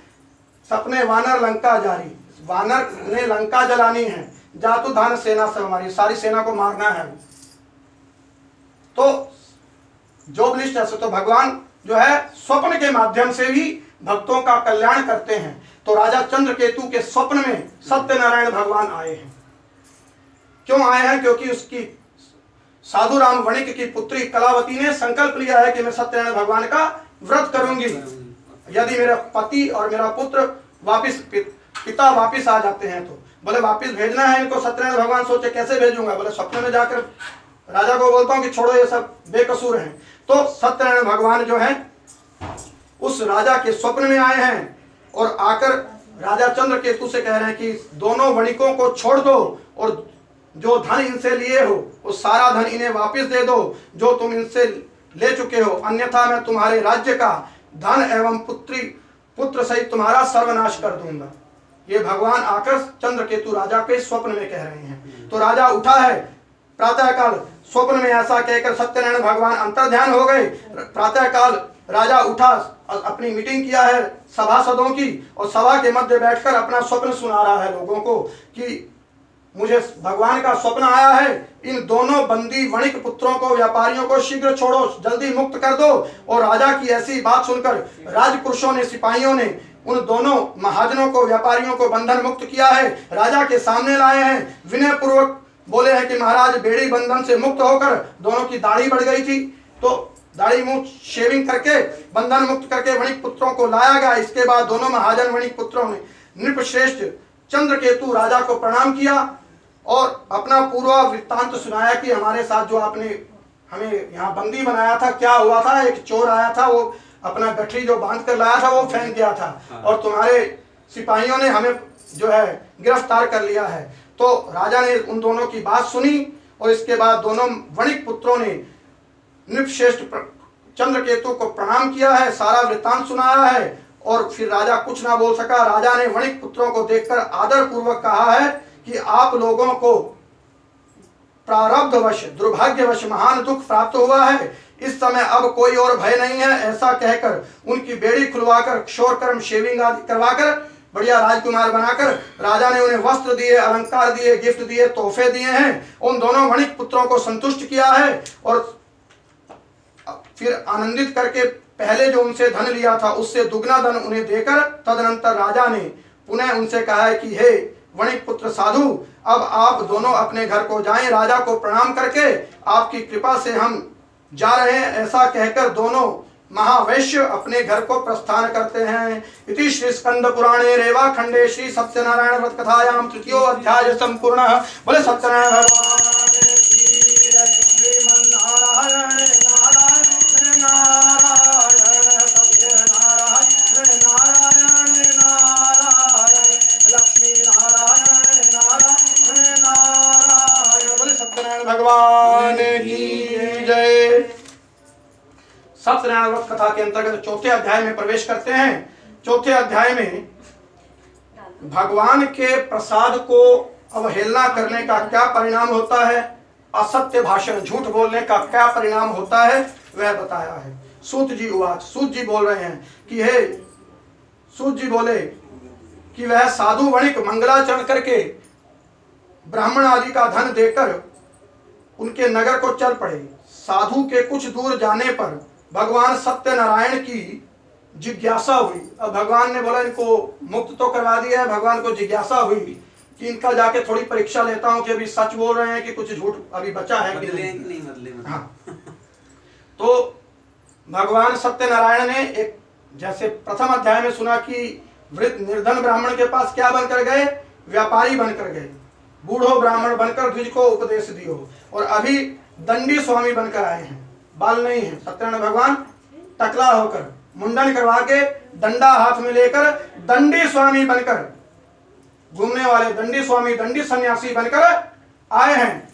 सपने वानर लंका जारी, वानर ने लंका जलानी है, जातु धान सेना सब हमारी, सारी सेना को मारना है। तो जॉब लिस्ट ऐसे, तो भगवान जो है स्वप्न के माध्यम से भी भक्तों का कल्याण करते हैं। तो राजा चंद्रकेतु के स्वप्न में सत्यनारायण भगवान आए हैं। क्यों आए हैं, क्योंकि उसकी साधु राम वणिक की पुत्री कलावती ने संकल्प लिया है कि मैं सत्यनारायण भगवान का व्रत करूंगी यदि मेरा पति और मेरा पुत्र वापिस, पिता वापिस आ जाते हैं तो। बोले वापिस भेजना है इनको। सत्यनारायण भगवान सोचे कैसे भेजूंगा। बोले स्वप्न में जाकर राजा को बोलता हूं कि छोड़ो ये सब बेकसूर हैं। तो सत्यनारायण भगवान जो है उस राजा के स्वप्न में आए हैं और आकर राजा चंद्रकेतु से कह रहे हैं कि दोनों वणिकों को छोड़ दो और जो धन इनसे लिए हो वो सारा धन इन्हें वापस दे दो जो तुम इनसे ले चुके हो, अन्यथा मैं तुम्हारे राज्य का धन एवं पुत्र सहित तुम्हारा सर्वनाश कर दूंगा। ये भगवान आकर चंद्रकेतु राजा के स्वप्न में कह रहे हैं। तो राजा उठा है प्रातः काल, स्वप्न में ऐसा कहकर सत्यनारायण भगवान अंतर्ध्यान हो गए। प्रातः काल राजा उठा, अपनी मीटिंग किया है सभासदों की और सभा के मध्य बैठकर अपना स्वप्न सुना रहा है लोगों को कि मुझे भगवान का स्वप्न आया है, इन दोनों बंदी वणिक पुत्रों को, व्यापारियों को शीघ्र छोड़ो, जल्दी मुक्त कर दो। और राजा की ऐसी बात सुनकर राजपुरुषों ने, सिपाहियों ने उन दोनों महाजनों को, व्यापारियों को बंधन मुक्त किया है, राजा के सामने लाए हैं। विनय पूर्वक बोले हैं कि महाराज बेड़ी बंधन से मुक्त होकर दोनों की दाढ़ी बढ़ गई थी, तो दाढ़ी मुंह शेविंग करके बंधन मुक्त करके वणिक पुत्रों को लाया गया। इसके बाद दोनों महाजन वणिक पुत्रों ने नृपश्रेष्ठ चंद्रकेतु राजा को प्रणाम किया और अपना पूरा वृत्तांत सुनाया कि हमारे साथ जो आपने हमें यहाँ बंदी बनाया था, क्या हुआ था। एक चोर आया था, वो अपना गठरी जो बांध कर लाया था वो फेंक दिया था और तुम्हारे सिपाहियों ने हमें जो है गिरफ्तार कर लिया है। तो राजा ने उन दोनों की बात सुनी और इसके बाद दोनों वणिक पुत्रों ने नृपश्रेष्ठ चंद्रकेतु को प्रणाम किया है, सारा वृत्तांत सुनाया है और फिर राजा कुछ ना बोल सका। राजा ने वणिक पुत्रों को देखकर आदर पूर्वक कहा है कि आप लोगों को प्रारब्धवश, दुर्भाग्यवश महान दुख प्राप्त हुआ है, इस समय अब कोई और भय नहीं है। ऐसा कहकर उनकी बेड़ी खुलवाकर, क्षौर कर्म, शेविंग आदि करवाकर बढ़िया राजकुमार बनाकर राजा ने उन्हें वस्त्र दिए, अलंकार दिए, गिफ्ट दिए, तोहफे दिए हैं। उन दोनों वणिक पुत्रों को संतुष्ट किया है और फिर आनंदित करके पहले जो उनसे धन लिया था उससे दुगना धन उन्हें देकर तदनंतर राजा ने पुनः उनसे कहा है कि हे वणिक पुत्र साधु, अब आप दोनों अपने घर को जाएं। राजा को प्रणाम करके आपकी कृपा से हम जा रहे हैं, ऐसा कहकर दोनों महावैश्य अपने घर को प्रस्थान करते हैं। इति श्री स्कंद पुराणे रेवा खंडे श्री सत्यनारायण व्रत कथायाम तृतीयो अध्याय संपूर्ण। बोले सत्यनारायण भगवान की जय। श्रीमन्नारायण नारायण नारायण सत्यनारायण नारायण नारायण लक्ष्मी नारायण नारायण नारायण। बोले सत्यनारायण भगवान की जय। सत्यनारायण व्रत कथा के अंतर्गत चौथे अध्याय में प्रवेश करते हैं। चौथे अध्याय में भगवान के प्रसाद को अवहेलना करने का क्या परिणाम होता है, असत्य भाषण, झूठ बोलने का क्या परिणाम होता है, वह बताया है। सूत जी उवाच, सूत जी बोल रहे हैं कि हे सूत जी बोले कि वह साधु वणिक मंगलाचरण करके ब्राह्मण आदि का धन देकर उनके नगर को चल पड़े। साधु के कुछ दूर जाने पर भगवान सत्यनारायण की जिज्ञासा हुई। अब भगवान ने बोला इनको मुक्त तो करवा दिया है, भगवान को जिज्ञासा हुई कि इनका जाके थोड़ी परीक्षा लेता हूं कि अभी सच बोल रहे हैं कि कुछ झूठ अभी बचा है कि नहीं। हाँ। तो भगवान सत्यनारायण ने एक, जैसे प्रथम अध्याय में सुना कि वृद्ध निर्धन ब्राह्मण के पास क्या बनकर गए, व्यापारी बनकर गए, बूढ़ो ब्राह्मण बनकर द्विज को उपदेश दियो, और अभी दंडी स्वामी बनकर आए हैं। बाल नहीं है, सत्यनारायण भगवान टकला होकर मुंडन करवा के डंडा हाथ में लेकर दंडी स्वामी बनकर घूमने वाले दंडी स्वामी, दंडी सन्यासी बनकर आए हैं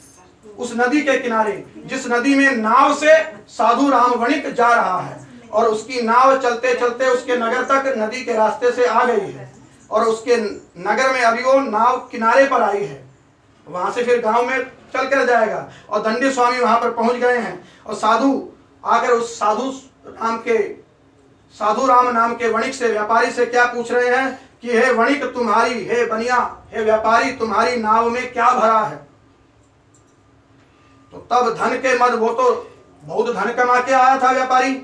उस नदी के किनारे, जिस नदी में नाव से साधु राम वणिक जा रहा है और उसकी नाव चलते चलते उसके नगर तक नदी के रास्ते से आ गई है और उसके नगर में अभी वो नाव किनारे पर आई है। वहां से फिर गांव में चल कर जाएगा और दंडी स्वामी वहां पर पहुंच गए हैं और साधु आकर उस साधु राम नाम के वणिक से, व्यापारी से क्या पूछ रहे हैं कि हे वणिक तुम्हारी, हे बनिया, हे व्यापारी तुम्हारी नाव में क्या भरा है। तो तब धन के मद, वो तो बहुत धन कमा के आया था व्यापारी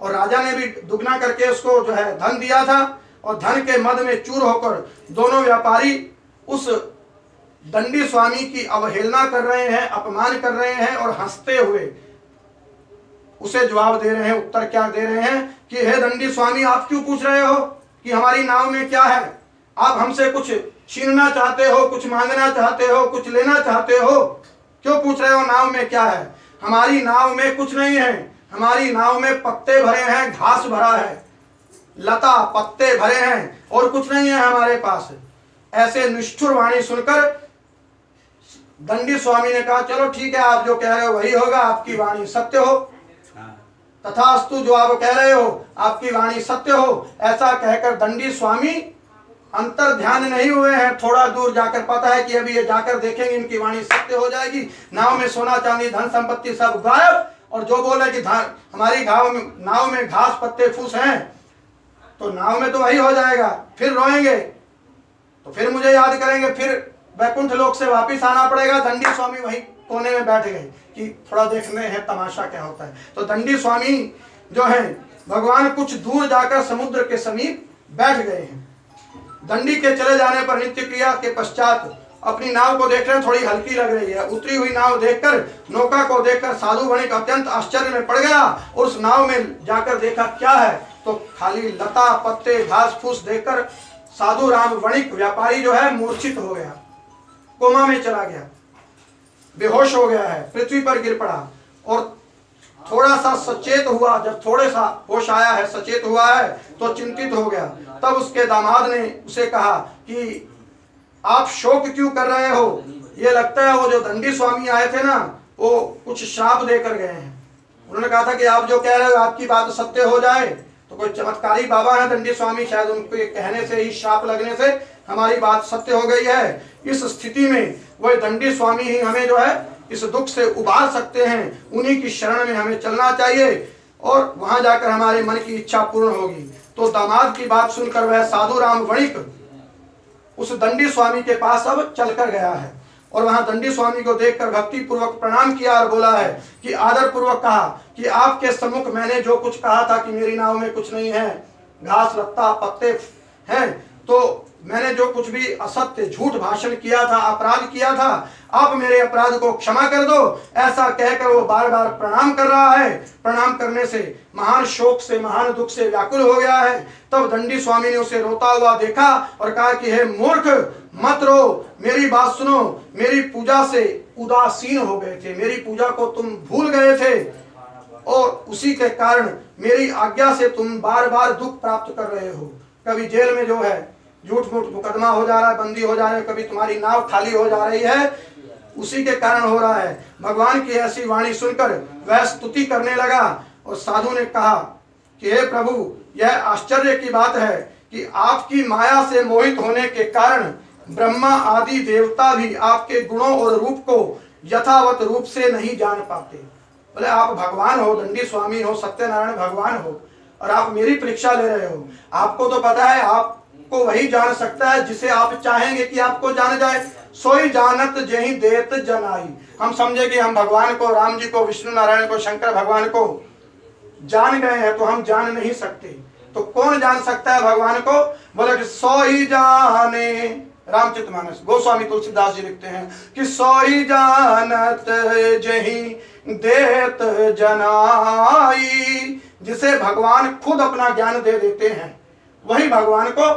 और राजा ने भी दुगना करके उसको जो है धन दिया था और धन के मद में चूर होकर दोनों व्यापारी उस दंडी स्वामी की अवहेलना कर रहे हैं, अपमान कर रहे हैं और हंसते हुए उसे जवाब दे रहे हैं। उत्तर क्या दे रहे हैं कि हे दंडी स्वामी, आप क्यों पूछ रहे हो कि हमारी नाव में क्या है? आप हमसे कुछ छीनना चाहते हो, कुछ मांगना चाहते हो, कुछ लेना चाहते हो? क्यों पूछ रहे हो नाव में क्या है? हमारी नाव में कुछ नहीं है, हमारी नाव में पत्ते भरे हैं, घास भरा है। लता पत्ते भरे हैं और कुछ नहीं है हमारे पास। ऐसे निष्ठुर वाणी सुनकर दंडी स्वामी ने कहा चलो ठीक है, आप जो कह रहे हो वही होगा, आपकी वाणी सत्य हो, तथास्तु, जो आप कह रहे हो आपकी वाणी सत्य हो। ऐसा कहकर दंडी स्वामी अंतर ध्यान नहीं हुए हैं, थोड़ा दूर जाकर पता है कि अभी ये जाकर देखेंगे इनकी वाणी सत्य हो जाएगी। नाव में सोना चांदी धन संपत्ति सब गायब, और जो बोले कि हमारी नाव में घास पत्ते फूस हैं, तो नाव में तो वही हो जाएगा, फिर रोएंगे तो फिर मुझे याद करेंगे, फिर वैकुंठ लोक से वापिस आना पड़ेगा। दंडी स्वामी वहीं कोने में बैठ गए कि थोड़ा देखने हैं तमाशा क्या होता है। तो दंडी स्वामी जो है भगवान कुछ दूर जाकर समुद्र के समीप बैठ गए हैं। दंडी के चले जाने पर नित्य क्रिया के पश्चात अपनी नाव को देख रहे हैं, थोड़ी हल्की लग रही है। उतरी हुई नाव देखकर, नौका को देखकर साधु वणिक अत्यंत आश्चर्य में पड़ गया और उस नाव में जाकर देखा क्या है, तो खाली लता पत्ते घास फूस देखकर साधु राम वणिक व्यापारी जो है मूर्छित हो गया, कोमा में चला गया, बेहोश हो गया है, पृथ्वी पर गिर पड़ा। और थोड़ा सा सचेत हुआ, जब थोड़े सा होश आया है, सचेत हुआ है, तो चिंतित हो गया। तब उसके दामाद ने उसे कहा कि आप शोक क्यों कर रहे हो, ये लगता है वो जो दंडी स्वामी आए थे ना, वो कुछ श्राप देकर गए हैं। उन्होंने कहा था कि आप जो कह रहे हो आपकी बात सत्य हो जाए, तो कोई चमत्कारी बाबा है दंडी स्वामी, शायद उनके कहने से ही, श्राप लगने से हमारी बात सत्य हो गई है। इस स्थिति में वह दंडी स्वामी ही हमें जो है इस दुख से उबार सकते हैं, उन्हीं की शरण में हमें चलना चाहिए और वहां जाकर हमारे मन की इच्छा पूर्ण होगी। तो दामाद की बात सुनकर वह साधु राम वणिक उस दंडी स्वामी के पास अब चलकर गया है और वहां दंडी स्वामी को देखकर भक्ति पूर्वक प्रणाम किया और बोला है कि आदर पूर्वक कहा कि आपके सम्मुख मैंने जो कुछ कहा था कि मेरी नाव में कुछ नहीं है, घास लत्ता पत्ते हैं, तो मैंने जो कुछ भी असत्य झूठ भाषण किया था, अपराध किया था, आप मेरे अपराध को क्षमा कर दो। ऐसा कहकर वो बार बार प्रणाम कर रहा है। प्रणाम करने से महान शोक से, महान दुख से व्याकुल हो गया है। तब दंडी स्वामी ने उसे रोता हुआ देखा और कहा कि हे मूर्ख, मत रो, मेरी बात सुनो, मेरी पूजा से उदासीन हो गए थे, मेरी पूजा को तुम भूल गए थे और उसी के कारण मेरी आज्ञा से तुम बार बार दुख प्राप्त कर रहे हो। कभी जेल में जो है झूठ मूठ मुकदमा हो जा रहा है, बंदी हो जा रहा है, कभी तुम्हारी नाव खाली हो जा रही है, उसी के कारण हो रहा है। भगवान की ऐसी वाणी सुनकर वह स्तुति करने लगा और साधु ने कहा कि हे प्रभु, यह आश्चर्य की बात है कि आपकी माया से मोहित होने के कारण ब्रह्मा आदि देवता भी आपके गुणों और रूप को यथावत रूप से नहीं जान पाते। बोले आप भगवान हो, दंडी स्वामी हो, सत्यनारायण भगवान हो, और आप मेरी परीक्षा ले रहे हो। आपको तो पता है आपको वही जान सकता है जिसे आप चाहेंगे कि आपको जान जाए। सोई जानत जेहि देत जनाई। हम समझे कि हम भगवान को, राम जी को, विष्णु नारायण को, शंकर भगवान को जान गए हैं, तो हम जान नहीं सकते। तो कौन जान सकता है भगवान को? बोले कि सोई जाने, रामचरितमानस गोस्वामी तुलसीदास जी लिखते हैं कि सोई जानत जेहि देत जनाई। जिसे भगवान खुद अपना ज्ञान दे देते हैं वही भगवान को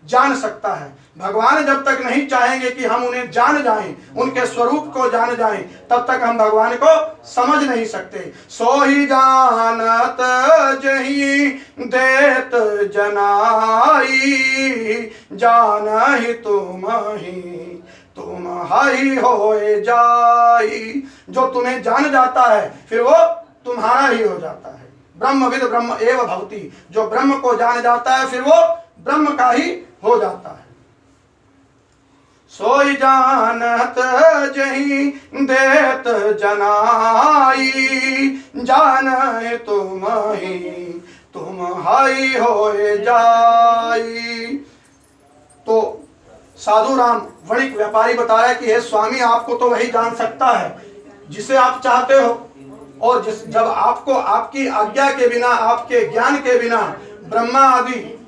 जान सकता है। भगवान जब तक नहीं चाहेंगे कि हम उन्हें जान जाएं, उनके स्वरूप को जान जाएं, तब तक हम भगवान को समझ नहीं सकते। सोही जानत जही देत जनाई, जानहि तुम हाई होए जाई। जो तुम्हें जान जाता है फिर वो तुम्हारा ही हो जाता है। ब्रह्मविद ब्रह्म एव भवति। जो ब्रह्म को जान जाता है फिर वो ब्रह्म का ही हो जाता है। सोई जानत जही देत जनाई, जान तुम हाई होए जाई। तो साधु राम वणिक व्यापारी बता रहा है कि हे स्वामी, आपको तो वही जान सकता है जिसे आप चाहते हो, और जब आपको आपकी आज्ञा के बिना, आपके ज्ञान के बिना ब्रह्मा आदि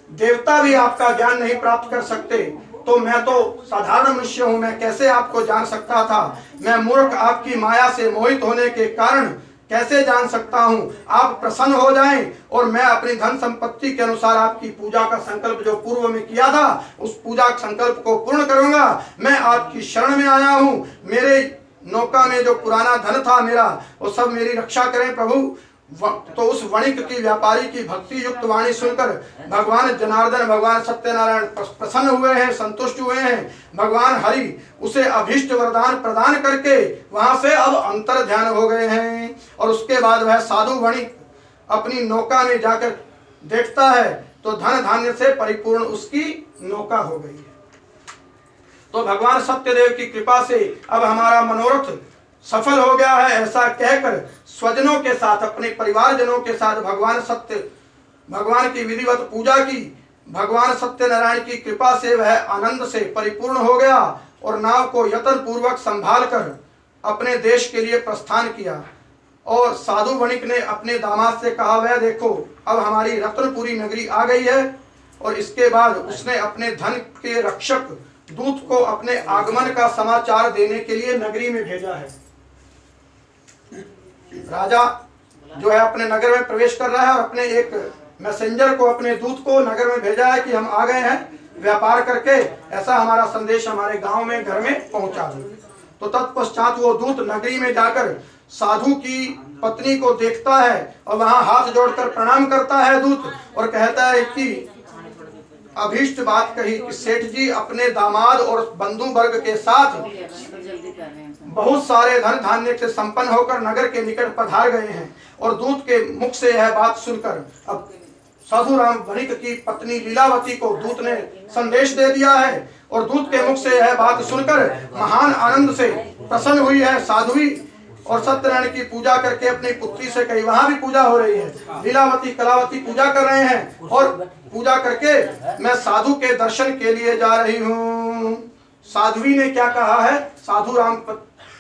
देवता भी आपका ज्ञान नहीं प्राप्त कर सकते, तो मैं तो साधारण मनुष्य हूं, मैं कैसे आपको जान सकता था? मैं मूर्ख आपकी माया से मोहित होने के कारण कैसे जान सकता हूं? आप प्रसन्न हो जाएं और मैं अपनी धन संपत्ति के अनुसार आपकी पूजा का संकल्प जो पूर्व में किया था उस पूजा संकल्प को पूर्ण करूंगा। मैं आपकी शरण में आया हूं। मेरे नौका में जो पुराना धन था मेरा, वो सब मेरी रक्षा करें प्रभु। तो उस वणिक की व्यापारी की भक्ति युक्त वाणी सुनकर भगवान जनार्दन, भगवान सत्यनारायण प्रसन्न हुए हैं, संतुष्ट हुए हैं। भगवान हरि उसे अभीष्ट वरदान प्रदान करके वहां से अब अंतर ध्यान हो गए हैं। और उसके बाद वह साधु वणिक अपनी नौका में जाकर देखता है तो धन धान्य से परिपूर्ण उसकी नौका हो गई है। तो भगवान सत्यदेव की कृपा से अब हमारा मनोरथ सफल हो गया है, ऐसा कहकर स्वजनों के साथ, अपने परिवारजनों के साथ भगवान की विधिवत पूजा की। भगवान सत्यनारायण की कृपा से वह आनंद से परिपूर्ण हो गया और नाव को यत्न पूर्वक संभाल कर अपने देश के लिए प्रस्थान किया। और साधु वणिक ने अपने दामाद से कहा, वह देखो अब हमारी रत्नपुरी नगरी आ गई है। और इसके बाद उसने अपने धन के रक्षक दूत को अपने आगमन का समाचार देने के लिए नगरी में भेजा है। राजा जो है अपने नगर में प्रवेश कर रहा है और अपने एक मैसेंजर को, अपने दूत को नगर में भेजा है कि हम आ गए हैं व्यापार करके, ऐसा हमारा संदेश हमारे गांव में, घर में पहुंचा दो। तो तत्पश्चात वो दूत नगरी में जाकर साधु की पत्नी को देखता है और वहां हाथ जोड़कर प्रणाम करता है दूत, और कहता है कि अभीष्ट बात कही कि सेठ जी अपने दामाद और बंधु वर्ग के साथ बहुत सारे धन धान्य से संपन्न होकर नगर के निकट पधार गए हैं। और दूत के मुख से यह बात सुनकर अब साधु राम वणिक की पत्नी लीलावती को दूत ने संदेश दे दिया है। और दूत के मुख से यह बात सुनकर महान आनंद से प्रसन्न हुई है साध्वी, और सत्यनारायण की पूजा करके अपनी पुत्री से कही, वहां भी पूजा हो रही है, लीलावती कलावती पूजा कर रहे हैं, और पूजा करके मैं साधु के दर्शन के लिए जा रही हूँ। साध्वी ने क्या कहा है, साधु राम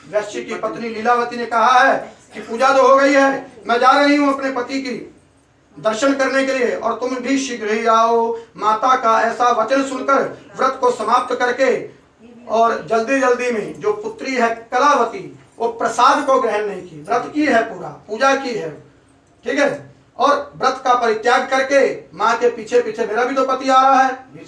वैश्य की पत्नी लीलावती ने कहा है कि पूजा तो हो गई है, मैं जा रही हूँ अपने पति की दर्शन करने के लिए, और तुम भी शीघ्र ही आओ। माता का ऐसा वचन सुनकर व्रत को समाप्त करके और जल्दी जल्दी में जो पुत्री है कलावती, वो प्रसाद को ग्रहण नहीं की, व्रत की है, पूरा पूजा की है, ठीक है, और व्रत का परित्याग करके माँ के पीछे पीछे, मेरा भी तो पति आ रहा है,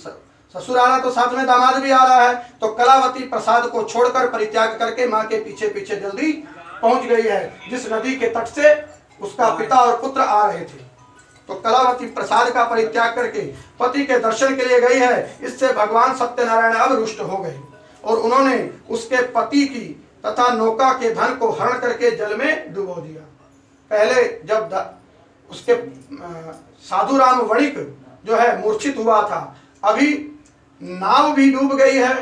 ससुर आ रहा है तो साथ में दामाद भी आ रहा है, तो कलावती प्रसाद को छोड़कर परित्याग करके माँ के पीछे पीछे जल्दी पहुंच गई है, जिस नदी के तट से उसका पिता और पुत्र आ रहे थे। तो कलावती प्रसाद का परित्याग करके पति के दर्शन के लिए गई है। इससे भगवान सत्यनारायण अब रुष्ट हो गए और उन्होंने उसके पति की तथा नौका के धन को हरण करके जल में डुबो दिया। पहले जब उसके साधु राम वणिक जो है मूर्छित हुआ था, अभी नाव भी डूब गई है,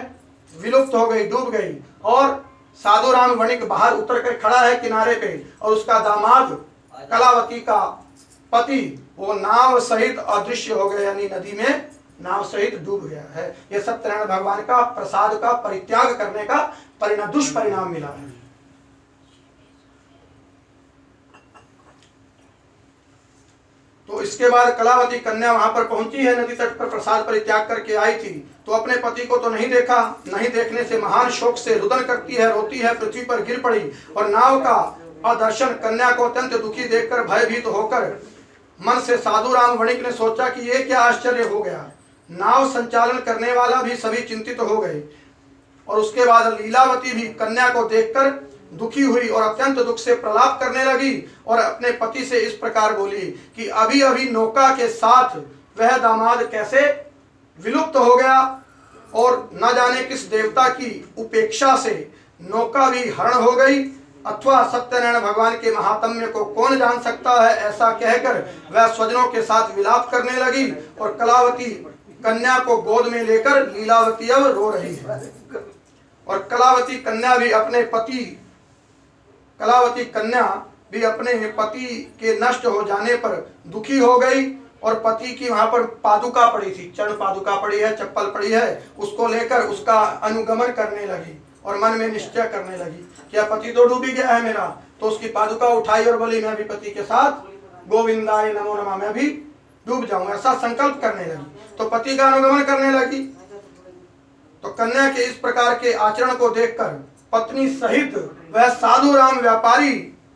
विलुप्त हो गई, डूब गई, और साधु राम वणिक बाहर उतर कर खड़ा है किनारे पे, और उसका दामाद कलावती का पति वो नाव सहित अदृश्य हो गया, यानी नदी में नाव सहित डूब गया है। ये सत्यनारायण भगवान का प्रसाद का परित्याग करने का दुष्परिणाम मिला है। तो इसके बाद कलावती कन्या वहां पर पहुंची है, नदी तट पर प्रसाद परित्याग करके आई थी, तो अपने पति को तो नहीं देखा, नहीं देखने से महान शोक से रुदन करती है, रोती है, पृथ्वी पर गिर पड़ी, और नाव का अदर्शन कन्या को अत्यंत दुखी देखकर भयभीत होकर मन से साधु राम वणिक ने सोचा कि ये क्या आश्चर्य हो गया। नाव संचालन करने वाला भी सभी चिंतित हो गए, और उसके बाद लीलावती भी कन्या को देखकर दुखी हुई और अत्यंत दुख से प्रलाप करने लगी, और अपने पति से इस प्रकार बोली कि अभी अभी नौका के साथ वह दामाद कैसे विलुप्त हो गया, और न जाने किस देवता की उपेक्षा से नौका भी हरण हो गई, अथवा सत्यनारायण भगवान के महात्म्य को कौन जान सकता है। ऐसा कहकर वह स्वजनों के साथ विलाप करने लगी, और कलावती कन्या को गोद में लेकर लीलावती अब रो रही है, और कलावती कन्या भी अपने पति के नष्ट हो जाने पर दुखी हो गई, और पति की वहां पर पादुका पड़ी थी, चरण पादुका पड़ी है, चप्पल पड़ी है, उसको लेकर उसका अनुगमन करने लगी, और मन में निश्चय करने लगी क्या पति तो डूब ही गया है मेरा। तो उसकी पादुका उठाई और बोली मैं भी पति के साथ गोविंदाय नमो नमः, मैं भी डूब जाऊं, ऐसा संकल्प करने लगी। तो पति का अनुगमन करने लगी। तो कन्या के इस प्रकार के आचरण को देखकर पत्नी सहित वह साधु राम व्यापारी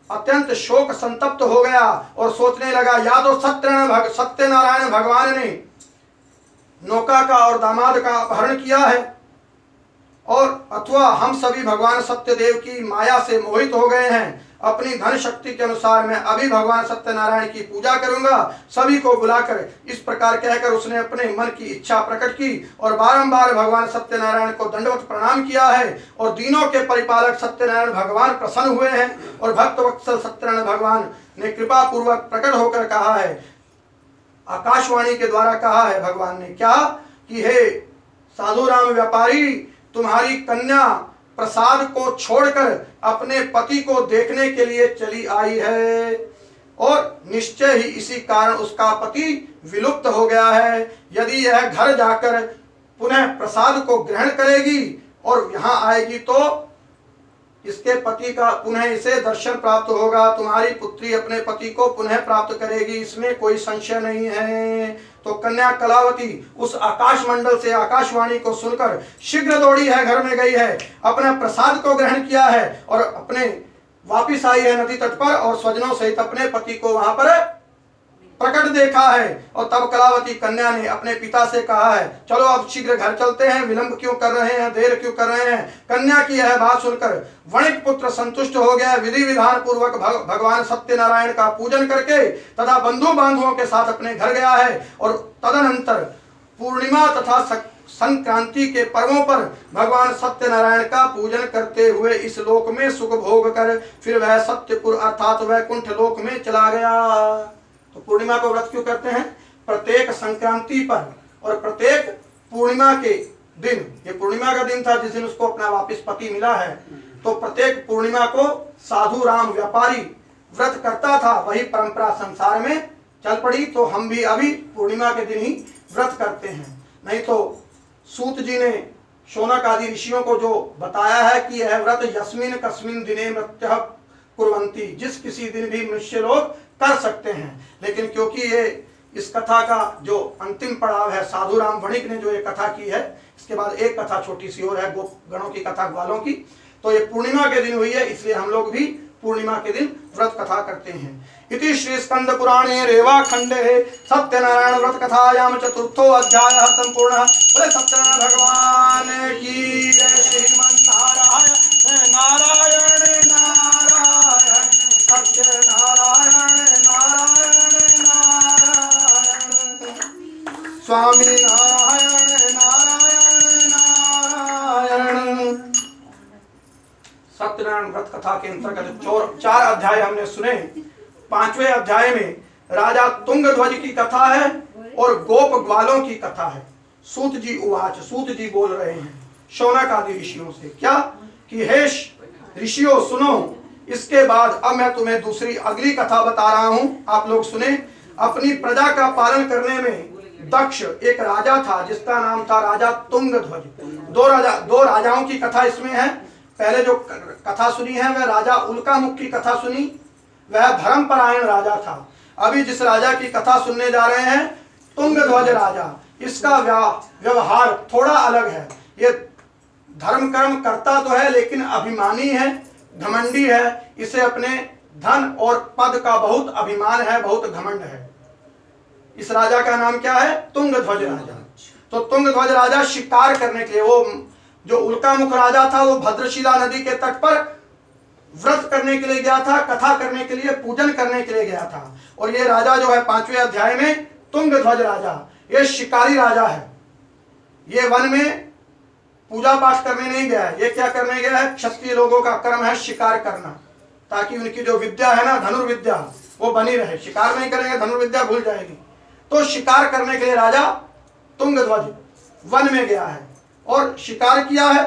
अत्यंत शोक संतप्त हो गया, और सोचने लगा या तो सत्यनारायण भगवान ने नौका का और दामाद का अपहरण किया है, और अथवा हम सभी भगवान सत्यदेव की माया से मोहित हो गए हैं, अपनी धन शक्ति के अनुसार मैं अभी भगवान सत्यनारायण की पूजा करूंगा, सभी को बुलाकर इस प्रकार कहकर उसने अपने मन की इच्छा प्रकट की और बारंबार भगवान सत्यनारायण को दंडवत प्रणाम किया है। और दीनों के परिपालक सत्यनारायण भगवान प्रसन्न हुए हैं और भक्त वत्सल सत्यनारायण भगवान ने कृपा पूर्वक प्रकट होकर कहा है, आकाशवाणी के द्वारा कहा है भगवान ने क्या कि हे साधु राम व्यापारी, तुम्हारी कन्या प्रसाद को छोड़कर अपने पति को देखने के लिए चली आई है और निश्चय ही इसी कारण उसका पति विलुप्त हो गया है। यदि यह घर जाकर पुनः प्रसाद को ग्रहण करेगी और यहाँ आएगी तो इसके पति का पुनः इसे दर्शन प्राप्त होगा। तुम्हारी पुत्री अपने पति को पुनः प्राप्त करेगी, इसमें कोई संशय नहीं है। तो कन्या कलावती उस आकाश मंडल से आकाशवाणी को सुनकर शीघ्र दौड़ी है, घर में गई है, अपने प्रसाद को ग्रहण किया है और अपने वापिस आई है नदी तट पर और स्वजनों सहित अपने पति को वहां पर प्रकट देखा है। और तब कलावती कन्या ने अपने पिता से कहा है, चलो अब शीघ्र घर चलते हैं, विलंब क्यों कर रहे हैं, देर क्यों कर रहे हैं। कन्या की यह बात सुनकर वणिक पुत्र संतुष्ट हो गया, विधि विधान पूर्वक भगवान सत्यनारायण का पूजन करके तथा बंधु बांधवों के साथ अपने घर गया है। और तदनंतर पूर्णिमा तथा संक्रांति के पर्वों पर भगवान सत्यनारायण का पूजन करते हुए इस लोक में सुख भोग कर फिर वह सत्यपुर अर्थात वैकुंठ लोक में चला गया। तो पूर्णिमा को व्रत क्यों करते हैं? प्रत्येक संक्रांति पर और प्रत्येक पूर्णिमा के दिन, ये पूर्णिमा का दिन था जिस दिन उसको अपना वापिस पति मिला है, तो प्रत्येक पूर्णिमा को साधु राम व्यापारी व्रत करता था, वही परंपरा संसार में चल पड़ी। तो हम भी अभी पूर्णिमा के दिन ही व्रत करते हैं। नहीं तो सूत जी ने शौनक आदि ऋषियों को जो बताया है कि यह व्रत यस्मिन कस्मिन दिने मृत्युः कुर्वन्ति, जिस किसी दिन भी मनुष्य लोग कर सकते हैं। लेकिन क्योंकि ये इस कथा का जो अंतिम पड़ाव है, साधु राम वणिक ने जो ये कथा की है, इसके बाद एक कथा छोटी सी और है गोप गणों की कथा, ग्वालों की, तो ये पूर्णिमा के दिन हुई है, इसलिए हम लोग भी पूर्णिमा के दिन व्रत कथा करते हैं। इति श्री स्कंद पुराणे रेवा खंडे सत्यनारायण व्रत कथायाम चतुर्थो अध्याय संपूर्ण। बोले सत्यनारायण भगवान की जय। श्रीमन नारायण नारायण नारायण सत्यनारायण नारायण नारायण स्वामी नारायण नारायण नारायण। सत्यनारायण व्रत कथा के अंतर्गत 4 अध्याय हमने सुने। 5वें अध्याय में राजा तुंगध्वज की कथा है और गोप ग्वालों की कथा है। सूत जी उवाच, सूत जी बोल रहे हैं शौनक आदि ऋषियों से क्या कि हे ऋषियों सुनो, इसके बाद अब मैं तुम्हें दूसरी अगली कथा बता रहा हूं, आप लोग सुने। अपनी प्रजा का पालन करने में दक्ष एक राजा था जिसका नाम था राजा तुंगध्वज। दो राजाओं की कथा इसमें है। पहले जो कथा सुनी है वह राजा उल्कामुख की कथा सुनी, वह धर्मपरायण राजा था। अभी जिस राजा की कथा सुनने जा रहे हैं तुंगध्वज राजा, इसका व्यवहार थोड़ा अलग है। ये धर्म कर्म करता तो है लेकिन अभिमानी है, घमंडी है, इसे अपने धन और पद का बहुत अभिमान है, बहुत घमंड है। इस राजा का नाम क्या है? तुंगध्वज राजा। तो तुंगध्वज राजा शिकार करने के लिए, वो जो उल्कामुख राजा था वो भद्रशिला नदी के तट पर व्रत करने के लिए गया था, कथा करने के लिए, पूजन करने के लिए गया था। और ये राजा जो है 5वें अध्याय में तुंगध्वज राजा, ये शिकारी राजा है। ये वन में पूजा पाठ करने नहीं गया है, ये क्या करने गया है? क्षत्रिय लोगों का कर्म है शिकार करना, ताकि उनकी जो विद्या है ना, धनुर्विद्या, वो बनी रहे। शिकार नहीं करेंगे धनुर्विद्या भूल जाएगी। तो शिकार करने के लिए राजा तुंगध्वज वन में गया है और शिकार किया है।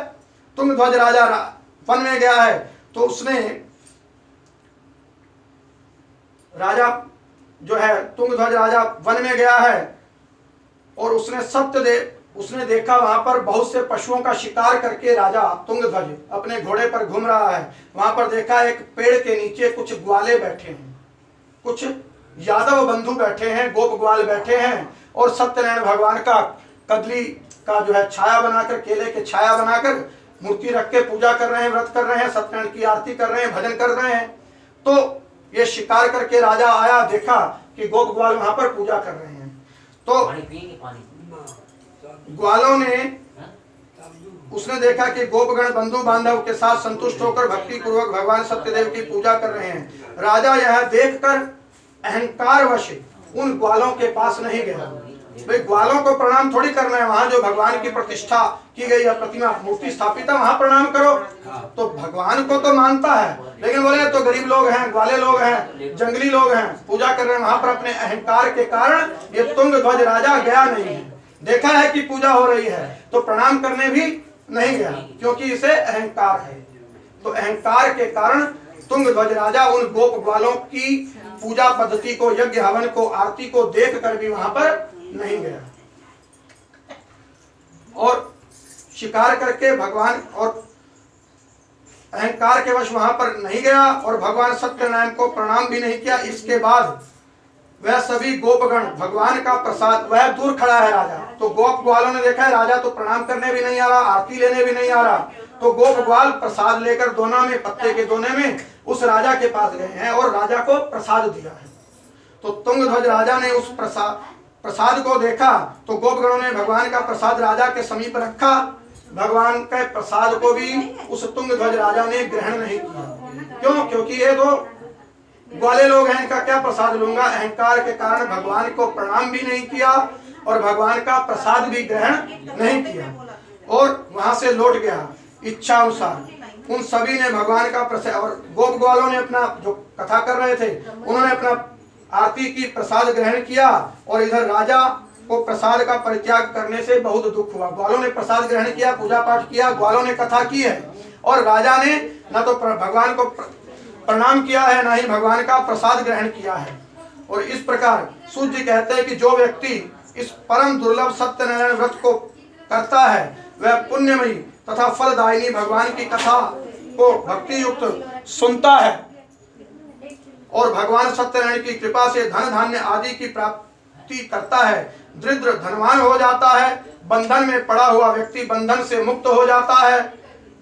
तुंगध्वज राजा वन में गया है तो उसने राजा जो है तुंगध्वज राजा वन में गया है और उसने देखा वहां पर बहुत से पशुओं का शिकार करके राजा तुंगध्वज अपने घोड़े पर घूम रहा है। वहां पर देखा एक पेड़ के नीचे कुछ ग्वाले बैठे हैं, कुछ यादव बंधु बैठे हैं, गोप ग्वाल बैठे हैं और सत्यनारायण भगवान का कदली का जो है छाया बनाकर, केले के छाया बनाकर मूर्ति रख के पूजा कर रहे हैं, व्रत कर रहे हैं, सत्यनारायण की आरती कर रहे हैं, भजन कर रहे हैं। तो ये शिकार करके राजा आया, देखा कि गोप ग्वाल वहां पर पूजा कर रहे हैं। तो ग्वालों ने उसने देखा कि गोपगण बंधु बांधव के साथ संतुष्ट होकर भक्ति पूर्वक भगवान सत्यदेव की पूजा कर रहे हैं। राजा यह देखकर अहंकारवश उन ग्वालों के पास नहीं गया। भाई ग्वालों को प्रणाम थोड़ी करना है, वहां जो भगवान की प्रतिष्ठा की गई है, प्रतिमा मूर्ति स्थापित है, वहां प्रणाम करो। तो भगवान को तो मानता है, लेकिन बोले तो गरीब लोग हैं, ग्वाले लोग हैं, जंगली लोग हैं, पूजा कर रहे हैं। वहां पर अपने अहंकार के कारण ये तुंग ध्वज राजा गया नहीं है। देखा है कि पूजा हो रही है तो प्रणाम करने भी नहीं गया, क्योंकि इसे अहंकार है। तो अहंकार के कारण तुंग ध्वज राजा उन गोप ग्वालों की पूजा पद्धति को, यज्ञ हवन को, आरती को देख कर भी वहां पर नहीं गया और शिकार करके भगवान और अहंकार के वश वहां पर नहीं गया और भगवान सत्यनारायण को प्रणाम भी नहीं किया। इसके बाद वह सभी गोपगण भगवान का प्रसाद, वह दूर खड़ा है राजा, तो गोप ग्वालों ने देखा है राजा तो प्रणाम करने भी नहीं आ रहा, आरती लेने भी नहीं आ रहा, तो गोप ग्वाल प्रसाद लेकर दोना में, पत्ते के दोने में उस राजा के पास गए हैं और राजा को प्रसाद दिया है। तो तुंगध्वज राजा ने उस प्रसाद को देखा तो गोपगणों ने भगवान का प्रसाद राजा के समीप रखा। भगवान के प्रसाद को भी उस तुंगध्वज राजा ने ग्रहण नहीं किया। क्यों? क्योंकि ये तो ग्वाले लोग हैं, इनका क्या प्रसाद लूंगा। अहंकार के कारण भगवान को प्रणाम भी नहीं किया और भगवान का प्रसाद भी ग्रहण नहीं किया और वहां से लौट गया। इच्छा अनुसार उन सभी ने भगवान का प्रसाद, और गोप ग्वालों ने अपना जो कथा कर रहे थे उन्होंने अपना आरती की प्रसाद ग्रहण किया और इधर राजा को प्रसाद का परित्याग करने से बहुत दुख हुआ। ग्वालों ने प्रसाद ग्रहण किया, पूजा पाठ किया, ग्वालों ने कथा की है और राजा ने न तो भगवान को प्रणाम किया है, ना ही भगवान का प्रसाद ग्रहण किया है। और इस प्रकार सूत जी कहते हैं कि जो व्यक्ति इस परम दुर्लभ सत्यनारायण व्रत को करता है वह पुण्यमयी तथा फलदायिनी भगवान की कथा को भक्ति युक्त सुनता है और भगवान सत्यनारायण की कृपा से धन धान्य आदि की प्राप्ति करता है, दरिद्र धनवान हो जाता है, बंधन में पड़ा हुआ व्यक्ति बंधन से मुक्त हो जाता है,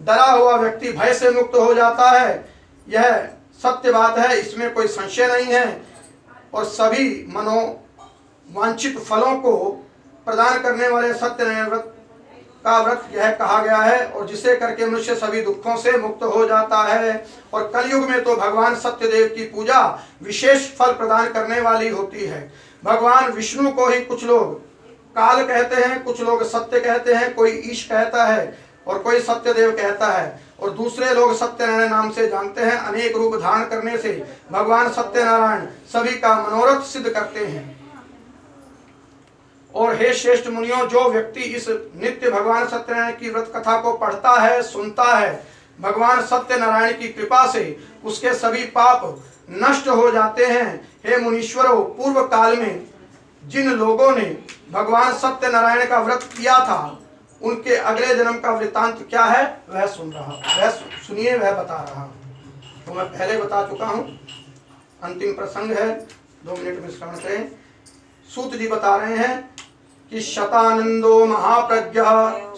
डरा हुआ व्यक्ति भय से मुक्त हो जाता है। यह सत्य बात है, इसमें कोई संशय नहीं है। और सभी मनोवांछित फलों को प्रदान करने वाले सत्यनारायण व्रत का व्रत यह कहा गया है और जिसे करके मनुष्य सभी दुखों से मुक्त हो जाता है। और कलयुग में तो भगवान सत्यदेव की पूजा विशेष फल प्रदान करने वाली होती है। भगवान विष्णु को ही कुछ लोग काल कहते हैं, कुछ लोग सत्य कहते हैं, कोई ईश कहता है और कोई सत्यदेव कहता है और दूसरे लोग सत्यनारायण नाम से जानते हैं। अनेक रूप धारण करने से भगवान सत्यनारायण सभी का मनोरथ सिद्ध करते हैं। और हे श्रेष्ठ मुनियों, जो व्यक्ति इस नित्य भगवान सत्यनारायण की व्रत कथा को पढ़ता है, सुनता है, भगवान सत्यनारायण की कृपा से उसके सभी पाप नष्ट हो जाते हैं। हे मुनीश्वरों, पूर्व काल में जिन लोगों ने भगवान सत्यनारायण का व्रत किया था उनके अगले जन्म का वृतांत क्या है वह सुनिए, वह बता रहा हूं। तो मैं पहले बता चुका हूं, अंतिम प्रसंग है, 2 मिनट में श्रवण करें। सूत जी बता रहे हैं कि शतानंदो महाप्रज्ञ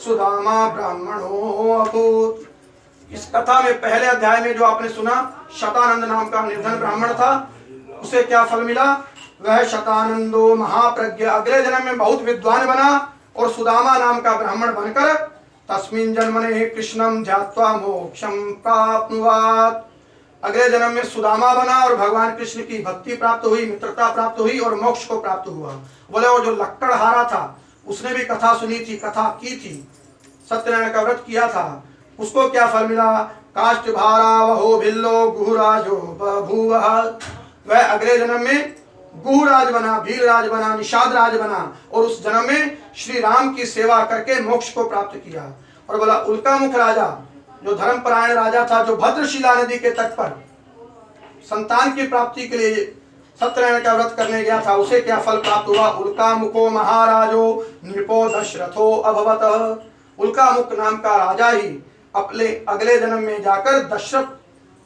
सुदामा ब्राह्मणो अभूत। इस कथा में पहले अध्याय में जो आपने सुना, शतानंद नाम का निर्धन ब्राह्मण था, उसे क्या फल मिला? वह शतानंदो महाप्रज्ञ अगले जन्म में बहुत विद्वान बना और सुदामा नाम का ब्राह्मण बनकर तस्मिन् जन्मने कृष्णम ध्यात्वा मोक्षम प्राप्नुवात। अगले जन्म में सुदामा बना और भगवान कृष्ण की भक्ति प्राप्त हुई, मित्रता प्राप्त हुई और मोक्ष को प्राप्त हुआ। बोले वो जो लक्कड़हारा था उसने भी कथा सुनी थी, कथा की थी, सत्यनारायण का व्रत किया था, उसको क्या फल मिला? काष्ठ भारा वहो भिल्लो गुहराजो बभूवः। वह अगले जन्म में गुहराज बना, भीलराज बना, निषाद राज बना और उस जन्म में श्री राम की सेवा करके मोक्ष को प्राप्त किया। और बोला उल्कामुख राजा जो धर्मपरायण राजा था, जो भद्रशिला नदी के तट पर संतान की प्राप्ति के लिए सत्यनारायण का व्रत करने गया था, उसे क्या फल प्राप्त हुआ? उल्कामुखो महाराजो नृपो दशरथो अभवत। उल्कामुख नाम का राजा ही अपने अगले जन्म में जाकर दशरथ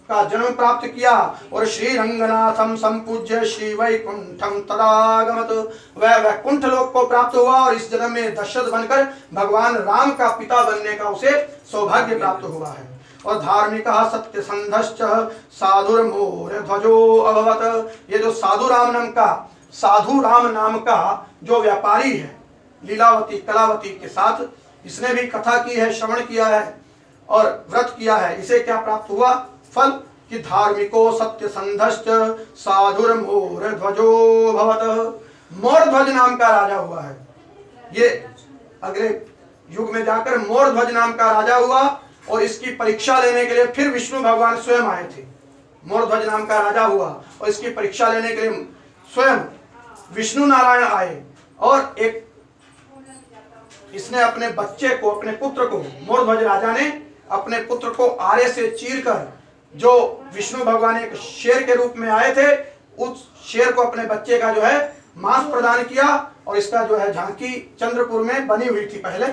का जन्म प्राप्त किया और श्री रंगनाथम संपूज्य श्री वैकुंठम तदागमत। वह वैकुंठ लोक को प्राप्त हुआ और इस जन्म में दशरथ बनकर भगवान राम का पिता बनने का उसे सौभाग्य प्राप्त हुआ है। और धार्मिक सत्यसंधश्च साधुर्मोर ध्वजो अभवत। ये जो साधु राम नाम का जो व्यापारी है, लीलावती कलावती के साथ इसने भी कथा की है, श्रवण किया है और व्रत किया है, इसे क्या प्राप्त हुआ फल कि धार्मिको सत्य संधश्च साधुर मोर ध्वजो भवत। मोर ध्वज नाम का राजा हुआ है। ये अगले युग में जाकर मोर ध्वज नाम का राजा हुआ और इसकी परीक्षा लेने के लिए फिर विष्णु भगवान स्वयं आए थे। मोर ध्वज नाम का राजा हुआ और इसकी परीक्षा लेने के लिए स्वयं विष्णु नारायण आए और एक इसने अपने बच्चे को, अपने पुत्र को, मोर ध्वज राजा ने अपने पुत्र को आरे से चीरकर, जो विष्णु भगवान एक शेर के रूप में आए थे, उस शेर को अपने बच्चे का जो है मांस प्रदान किया और इसका जो है झांकी चंद्रपुर में बनी हुई थी पहले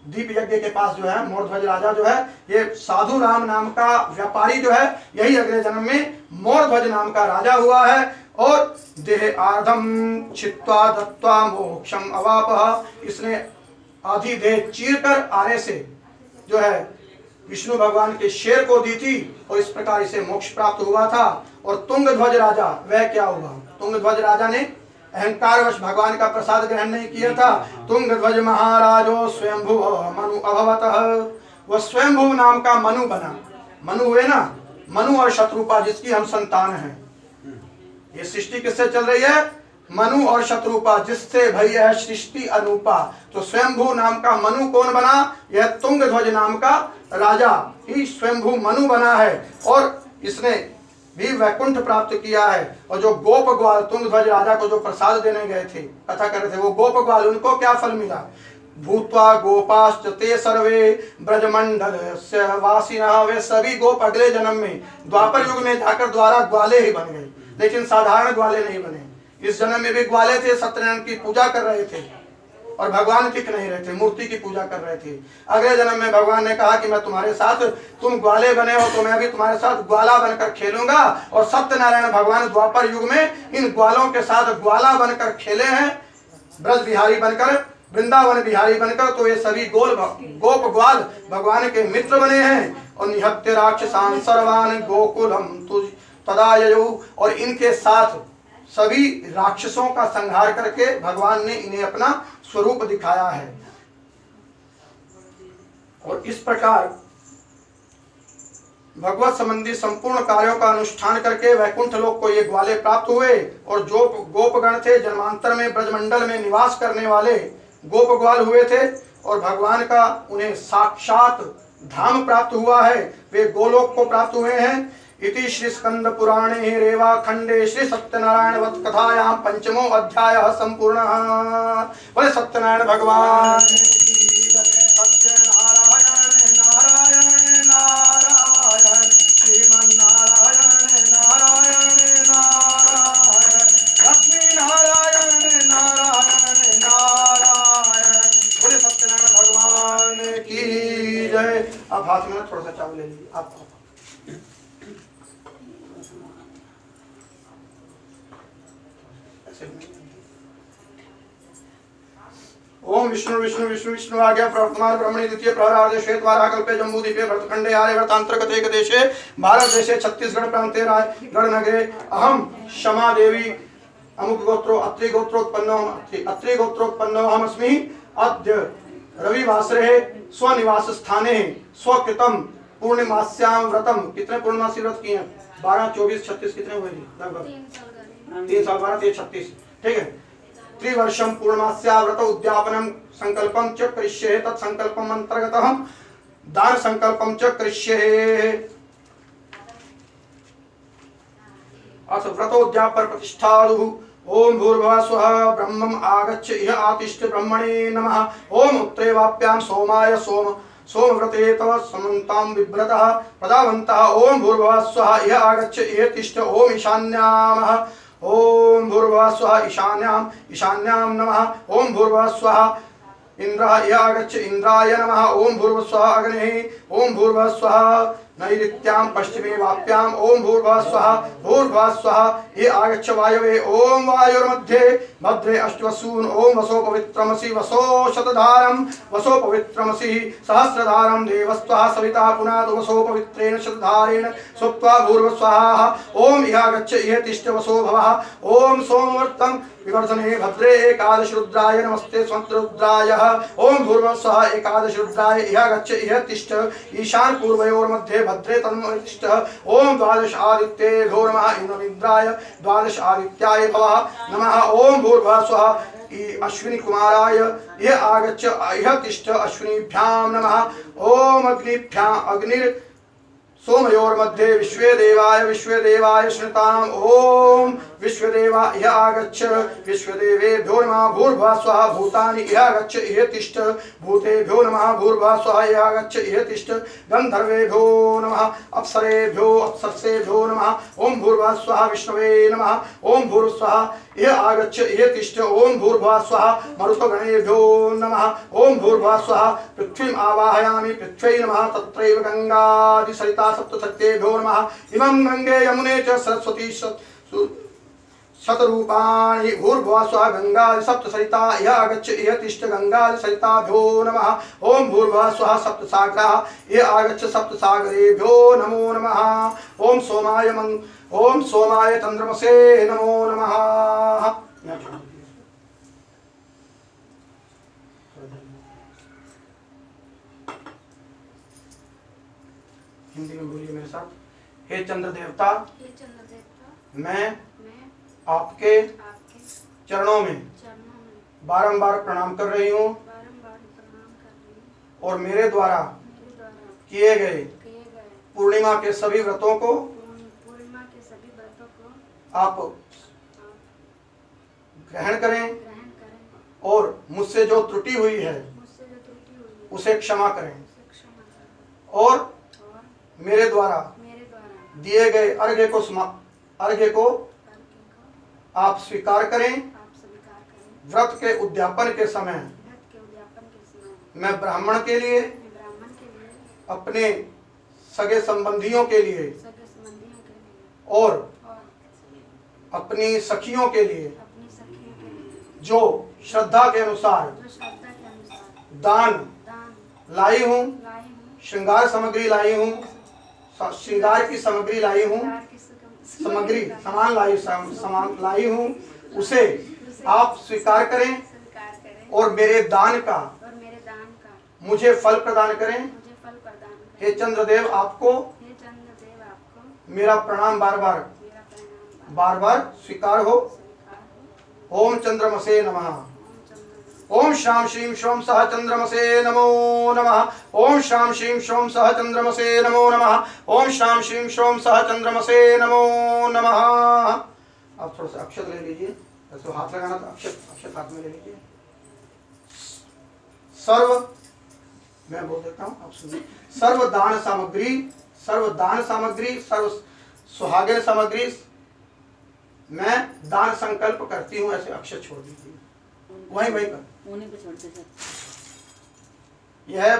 दीप यज्ञ के पास जो है मोरध्वज राजा जो है ये साधु राम नाम का व्यापारी जो है यही अगले जन्म में मोरध्वज नाम का राजा हुआ है और देह आर्धम छित्वा दत्वा मोक्षम अवापह, इसने आधी देह चीरकर आरे से जो है विष्णु भगवान के शेर को दी थी और इस प्रकार इसे मोक्ष प्राप्त हुआ था। और तुंगध्वज राजा वह क्या हुआ? तुंगध्वज राजा ने अहंकारवश भगवान का प्रसाद ग्रहण नहीं किया था। तुंगध्वज महाराजो स्वयंभु मनु अभवतः, वह स्वयंभु नाम का मनु बना। मनु हुए ना, मनु और शत्रुपा जिसकी हम संतान हैं। ये सृष्टि किससे चल रही है? मनु और शत्रुपा जिससे भई है सृष्टि अनूपा। तो स्वयंभू नाम का मनु कौन बना? यह तुंगध्वज नाम का राजा ही स्वयंभू मनु बना है और इसने भी वैकुंठ प्राप्त किया है। और जो गोप ग्वाल तुंगध्वज राजा को जो प्रसाद देने गए थे, कथा कर रहे थे, वो गोप ग्वाल, उनको क्या फल मिला? भूत्वा गोपाश्च ते सर्वे ब्रजमंडल से वासिनः, वे सभी गोप अगले जन्म में द्वापर युग में जाकर द्वारा ग्वाले ही बन गए, लेकिन साधारण ग्वाले नहीं बने। इस जन्म में भी ग्वाले थे, सत्यनारायण की पूजा कर रहे थे और भगवान टिक नहीं रहे थे, मूर्ति की पूजा कर रहे थे। अगले जन्म में भगवान ने कहा कि मैं तुम्हारे साथ, तुम ग्वाले बने हो तो मैं भी तुम्हारे साथ ग्वाला बनकर खेलूंगा। और सत्यनारायण भगवान द्वापर युग में इन ग्वालों के साथ ग्वाला बनकर खेले हैं, ब्रज बिहारी बनकर, वृंदावन बिहारी बनकर। तो ये सभी गोप ग्वाल भगवान के मित्र बने हैं। और निहत्य राक्षसान सर्वान गोकुलम तदाययौ, और इनके साथ सभी राक्षसों का संहार करके भगवान ने इन्हें अपना स्वरूप दिखाया है। और इस प्रकार भगवत संबंधी संपूर्ण कार्यों का अनुष्ठान करके वैकुंठ लोक को ये ग्वाले प्राप्त हुए। और जो गोपगण थे जन्मांतर में ब्रजमंडल में निवास करने वाले गोप ग्वाल हुए थे और भगवान का उन्हें साक्षात धाम प्राप्त हुआ है, वे गोलोक को प्राप्त हुए हैं। इति श्री स्कंद पुराणे रेवा खंडे श्री सत्यनारायण वत कथायां पंचमो अध्यायः संपूर्णः। बोले सत्यनारायण भगवान सत्यनारायण नारायण नारायण श्रीमन्नारायण नारायण नारायण लक्ष्मी नारायण नारायण नारायण। बोले सत्यनारायण भगवान की जय। आप हाथ में थोड़ा सा चावल ले लीजिए। आप ओम विष्णु विष्णु विष्णु विष्णु आज्ञा प्रवर्तमान ब्रह्मणि द्वितीय प्रहरार्धे श्वेतवाराह कल्पे जम्बूद्वीपे भरतखंडे आर्यवर्तांतर्गते एक देशे भारत देशे छत्तीसगढ़ प्रांते रायगढ़ नगरे अहम क्षमा देवी अमुक गोत्रो अत्रि गोत्रोत्पन्नो अहमस्मि। अद्य रविवासरे स्वनिवास स्थाने स्वकृतम पूर्णिमास्याम व्रतम। कितने पूर्णमासी व्रत किए? 12, 24, 36 कितने हुए? लगभग 3 साल 12, 13, 36। ठीक है। त्रिवर्षम पूर्णमास्या व्रत उद्यापनम संकल्पम च करिष्ये तत्संकल्पम अंतर्गतः दान संकल्पम च करिष्ये। अथ व्रतोद्यापन प्रतिष्ठादु। ओम भूर्भुवः स्वः ब्रह्मम् आगच्छ इह आतिष्ठ ब्रह्मणे नमः। ओम उत्तरेवाप्यां सोमाय सोमव्रते तव समन्तां बिभ्रतः प्रदावन्तः। ओम भूर्भुवः स्वः इह आगच्छ इह तिष्ठ। ओम ईशान्यामः। ओम भूर्भुवः स्वः ईशान्यां नमः। ओम भूर्भुवः स्वः इंद्रः इह आगच्छ इंद्राय नमः। ओम भूर्भुवः स्वः अग्निः ओम भूर्भुवः स्वः नैऋत्यां पश्चिमे वाप्याम ओम भूर्भुवः स्वः भूर्भुवः स्वः ये आगच्छ वायवे ओम वायुर्मध्ये भद्रे अष्टवसून ओम वसो पवित्रमसि वसो शतधारम वसो पवित्रमसि सहस्रधारम देवस्त्वः सविता पुनादु वसो पवित्रेण शतधारेण सुप्त्वा भूर्भुवः स्वः ओम इह आगच्छ इह तिष्ठ वसो भवः ओम सोमवर्तं विवर्धने भद्रे एकादश रुद्राय नमस्ते स्वंतरुद्राय ओम भूर्भुवः स्वः एकादश रुद्राय इह आगच्छ इह तिष्ठ ईशान पूर्वयोर्मध्ये भद्रे तन्मय तिष्ठ ओम द्वादश आदित्येभ्यो नमः इंद्राय द्वादश आदित्याय नमः ओम भूर्भुवः स्वः अश्विनी कुमाराय यह आगच्छ इह तिष्ठ अश्विनीभ्यां नमः ओम अग्निभ्यां अग्निर् सोमयोर्मध्ये विश्वेदेवाय श्रुताम् ओम विश्वदेवा इह आगच्छ विश्वदेवेभ्यो नमः भूर्भुवः स्वः भूतानि इह आगच्छ इह तिष्ठ भूतेभ्यो नमः भूर्भुवः स्वः इह आगच्छ इह तिष्ठ गंधर्वेभ्यो नमः अप्सरेभ्यो अप्सरसेभ्यो नमः ओम भूर्भुवः स्वः विष्णवे नमः ओम भूर्भुवः स्वः इह आगच्छ इह तिष्ठ ओम भूर्भुवः स्वः मरुतगणेभ्यो नमः ओम भूर्भुवः स्वः पृथ्वीम् आवाहयामि पृथ्व्यै नमः तत्रैव गंगादि सरिता सप्तशक्तेभ्यो नमः इमं गंगे यमुने च सरस्वती शतरूपाणि भूर्भुवः स्वः गंगादि सप्तसरिता इह आगच्छ इह तिष्ठ गंगादि सरिताभ्यो नमः ओम भूर्भुवः स्वः सप्तसागराः इह आगच्छ सप्तसागरेभ्यो नमो नमः ओम सोमाय चंद्रमसे नमो नमः। हिंदी में बोलिए मेरे साथ। हे चंद्र देवता मैं आपके चरणों में बारंबार प्रणाम कर रही हूँ और मेरे द्वारा किए गए पूर्णिमा के सभी व्रतों को आप ग्रहण करें और मुझसे जो त्रुटि हुई है उसे क्षमा करें और मेरे द्वारा दिए गए अर्घ्य को आप स्वीकार करें। व्रत के उद्यापन के समय मैं ब्राह्मण के लिए अपने सगे संबंधियों के लिए और अपनी सखियों के लिए जो श्रद्धा के अनुसार दान लाई हूँ, श्रृंगार सामग्री लाई हूँ, श्रृंगार की सामग्री लाई हूँ, सामान लाई हूँ, उसे आप स्वीकार करें और मेरे दान का मुझे फल प्रदान करें। हे चंद्रदेव आपको मेरा प्रणाम बार बार स्वीकार हो। ओम चंद्रमसे नमः। ओम श्राम श्रीम श्रोम सह चंद्रमसे नमो नमः। ओम श्राम श्रीम श्रोम सह चंद्रमसे नमो नमः। ओम श्राम श्रीम श्रोम सह चंद्रमसे नमो नमः। आप थोड़ा सा अक्षत ले लीजिए, तो हाथ लगाना था, अक्षत हाथ में ले लीजिए। मैं बोल देता हूँ, आप सुनिए। सर्व दान सामग्री सर्व सुहागिन सामग्री मैं दान संकल्प करती हूँ। ऐसे अक्षर छोड़ दीजिए, वहीं पर यह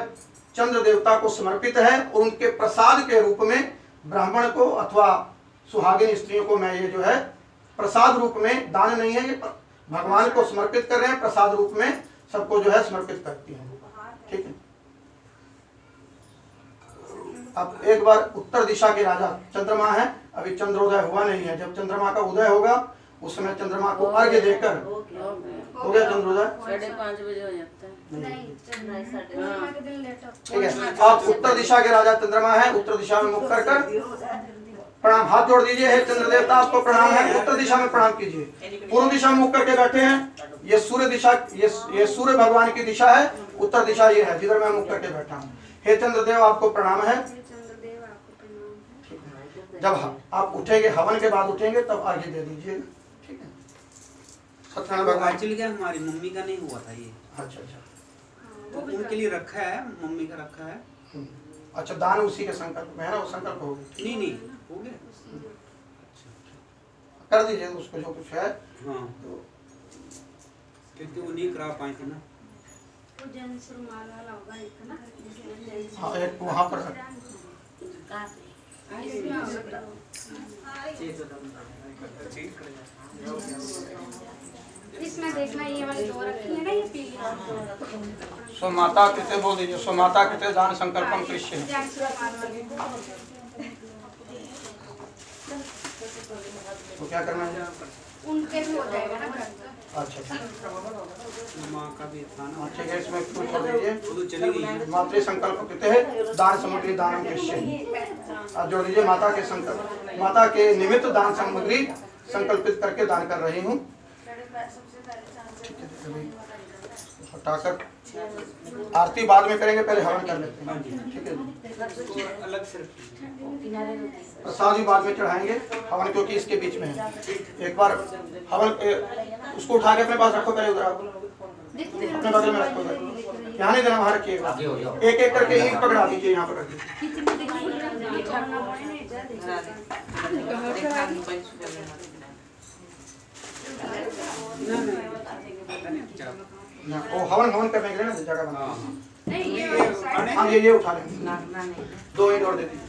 चंद्र देवता को समर्पित है और उनके प्रसाद के रूप में ब्राह्मण को अथवा सुहागिन स्त्रियों को मैं ये जो है प्रसाद रूप में, दान नहीं है, ये भगवान को समर्पित कर रहे हैं, प्रसाद रूप में सबको जो है समर्पित करती हैं। ठीक है। अब एक बार उत्तर दिशा के राजा चंद्रमा है, अभी चंद्रोदय हुआ नहीं है। जब चंद्रमा का उदय होगा उस समय चंद्रमा को अर्घ्य देकर हो गया चंद्रोदय। 5:30 बजे हो जाता है। ठीक है। आप उत्तर दिशा के राजा चंद्रमा है, उत्तर दिशा में मुख कर प्रणाम, हाथ जोड़ दीजिए। हे चंद्र देवता आपको प्रणाम है। उत्तर दिशा में प्रणाम कीजिए। पूर्व दिशा में मुख करके बैठे हैं, ये सूर्य दिशा, ये सूर्य भगवान की दिशा है। उत्तर दिशा ये है जिधर मैं मुख करके बैठा हूँ। हे चंद्रदेव आपको प्रणाम है। जब आप उठेंगे, हवन के बाद उठेंगे, तब अर्घ्य दे दीजिए। ठीक है। सत्यनारायण भगवान एक्चुअली क्या हमारी मम्मी का नहीं हुआ था ये। अच्छा अच्छा, तो उनके लिए रखा है, मम्मी का रखा है। अच्छा, दान उसी के संकल्प में है ना, वो संकल्प हो गया। नहीं हो गया, कर दीजिए उसको जो कुछ है। हाँ, तो क्योंकि वो नहीं करा पाए थे ना। हाँ एक वहाँ पर रख। इसमें देखना ये वाली दो रखी है ना, ये पीली। सो माता कृते बोल दीजिए, सो माता कृते दान संकल्पम कृष्य। तो क्या करना है? उनके भी हो जाएगा ना व्रत। अच्छा माँ का भी था ना। ठीक है, इसमें फूल छोड़ दीजिए। वो तो चली गई। मातृ संकल्प कृते है दान सामग्री दानम कृष्य। और जोड़ दीजिए माता के संकल्प, माता के निमित्त दान सामग्री संकल्पित करके दान कर रही हूँ। हटाकर आरती बाद में करेंगे, पहले हवन कर लेते हैं। ठीक है, उसको अलग से रखिए। प्रसाद भी बाद में चढ़ाएंगे, हवन क्योंकि इसके बीच में है। एक बार हवन उसको उठा के अपने पास रखो, पहले उधर आप अपने बगल में रखो, यहाँ नहीं देना, वहाँ रखिएगा। एक एक करके ईंट पकड़ा दीजिए, यहाँ पर रखिए। वो हवन हवन करने के लिए ना जगह बना। नहीं ये हाँ ये उठा लेंगे, 2 ईंट और दे दीजिए,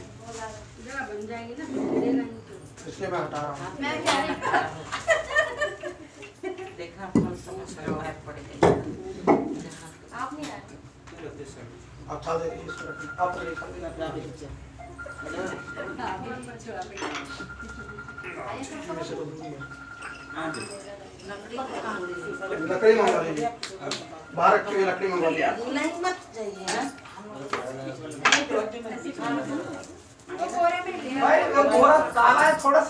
जगह बन जाएगी ना, मिलेगा नहीं तो। इसलिए मैं हटा रहा हूँ। मैं क्या नहीं देखना फल समोसा बाहर पड़ेगा। आप नहीं आए। आप थाल दे दीजिए, इसको रखिए। आप तो लिखा देना। में से तो दूर ही है। लकड़ी मंगवा लीजिए, बाहर रखी हुई लकड़ी मंगवा लीजिए। नहीं मत जाइए ना। वो बोरे में ले आओ। भाई वो थोड़ा काला है, थोड़ा